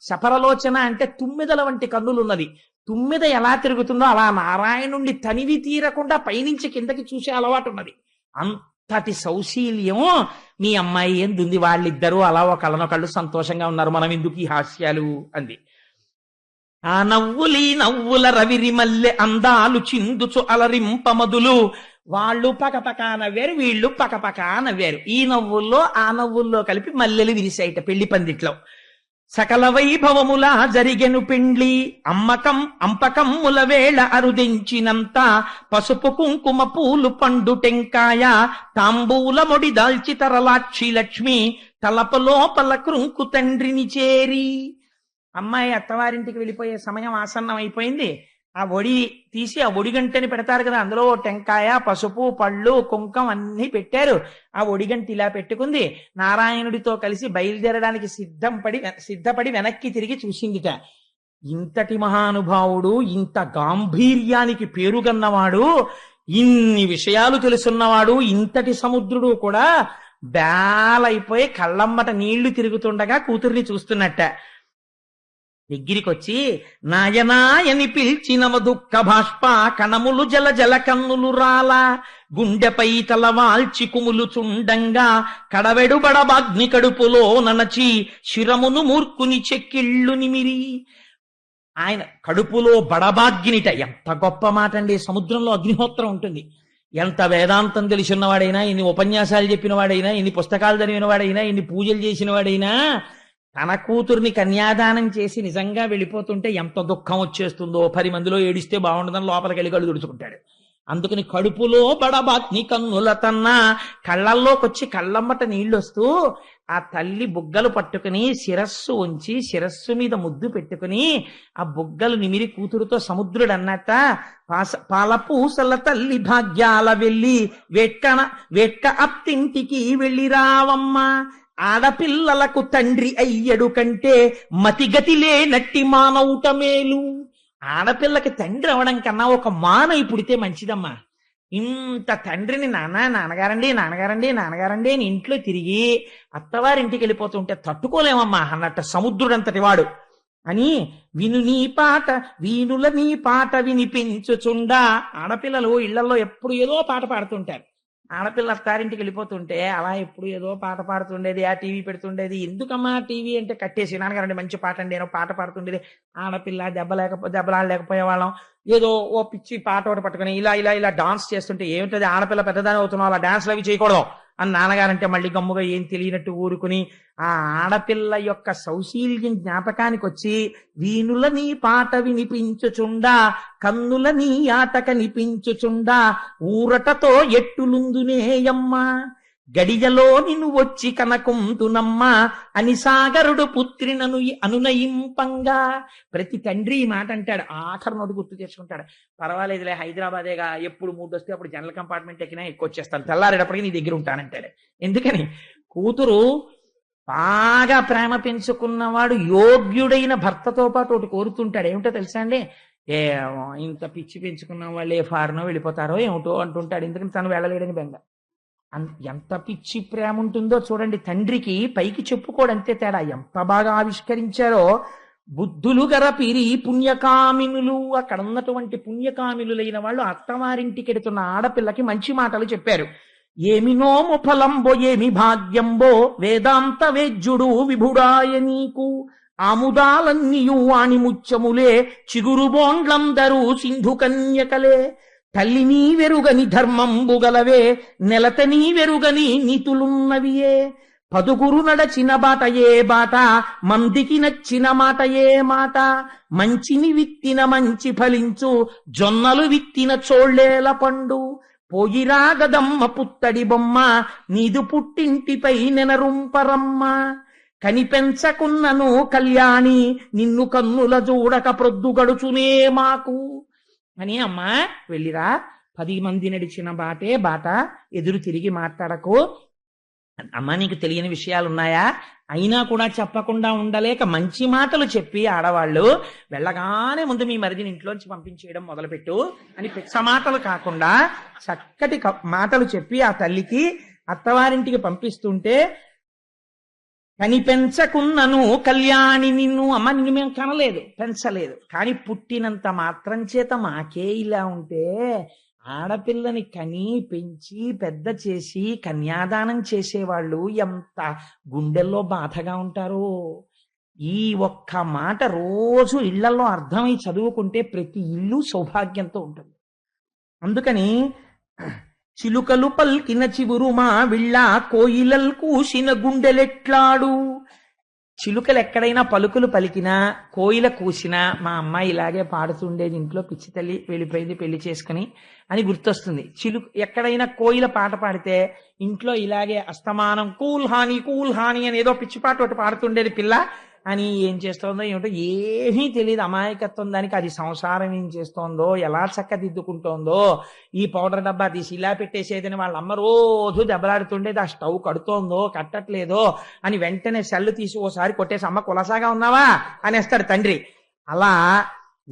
శపరలోచన అంటే తుమ్మెదల వంటి కన్నులున్నది. తుమ్మెద ఎలా తిరుగుతుందో అలా నారాయణుణ్ణి తనివి తీరకుండా పైనుంచి కిందకి చూసే అలవాటు ఉన్నది. అంతటి సౌశీల్యం మీ అమ్మాయి ఎందుంది. వాళ్ళిద్దరూ అలా ఒకళ్ళనొకళ్ళు సంతోషంగా ఉన్నారు, మనం ఎందుకు ఈ హాస్యాలు అంది. ఆ నవ్వులీ నవ్వుల రవిరి మల్లె అందాలు చిందుచు అలరింపమదులు. వాళ్ళు పకపకా నవ్వారు, వీళ్ళు పకపకా నవ్వారు. ఈ నవ్వుల్లో ఆ నవ్వుల్లో కలిపి మల్లెలు విరిసాయిట పెళ్లి పందిట్లో. సకల వైభవములా జరిగెను పెండ్లి అంపకమ్ముల వేళ అరుదించినంత పసుపు కుంకుమ పూలు పండు టెంకాయ తాంబూల మొడి దాల్చి తరలాక్షి లక్ష్మి తలపు లోపల కృంకు తండ్రిని చేరి. అమ్మాయి అత్తవారింటికి వెళ్ళిపోయే సమయం ఆసన్నం అయిపోయింది. ఆ ఒడి తీసి ఆ ఒడిగంటని పెడతారు కదా, అందులో టెంకాయ పసుపు పళ్ళు కుంకం అన్ని పెట్టారు. ఆ ఒడిగంటి ఇలా పెట్టుకుంది. నారాయణుడితో కలిసి బయలుదేరడానికి సిద్ధపడి వెనక్కి తిరిగి చూసిందిట. ఇంతటి మహానుభావుడు, ఇంత గాంభీర్యానికి పేరుగన్నవాడు, ఇన్ని విషయాలు తెలుసున్నవాడు, ఇంతటి సముద్రుడు కూడా బేలైపోయి కళ్ళమ్మట నీళ్లు తిరుగుతుండగా కూతుర్ని చూస్తున్నట్ట. దగ్గరికొచ్చి నాయనాయని పిలిచినవ దుఃఖ బాష్ప కణములు జల జల కన్నులు రాల గుండెపై తలవాల్చి కుములు చుండంగా కడవెడు బడబాగ్ని కడుపులో ననచి శిరమును మూర్ఖుని చెక్కిళ్ళు నిమిరి. ఆయన కడుపులో బడబాగ్నిట, ఎంత గొప్ప మాట అండి. సముద్రంలో అగ్నిహోత్రం ఉంటుంది. ఎంత వేదాంతం తెలిసినవాడైనా, ఎన్ని ఉపన్యాసాలు చెప్పిన వాడైనా, ఎన్ని పుస్తకాలు చదివిన వాడైనా, ఎన్ని పూజలు చేసిన వాడైనా తన కూతుర్ని కన్యాదానం చేసి నిజంగా వెళ్ళిపోతుంటే ఎంత దుఃఖం వచ్చేస్తుందో. 10 మందిలో ఏడిస్తే బాగుండదని లోపలికి వెళ్ళి కళ్ళు తుడుచుకుంటాడు. అందుకని కడుపులో బడబాగ్ని కన్నుల తన్నా కళ్ళల్లోకొచ్చి కళ్ళమ్మట నీళ్ళు వస్తూ ఆ తల్లి బుగ్గలు పట్టుకుని శిరస్సు ఉంచి శిరస్సు మీద ముద్దు పెట్టుకుని ఆ బుగ్గలు నిమిరి కూతురుతో సముద్రుడు అన్నట్ట, పాలపూసల తల్లి భాగ్యాల వెళ్ళి వేట్క అత్తింటికి వెళ్ళి రావమ్మ. ఆడపిల్లలకు తండ్రి అయ్యడు కంటే మతిగతి లేనట్టి మానవుట మేలు. ఆడపిల్లకి తండ్రి అవడం కన్నా ఒక మానవి పుడితే మంచిదమ్మా. ఇంత తండ్రిని నాన్నగారండి అని ఇంట్లో తిరిగి అత్తవారింటికి వెళ్ళిపోతుంటే తట్టుకోలేమమ్మా అన్నట్టు సముద్రుడంతటి వాడు అని వీనుల నీ పాట వినిపించుచుండా. ఆడపిల్లలు ఇళ్లలో ఎప్పుడు ఏదో పాట పాడుతుంటారు. ఆడపిల్ల అత్తారింటికి వెళ్ళిపోతుంటే అలా ఎప్పుడు ఏదో పాట పాడుతుండేది, ఆ టీవీ పెడుతుండేది. ఎందుకమ్మా టీవీ అంటే కట్టేసి నాన్నగారండి మంచి పాట అండి ఏదో పాట పాడుతుండేది. ఆడపిల్ల దెబ్బలాడలేకపోయే వాళ్ళం. ఏదో ఓ పిచ్చి పాట ఒకటి పట్టుకుని ఇలా డాన్స్ చేస్తుంటే ఏమిటది ఆడపిల్ల పెద్దదాని అవుతున్నావు, అలా డాన్స్లు అవి చేయకూడదు అని నాన్నగారంటే మళ్ళీ గమ్ముగా ఏం తెలియనట్టు ఊరుకుని ఆ ఆడపిల్ల యొక్క సౌశీల్యం జ్ఞాపకానికి వచ్చి వీనుల నీ పాట వినిపించుచుండా కన్నుల నీ ఆట కనిపించుచుండా ఊరటతో ఎట్టులుందునేయమ్మా. గడియలో నిన్ను వచ్చి కనకుంతునమ్మ అని సాగరుడు పుత్రినను అనునయింపంగా. ప్రతి తండ్రి ఈ మాట అంటాడు, ఆఖరి నోటి గుర్తు చేసుకుంటాడు. పర్వాలేదులే, హైదరాబాదేగా, ఎప్పుడు మూడు వస్తే అప్పుడు జనరల్ కంపార్ట్మెంట్ ఎక్కినా ఎక్కువచ్చేస్తాను, తెల్లారేటప్పటికి నీ దగ్గర ఉంటానంటాడు. ఎందుకని? కూతురు బాగా ప్రేమ పెంచుకున్నవాడు యోగ్యుడైన భర్తతో పాటు ఒకటి కోరుతుంటాడు. ఏమిటో తెలుసా అండి? ఇంత పిచ్చి పెంచుకున్న వాళ్ళు ఏ ఫారినో వెళ్ళిపోతారో ఏమిటో అంటుంటాడు. ఎందుకంటే తను వెళ్ళలేడని బెంగ. ఎంత పిచ్చి ప్రేమ ఉంటుందో చూడండి. తండ్రికి పైకి చెప్పుకోడు, అంతే తేడా. ఎంత బాగా ఆవిష్కరించారో. బుద్ధులు గరపిరి పుణ్యకామినులు, అక్కడ ఉన్నటువంటి పుణ్యకామినులైన వాళ్ళు అత్తవారింటికి ఎడుతున్న ఆడపిల్లకి మంచి మాటలు చెప్పారు. ఏమి నోము ఫలంబో ఏమి భాగ్యంబో వేదాంత వేద్యుడు విభుడాయ నీకు, ఆముదాలన్నీయు వాణి ముచ్చములే చిగురు బోండ్లందరూ సింధు కన్యకలే, తల్లి నీ వెరుగని ధర్మంబుగలవే నెలత నీ వెరుగని నీతులున్నవియే, పదుగురు నడచిన బాట ఏ బాట మందికి నచ్చిన మాట ఏ మాట, మంచిని విత్తిన మంచి ఫలించు జొన్నలు విత్తిన చోళ్ళేల పండు, పోయిరా గదమ్మ పుత్తడి బొమ్మ నీదు పుట్టింటిపై నెనరుంపరమ్మ, కనిపెంచకున్నను కళ్యాణి నిన్ను కన్నుల చూడక ప్రొద్దు గడుచునే మాకు అని. అమ్మా వెళ్ళిరా, 10 మంది నడిచిన బాటే బాట, ఎదురు తిరిగి మాట్లాడకు. అమ్మా నీకు తెలియని విషయాలున్నాయా? అయినా కూడా చెప్పకుండా ఉండలేక మంచి మాటలు చెప్పి ఆడవాళ్ళు వెళ్ళగానే ముందు మీ మరిదిని ఇంట్లోంచి పంపించేయడం మొదలుపెట్టు అని పిచ్చ మాటలు కాకుండా చక్కటి మాటలు చెప్పి ఆ తల్లికి అత్తవారింటికి పంపిస్తుంటే, కనిపెంచకున్నను కళ్యాణి నిన్ను, అమ్మ నిన్ను మేము కనలేదు, పెంచలేదు, కానీ పుట్టినంత మాత్రం చేత మాకే ఇలా ఉంటే, ఆడపిల్లని కని పెంచి పెద్ద చేసి కన్యాదానం చేసేవాళ్ళు ఎంత గుండెల్లో బాధగా ఉంటారో. ఈ ఒక్క మాట రోజు ఇళ్లలో అర్థమై చదువుకుంటే ప్రతి ఇల్లు సౌభాగ్యంతో ఉంటుంది. అందుకని చిలుకలు పల్కిన చివురుమా విళ్ళ కోయిలల్ కూసిన గుండెలెట్లాడు. చిలుకలు ఎక్కడైనా పలుకులు పలికినా, కోయిల కూసినా, మా అమ్మాయి ఇలాగే పాడుతుండేది ఇంట్లో, పిచ్చి తల్లి వెళ్ళిపోయింది పెళ్లి చేసుకుని అని గుర్తొస్తుంది. ఎక్కడైనా కోయిల పాట పాడితే ఇంట్లో ఇలాగే అస్తమానం కూల్ హాని అని ఏదో పిచ్చి పాట ఒకటి పాడుతుండేది పిల్ల అని. ఏం చేస్తోందో ఏమిటో ఏమీ తెలియదు, అమాయకత్వం దానికి. అది సంసారం ఏం చేస్తోందో, ఎలా చక్కదిద్దుకుంటోందో, ఈ పౌడర్ డబ్బా తీసి ఇలా పెట్టేసేదని వాళ్ళ అమ్మ రోజు దెబ్బలాడుతుండేది. ఆ స్టవ్ కడుతోందో కట్టట్లేదో అని వెంటనే సెల్లు తీసి ఓసారి కొట్టేసి, అమ్మ కులసాగా ఉన్నావా అనేస్తాడు తండ్రి. అలా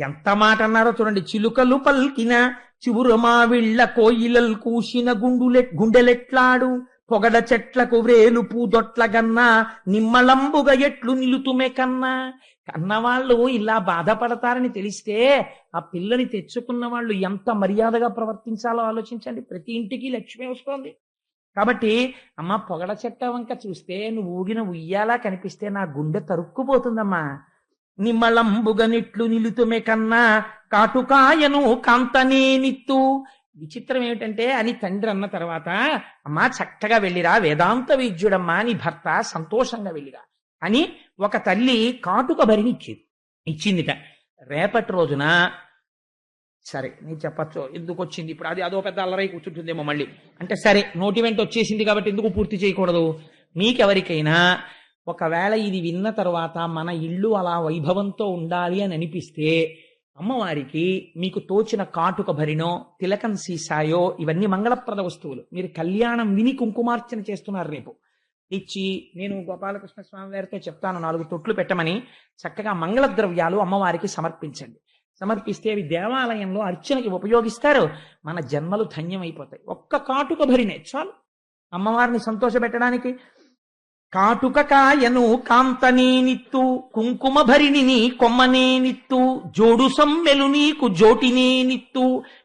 ఎంత మాట అన్నారో చూడండి. చిలుకలు పల్కిన చివురమా విళ్ళ కోయిలల్ కూసిన గుండెలెట్లాడు, పొగడ చెట్లకు వ్రేలు పూదొట్ల గన్నా నిమ్మలంబుగా ఎట్లు నిలుతుమే కన్నా. కన్నవాళ్ళు ఇలా బాధపడతారని తెలిస్తే ఆ పిల్లని తెచ్చుకున్న వాళ్ళు ఎంత మర్యాదగా ప్రవర్తించాలో ఆలోచించండి. ప్రతి ఇంటికి లక్ష్మి వస్తోంది కాబట్టి, అమ్మ పొగడ చెట్ట వంక చూస్తే నువ్వు ఊగిన ఉయ్యాలా కనిపిస్తే నా గుండె తరుక్కుపోతుందమ్మా. నిమ్మలంబుగా నిట్లు నిలుతుమే కన్నా కాటుకాయను కాంతనే నిత్తు. విచిత్రం ఏమిటంటే అని తండ్రి అన్న తర్వాత, అమ్మా చక్కగా వెళ్ళిరా, వేదాంత వైద్యుడమ్మా నీ భర్త, సంతోషంగా వెళ్ళిరా అని ఒక తల్లి కాటుక భరిని ఇచ్చిందిట. రేపటి రోజున సరే నేను చెప్పచ్చు ఎందుకు వచ్చింది ఇప్పుడు, అదో పెద్ద అల్లరై కూర్చుంటుందేమో మళ్ళీ అంటే, సరే నోటి వెంట వచ్చేసింది కాబట్టి ఎందుకు పూర్తి చేయకూడదు. మీకెవరికైనా ఒకవేళ ఇది విన్న తర్వాత మన ఇల్లు అలా వైభవంతో ఉండాలి అని అనిపిస్తే, అమ్మవారికి మీకు తోచిన కాటుక భరినో తిలకం సీసాయో, ఇవన్నీ మంగళప్రద వస్తువులు, మీరు కళ్యాణం విని కుంకుమార్చన చేస్తున్నారు రేపు, ఇచ్చి నేను గోపాలకృష్ణ స్వామి వారితో చెప్తాను 4 తొట్లు పెట్టమని, చక్కగా మంగళ ద్రవ్యాలు అమ్మవారికి సమర్పించండి. సమర్పిస్తే అవి దేవాలయంలో అర్చనకి ఉపయోగిస్తారు. మన జన్మలు ధన్యమైపోతాయి. ఒక్క కాటుక భరినే చాలు అమ్మవారిని సంతోషపెట్టడానికి. కాటుక కాయను కాంతనే నిత్తు కుంకుమ భరిణిని కొమ్మనే నిత్తు, జోడు సమ్మెలు నీకు జోటినే నిత్తు,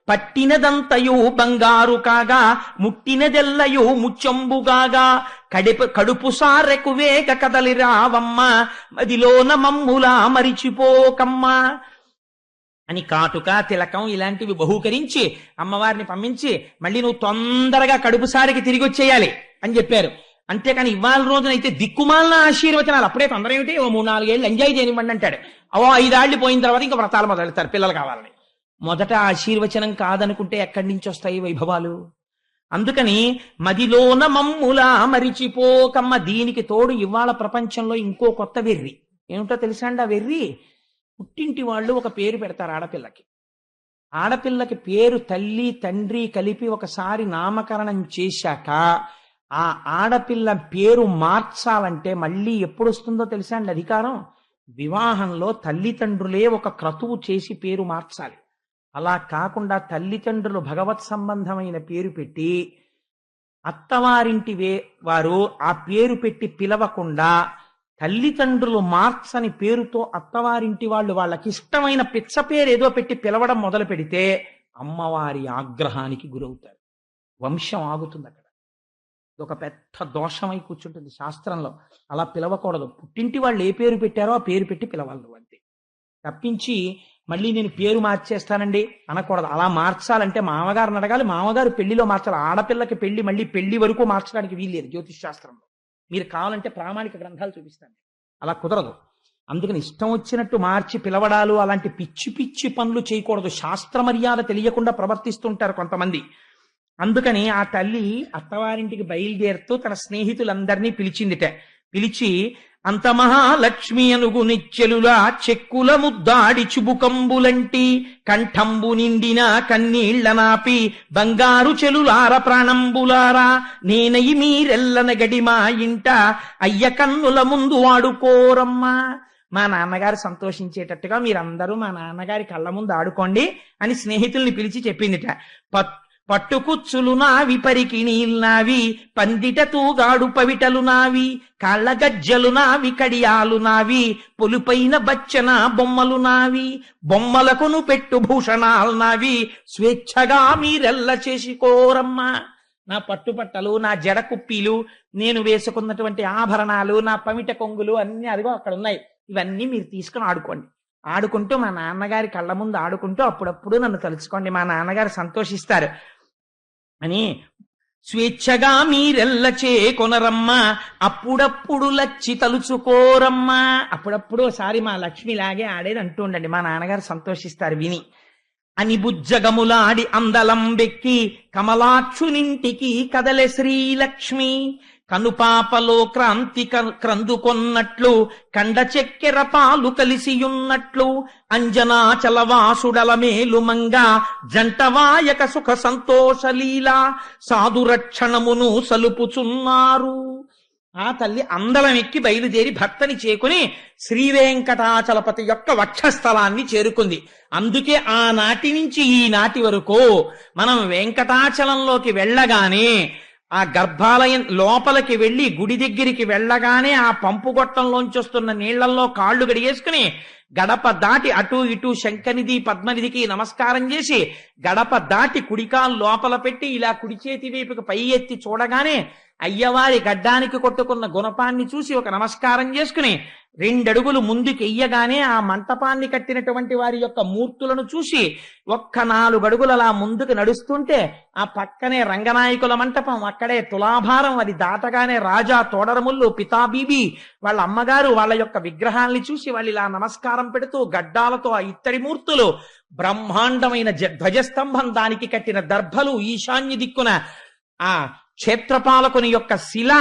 పట్టినదంతయు బంగారు కాగా ముట్టినదెల్లయు ముచ్చంబుగాగా, కడుపు సారెకు వేగ కదలి రావమ్మ మదిలోన మమ్ములా మరిచిపోకమ్మా అని కాటుక తిలకం ఇలాంటివి బహూకరించి అమ్మవారిని పంపించి, మళ్ళీ నువ్వు తొందరగా కడుపుసారికి తిరిగి వచ్చేయాలి అని చెప్పారు. అంతేకాని ఇవాళ రోజునైతే దిక్కుమాలిన ఆశీర్వచనాలు, అప్పుడే తొందర ఏమిటి, 3-4 ఏళ్ళు ఎంజాయ్ చేయనివ్వండి అంటాడు. 5 ఏళ్ళు పోయిన తర్వాత ఇంకా వ్రతాలు మొదలెడతారు పిల్లలు కావాలని. మొదట ఆశీర్వచనం కాదనుకుంటే ఎక్కడి నుంచి వస్తాయి వైభవాలు? అందుకని మదిలోన మమ్ములా మరిచిపోకమ్మ. దీనికి తోడు ఇవాళ ప్రపంచంలో ఇంకో కొత్త వెర్రి ఏమిటో తెలుసా అండి? ఆ వెర్రి, పుట్టింటి వాళ్ళు ఒక పేరు పెడతారు ఆడపిల్లకి. ఆడపిల్లకి పేరు తల్లి తండ్రి కలిపి ఒకసారి నామకరణం చేశాక ఆ ఆడపిల్ల పేరు మార్చాలంటే మళ్ళీ ఎప్పుడు వస్తుందో తెలుసా అండి అధికారం? వివాహంలో తల్లిదండ్రులే ఒక క్రతువు చేసి పేరు మార్చాలి. అలా కాకుండా తల్లిదండ్రులు భగవత్ సంబంధమైన పేరు పెట్టి అత్తవారింటి వారు ఆ పేరు పెట్టి పిలవకుండా తల్లిదండ్రులు మార్చని పేరుతో అత్తవారింటి వాళ్ళు వాళ్ళకి ఇష్టమైన పిచ్చ పేరు ఏదో పెట్టి పిలవడం మొదలు పెడితే అమ్మవారి ఆగ్రహానికి గురవుతారు. వంశం ఆగుతుంది అక్కడ. ఇది ఒక పెద్ద దోషమై కూర్చుంటుంది శాస్త్రంలో. అలా పిలవకూడదు. పుట్టింటి వాళ్ళు ఏ పేరు పెట్టారో ఆ పేరు పెట్టి పిలవాలి అంతే. తప్పించి మళ్ళీ నేను పేరు మార్చేస్తానండి అనకూడదు. అలా మార్చాలంటే మామగారిని అడగాలి. మామగారు పెళ్లిలో మార్చాలి. ఆడపిల్లకి పెళ్లి మళ్ళీ పెళ్లి వరకు మార్చడానికి వీల్లేదు జ్యోతిష్ శాస్త్రంలో. మీరు కావాలంటే ప్రామాణిక గ్రంథాలు చూపిస్తాను. అలా కుదరదు. అందుకని ఇష్టం వచ్చినట్టు మార్చి పిలవడాలు అలాంటి పిచ్చి పిచ్చి పనులు చేయకూడదు. శాస్త్ర మర్యాద తెలియకుండా ప్రవర్తిస్తుంటారు కొంతమంది. అందుకని ఆ తల్లి అత్తవారింటికి బయలుదేరుతూ తన స్నేహితులందరినీ పిలిచిందిట. పిలిచి, అంత మహాలక్ష్మి అనుగు నిచ్చెలులా చెక్కుల ముద్దాడి చుబుకంబులంటి కంఠంబు నిండిన కన్నీళ్ల నాపి బంగారు చెలులార ప్రాణంబులారా నేనయి మీరెల్లన గడి మా ఇంట అయ్య కన్నుల ముందు వాడుకోరమ్మా. మా నాన్నగారు సంతోషించేటట్టుగా మీరందరూ మా నాన్నగారి కళ్ళ ముందు ఆడుకోండి అని స్నేహితుల్ని పిలిచి చెప్పిందిట. పట్టుకుచ్చులు నావి పరికి నీల్నావి పందిట తూగాడు పవిటలు నావి కాళ్ళ గజ్జలు నావి కడియాలు నావి పొలుపైన బచ్చన బొమ్మలు నావి బొమ్మలకును పెట్టు భూషణాలు నావి స్వేచ్ఛగా మీరెల్ల చేసుకోరమ్మా. నా పట్టుపట్టలు, నా జడ కుప్పీలు, నేను వేసుకున్నటువంటి ఆభరణాలు, నా పమిట కొంగులు అన్ని అదిగో అక్కడ ఉన్నాయి. ఇవన్నీ మీరు తీసుకుని ఆడుకోండి. ఆడుకుంటూ మా నాన్నగారి కళ్ళ ముందు ఆడుకుంటూ అప్పుడప్పుడు నన్ను తలుచుకోండి, మా నాన్నగారు సంతోషిస్తారు అని స్వేచ్ఛగా మీరెల్లచే కొనరమ్మా అప్పుడప్పుడు లచ్చి తలుచుకోరమ్మా. అప్పుడప్పుడు ఒకసారి మా లక్ష్మిలాగే ఆడేది అంటూ ఉండండి, మా నాన్నగారు సంతోషిస్తారు విని అని. బుజ్జగములాడి అందలం బెక్కి కమలాక్షునింటికి కదలె శ్రీలక్ష్మి కనుపాపలో క్రాంతి క్రందుకొన్నట్లు కండ చెక్కెర పాలు కలిసియున్నట్లు అంజనాచలవాసుడల మేలుమంగా జంటవాయక సుఖ సంతోషలీల సాధురక్షణమును సలుపుచున్నారు. ఆ తల్లి అందలం ఎక్కి బయలుదేరి భర్తని చేకుని శ్రీవేంకటాచలపతి యొక్క వక్షస్థలాన్ని చేరుకుంది. అందుకే ఆనాటి నుంచి ఈనాటి వరకు మనం వెంకటాచలంలోకి వెళ్ళగానే ఆ గర్భాలయం లోపలికి వెళ్లి గుడి దగ్గరికి వెళ్ళగానే ఆ పంపు గొట్టంలోంచి వస్తున్న నీళ్లలో కాళ్లు గడిగేసుకుని గడప దాటి అటు ఇటు శంఖనిధి పద్మనిధికి నమస్కారం చేసి గడప దాటి కుడికాలు లోపల పెట్టి ఇలా కుడి చేతి వైపుకి పై ఎత్తి చూడగానే అయ్యవారి గడ్డానికి కొట్టుకున్న గుణపాన్ని చూసి ఒక నమస్కారం చేసుకుని 2 అడుగులు ముందుకు ఎయ్యగానే ఆ మంటపాన్ని కట్టినటువంటి వారి యొక్క మూర్తులను చూసి ఒక్క 4 అడుగులు అలా ముందుకు నడుస్తుంటే ఆ పక్కనే రంగనాయకుల మంటపం, అక్కడే తులాభారం, అది దాటగానే రాజా తోడరముళ్ళు పితాబీబీ వాళ్ళ అమ్మగారు వాళ్ళ యొక్క విగ్రహాల్ని చూసి వాళ్ళు ఇలా నమస్కారం పెడుతూ గడ్డాలతో ఆ ఇత్తడి మూర్తులు, బ్రహ్మాండమైన ధ్వజస్తంభం, దానికి కట్టిన దర్భలు, ఈశాన్య దిక్కున ఆ క్షేత్రపాలకుని యొక్క శిల,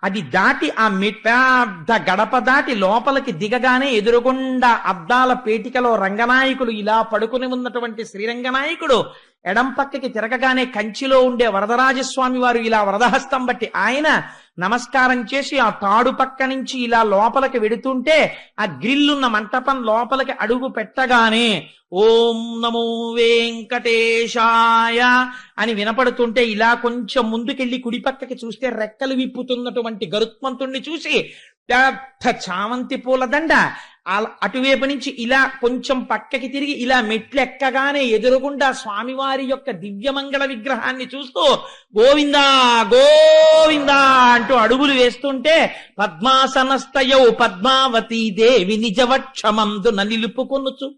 అది దాటి ఆ పెద్ద గడప దాటి లోపలికి దిగగానే ఎదురుగుండా అద్దాల పేటికలో రంగనాయకులు ఇలా పడుకుని ఉన్నటువంటి శ్రీరంగనాయకుడు, ఎడం పక్కకి తిరగగానే కంచిలో ఉండే వరదరాజస్వామి వారు ఇలా వరదహస్తం బట్టి ఆయన నమస్కారం చేసి ఆ తాడు పక్క నుంచి ఇలా లోపలికి వెడుతుంటే ఆ గ్రిల్లున్న మంటపం లోపలికి అడుగు పెట్టగానే ఓం నమో వెంకటేశాయ అని వినపడుతుంటే ఇలా కొంచెం ముందుకెళ్లి కుడి పక్కకి చూస్తే రెక్కలు విప్పుతున్నటువంటి గరుత్మంతుణ్ణి చూసి పెద్ద చామంతి పూలదండ అటువైపు నుంచి ఇలా కొంచెం పక్కకి తిరిగి ఇలా మెట్లు ఎక్కగానే ఎదురుగుండా స్వామివారి యొక్క దివ్యమంగళ విగ్రహాన్ని చూస్తూ గోవిందా గోవిందా అంటూ అడుగులు వేస్తుంటే పద్మాసనస్తయౌ పద్మావతీ దేవి నిజవక్షమందున నిలుపుకొనుచు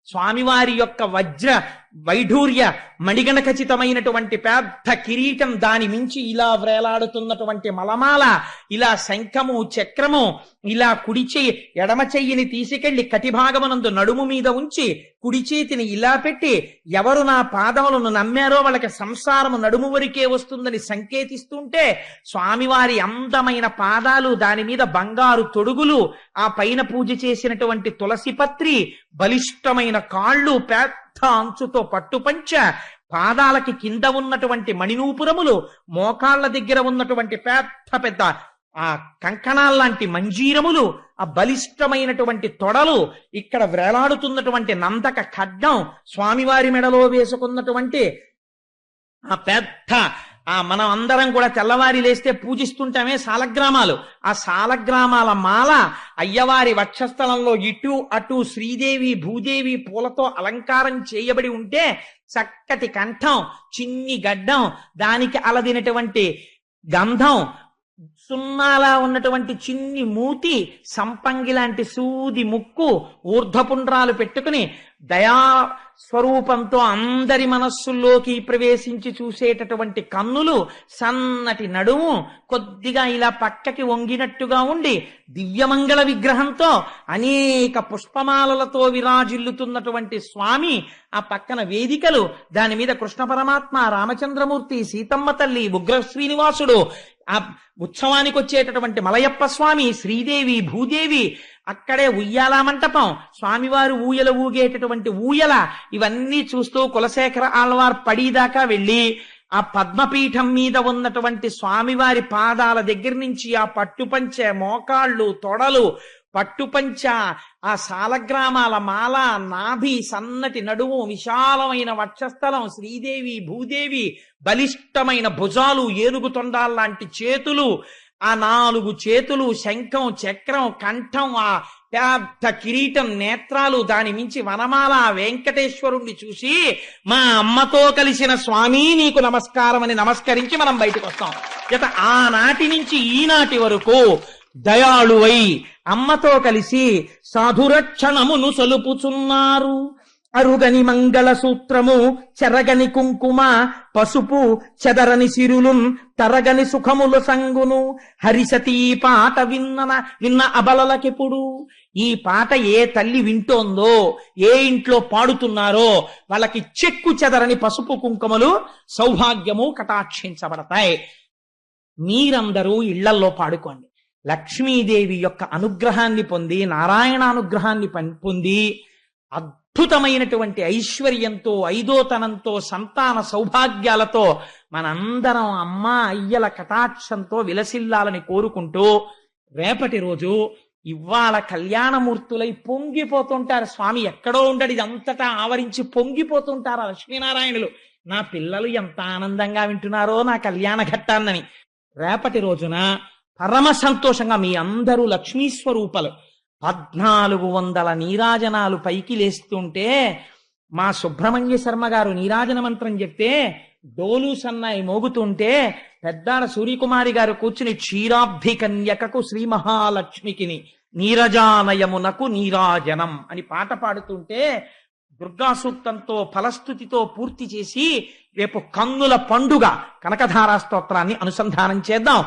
స్వామివారి యొక్క వజ్ర వైఢూర్య మణిగణ ఖచ్చితమైనటువంటి పెద్ద కిరీటం, దాని మించి ఇలా వ్రేలాడుతున్నటువంటి మలమాల, ఇలా శంఖము చక్రము, ఇలా కుడి చెయ్యి ఎడమ చెయ్యిని తీసుకెళ్లి కటిభాగమునందు నడుము మీద ఉంచి కుడి చేతిని ఇలా పెట్టి ఎవరు నా పాదములను నమ్మారో వాళ్ళకి సంసారము నడుము వరకే వస్తుందని సంకేతిస్తుంటే స్వామివారి అందమైన పాదాలు, దాని మీద బంగారు తొడుగులు, ఆ పైన పూజ చేసినటువంటి తులసి పత్రి, బలిష్టమైన కాళ్ళు, పెద్ద అంచుతో పట్టుపంచ, పాదాలకి కింద ఉన్నటువంటి మణినూపురములు, మోకాళ్ల దగ్గర ఉన్నటువంటి పెద్ద పెద్ద ఆ కంకణాల్లాంటి మంజీరములు, ఆ బలిష్టమైనటువంటి తొడలు, ఇక్కడ వేలాడుతున్నటువంటి నందక ఖడ్గం, స్వామివారి మెడలో వేసుకున్నటువంటి ఆ పెద్ద మనం అందరం కూడా తెల్లవారి లేస్తే పూజిస్తుంటామే సాలగ్రామాలు, ఆ సాలగ్రామాల మాల అయ్యవారి వక్షస్థలంలో ఇటు అటు శ్రీదేవి భూదేవి పూలతో అలంకారం చేయబడి ఉంటే, చక్కటి కంఠం, చిన్ని గడ్డం, దానికి అలదినటువంటి గంధం, సున్నాలా ఉన్నటువంటి చిన్ని మూతి, సంపంగి లాంటి సూది ముక్కు, ఊర్ధ్వపుండ్రాలు పెట్టుకుని దయా స్వరూపంతో అందరి మనస్సుల్లోకి ప్రవేశించి చూసేటటువంటి కన్నులు, సన్నటి నడుము, కొద్దిగా ఇలా పక్కకి వంగినట్టుగా ఉండి దివ్యమంగళ విగ్రహంతో అనేక పుష్పమాలలతో విరాజిల్లుతున్నటువంటి స్వామి, ఆ పక్కన వేదికలు, దాని మీద కృష్ణ పరమాత్మ, రామచంద్రమూర్తి, సీతమ్మ తల్లి, ఉగ్ర శ్రీనివాసుడు, ఆ ఉత్సవానికి వచ్చేటటువంటి మలయప్ప స్వామి, శ్రీదేవి భూదేవి, అక్కడే ఉయ్యాల మంటపం, స్వామివారు ఊయల ఊగేటటువంటి ఊయల, ఇవన్నీ చూస్తూ కులశేఖర ఆళ్వార్ పడిదాకా వెళ్ళి ఆ పద్మపీఠం మీద ఉన్నటువంటి స్వామివారి పాదాల దగ్గర నుంచి ఆ పట్టుపంచె, మోకాళ్ళు, తొడలు, పట్టుపంచ, ఆ సాలగ్రామాల మాల, నాభి, సన్నటి నడుము, విశాలమైన వక్షస్థలం, శ్రీదేవి భూదేవి, బలిష్టమైన భుజాలు, ఏనుగు తొండాల్లాంటి చేతులు, ఆ 4 చేతులు, శంఖం చక్రం, కంఠం, ఆ పెద్ద కిరీటం, నేత్రాలు, దాని మించి వనమాల, వెంకటేశ్వరుణ్ణి చూసి మా అమ్మతో కలిసిన స్వామి నీకు నమస్కారం అని నమస్కరించి మనం బయటకు వస్తాం. ఆనాటి నుంచి ఈనాటి వరకు దయాళువై అమ్మతో కలిసి సాధురక్షణమును సలుపుచున్నారు. అరుగని మంగళ సూత్రము, చెరగని కుంకుమ, పసుపు, చెదరని సిరులున్, తరగని సుఖముల సంగును, హరిసతీ పాట విన్న అబలలకెప్పుడు. ఈ పాట ఏ తల్లి వింటోందో, ఏ ఇంట్లో పాడుతున్నారో వాళ్ళకి చెక్కు చెదరని పసుపు కుంకుమలు, సౌభాగ్యము కటాక్షించబడతాయి. మీరందరూ ఇళ్లల్లో పాడుకోండి. లక్ష్మీదేవి యొక్క అనుగ్రహాన్ని పొంది, నారాయణ అనుగ్రహాన్ని పొంది, అద్భుతమైనటువంటి ఐశ్వర్యంతో, ఐదోతనంతో, సంతాన సౌభాగ్యాలతో మనందరం అమ్మ అయ్యల కటాక్షంతో విలసిల్లాలని కోరుకుంటూ, రేపటి రోజు ఇవాళ కళ్యాణమూర్తులై పొంగిపోతుంటారు. స్వామి ఎక్కడో ఉండడు, ఇది అంతటా ఆవరించి పొంగిపోతుంటారు లక్ష్మీనారాయణులు. నా పిల్లలు ఎంత ఆనందంగా వింటున్నారో నా కళ్యాణ ఘట్టాన్నని. రేపటి రోజున పరమ సంతోషంగా మీ అందరూ లక్ష్మీ స్వరూపాలు 1400 నీరాజనాలు పైకి లేస్తుంటే, మా సుబ్రహ్మణ్య శర్మ గారు నీరాజన మంత్రం చెప్తే డోలు సన్నాయి మోగుతుంటే, పెద్దాడ సూర్యకుమారి గారు కూర్చుని క్షీరాబ్ధి కన్యకకు శ్రీ మహాలక్ష్మికిని నీరజానయమునకు నీరాజనం అని పాట పాడుతుంటే, దుర్గా సూక్తంతో ఫలస్థుతితో పూర్తి చేసి రేపు కన్నుల పండుగ కనకధారా స్తోత్రాన్ని అనుసంధానం చేద్దాం.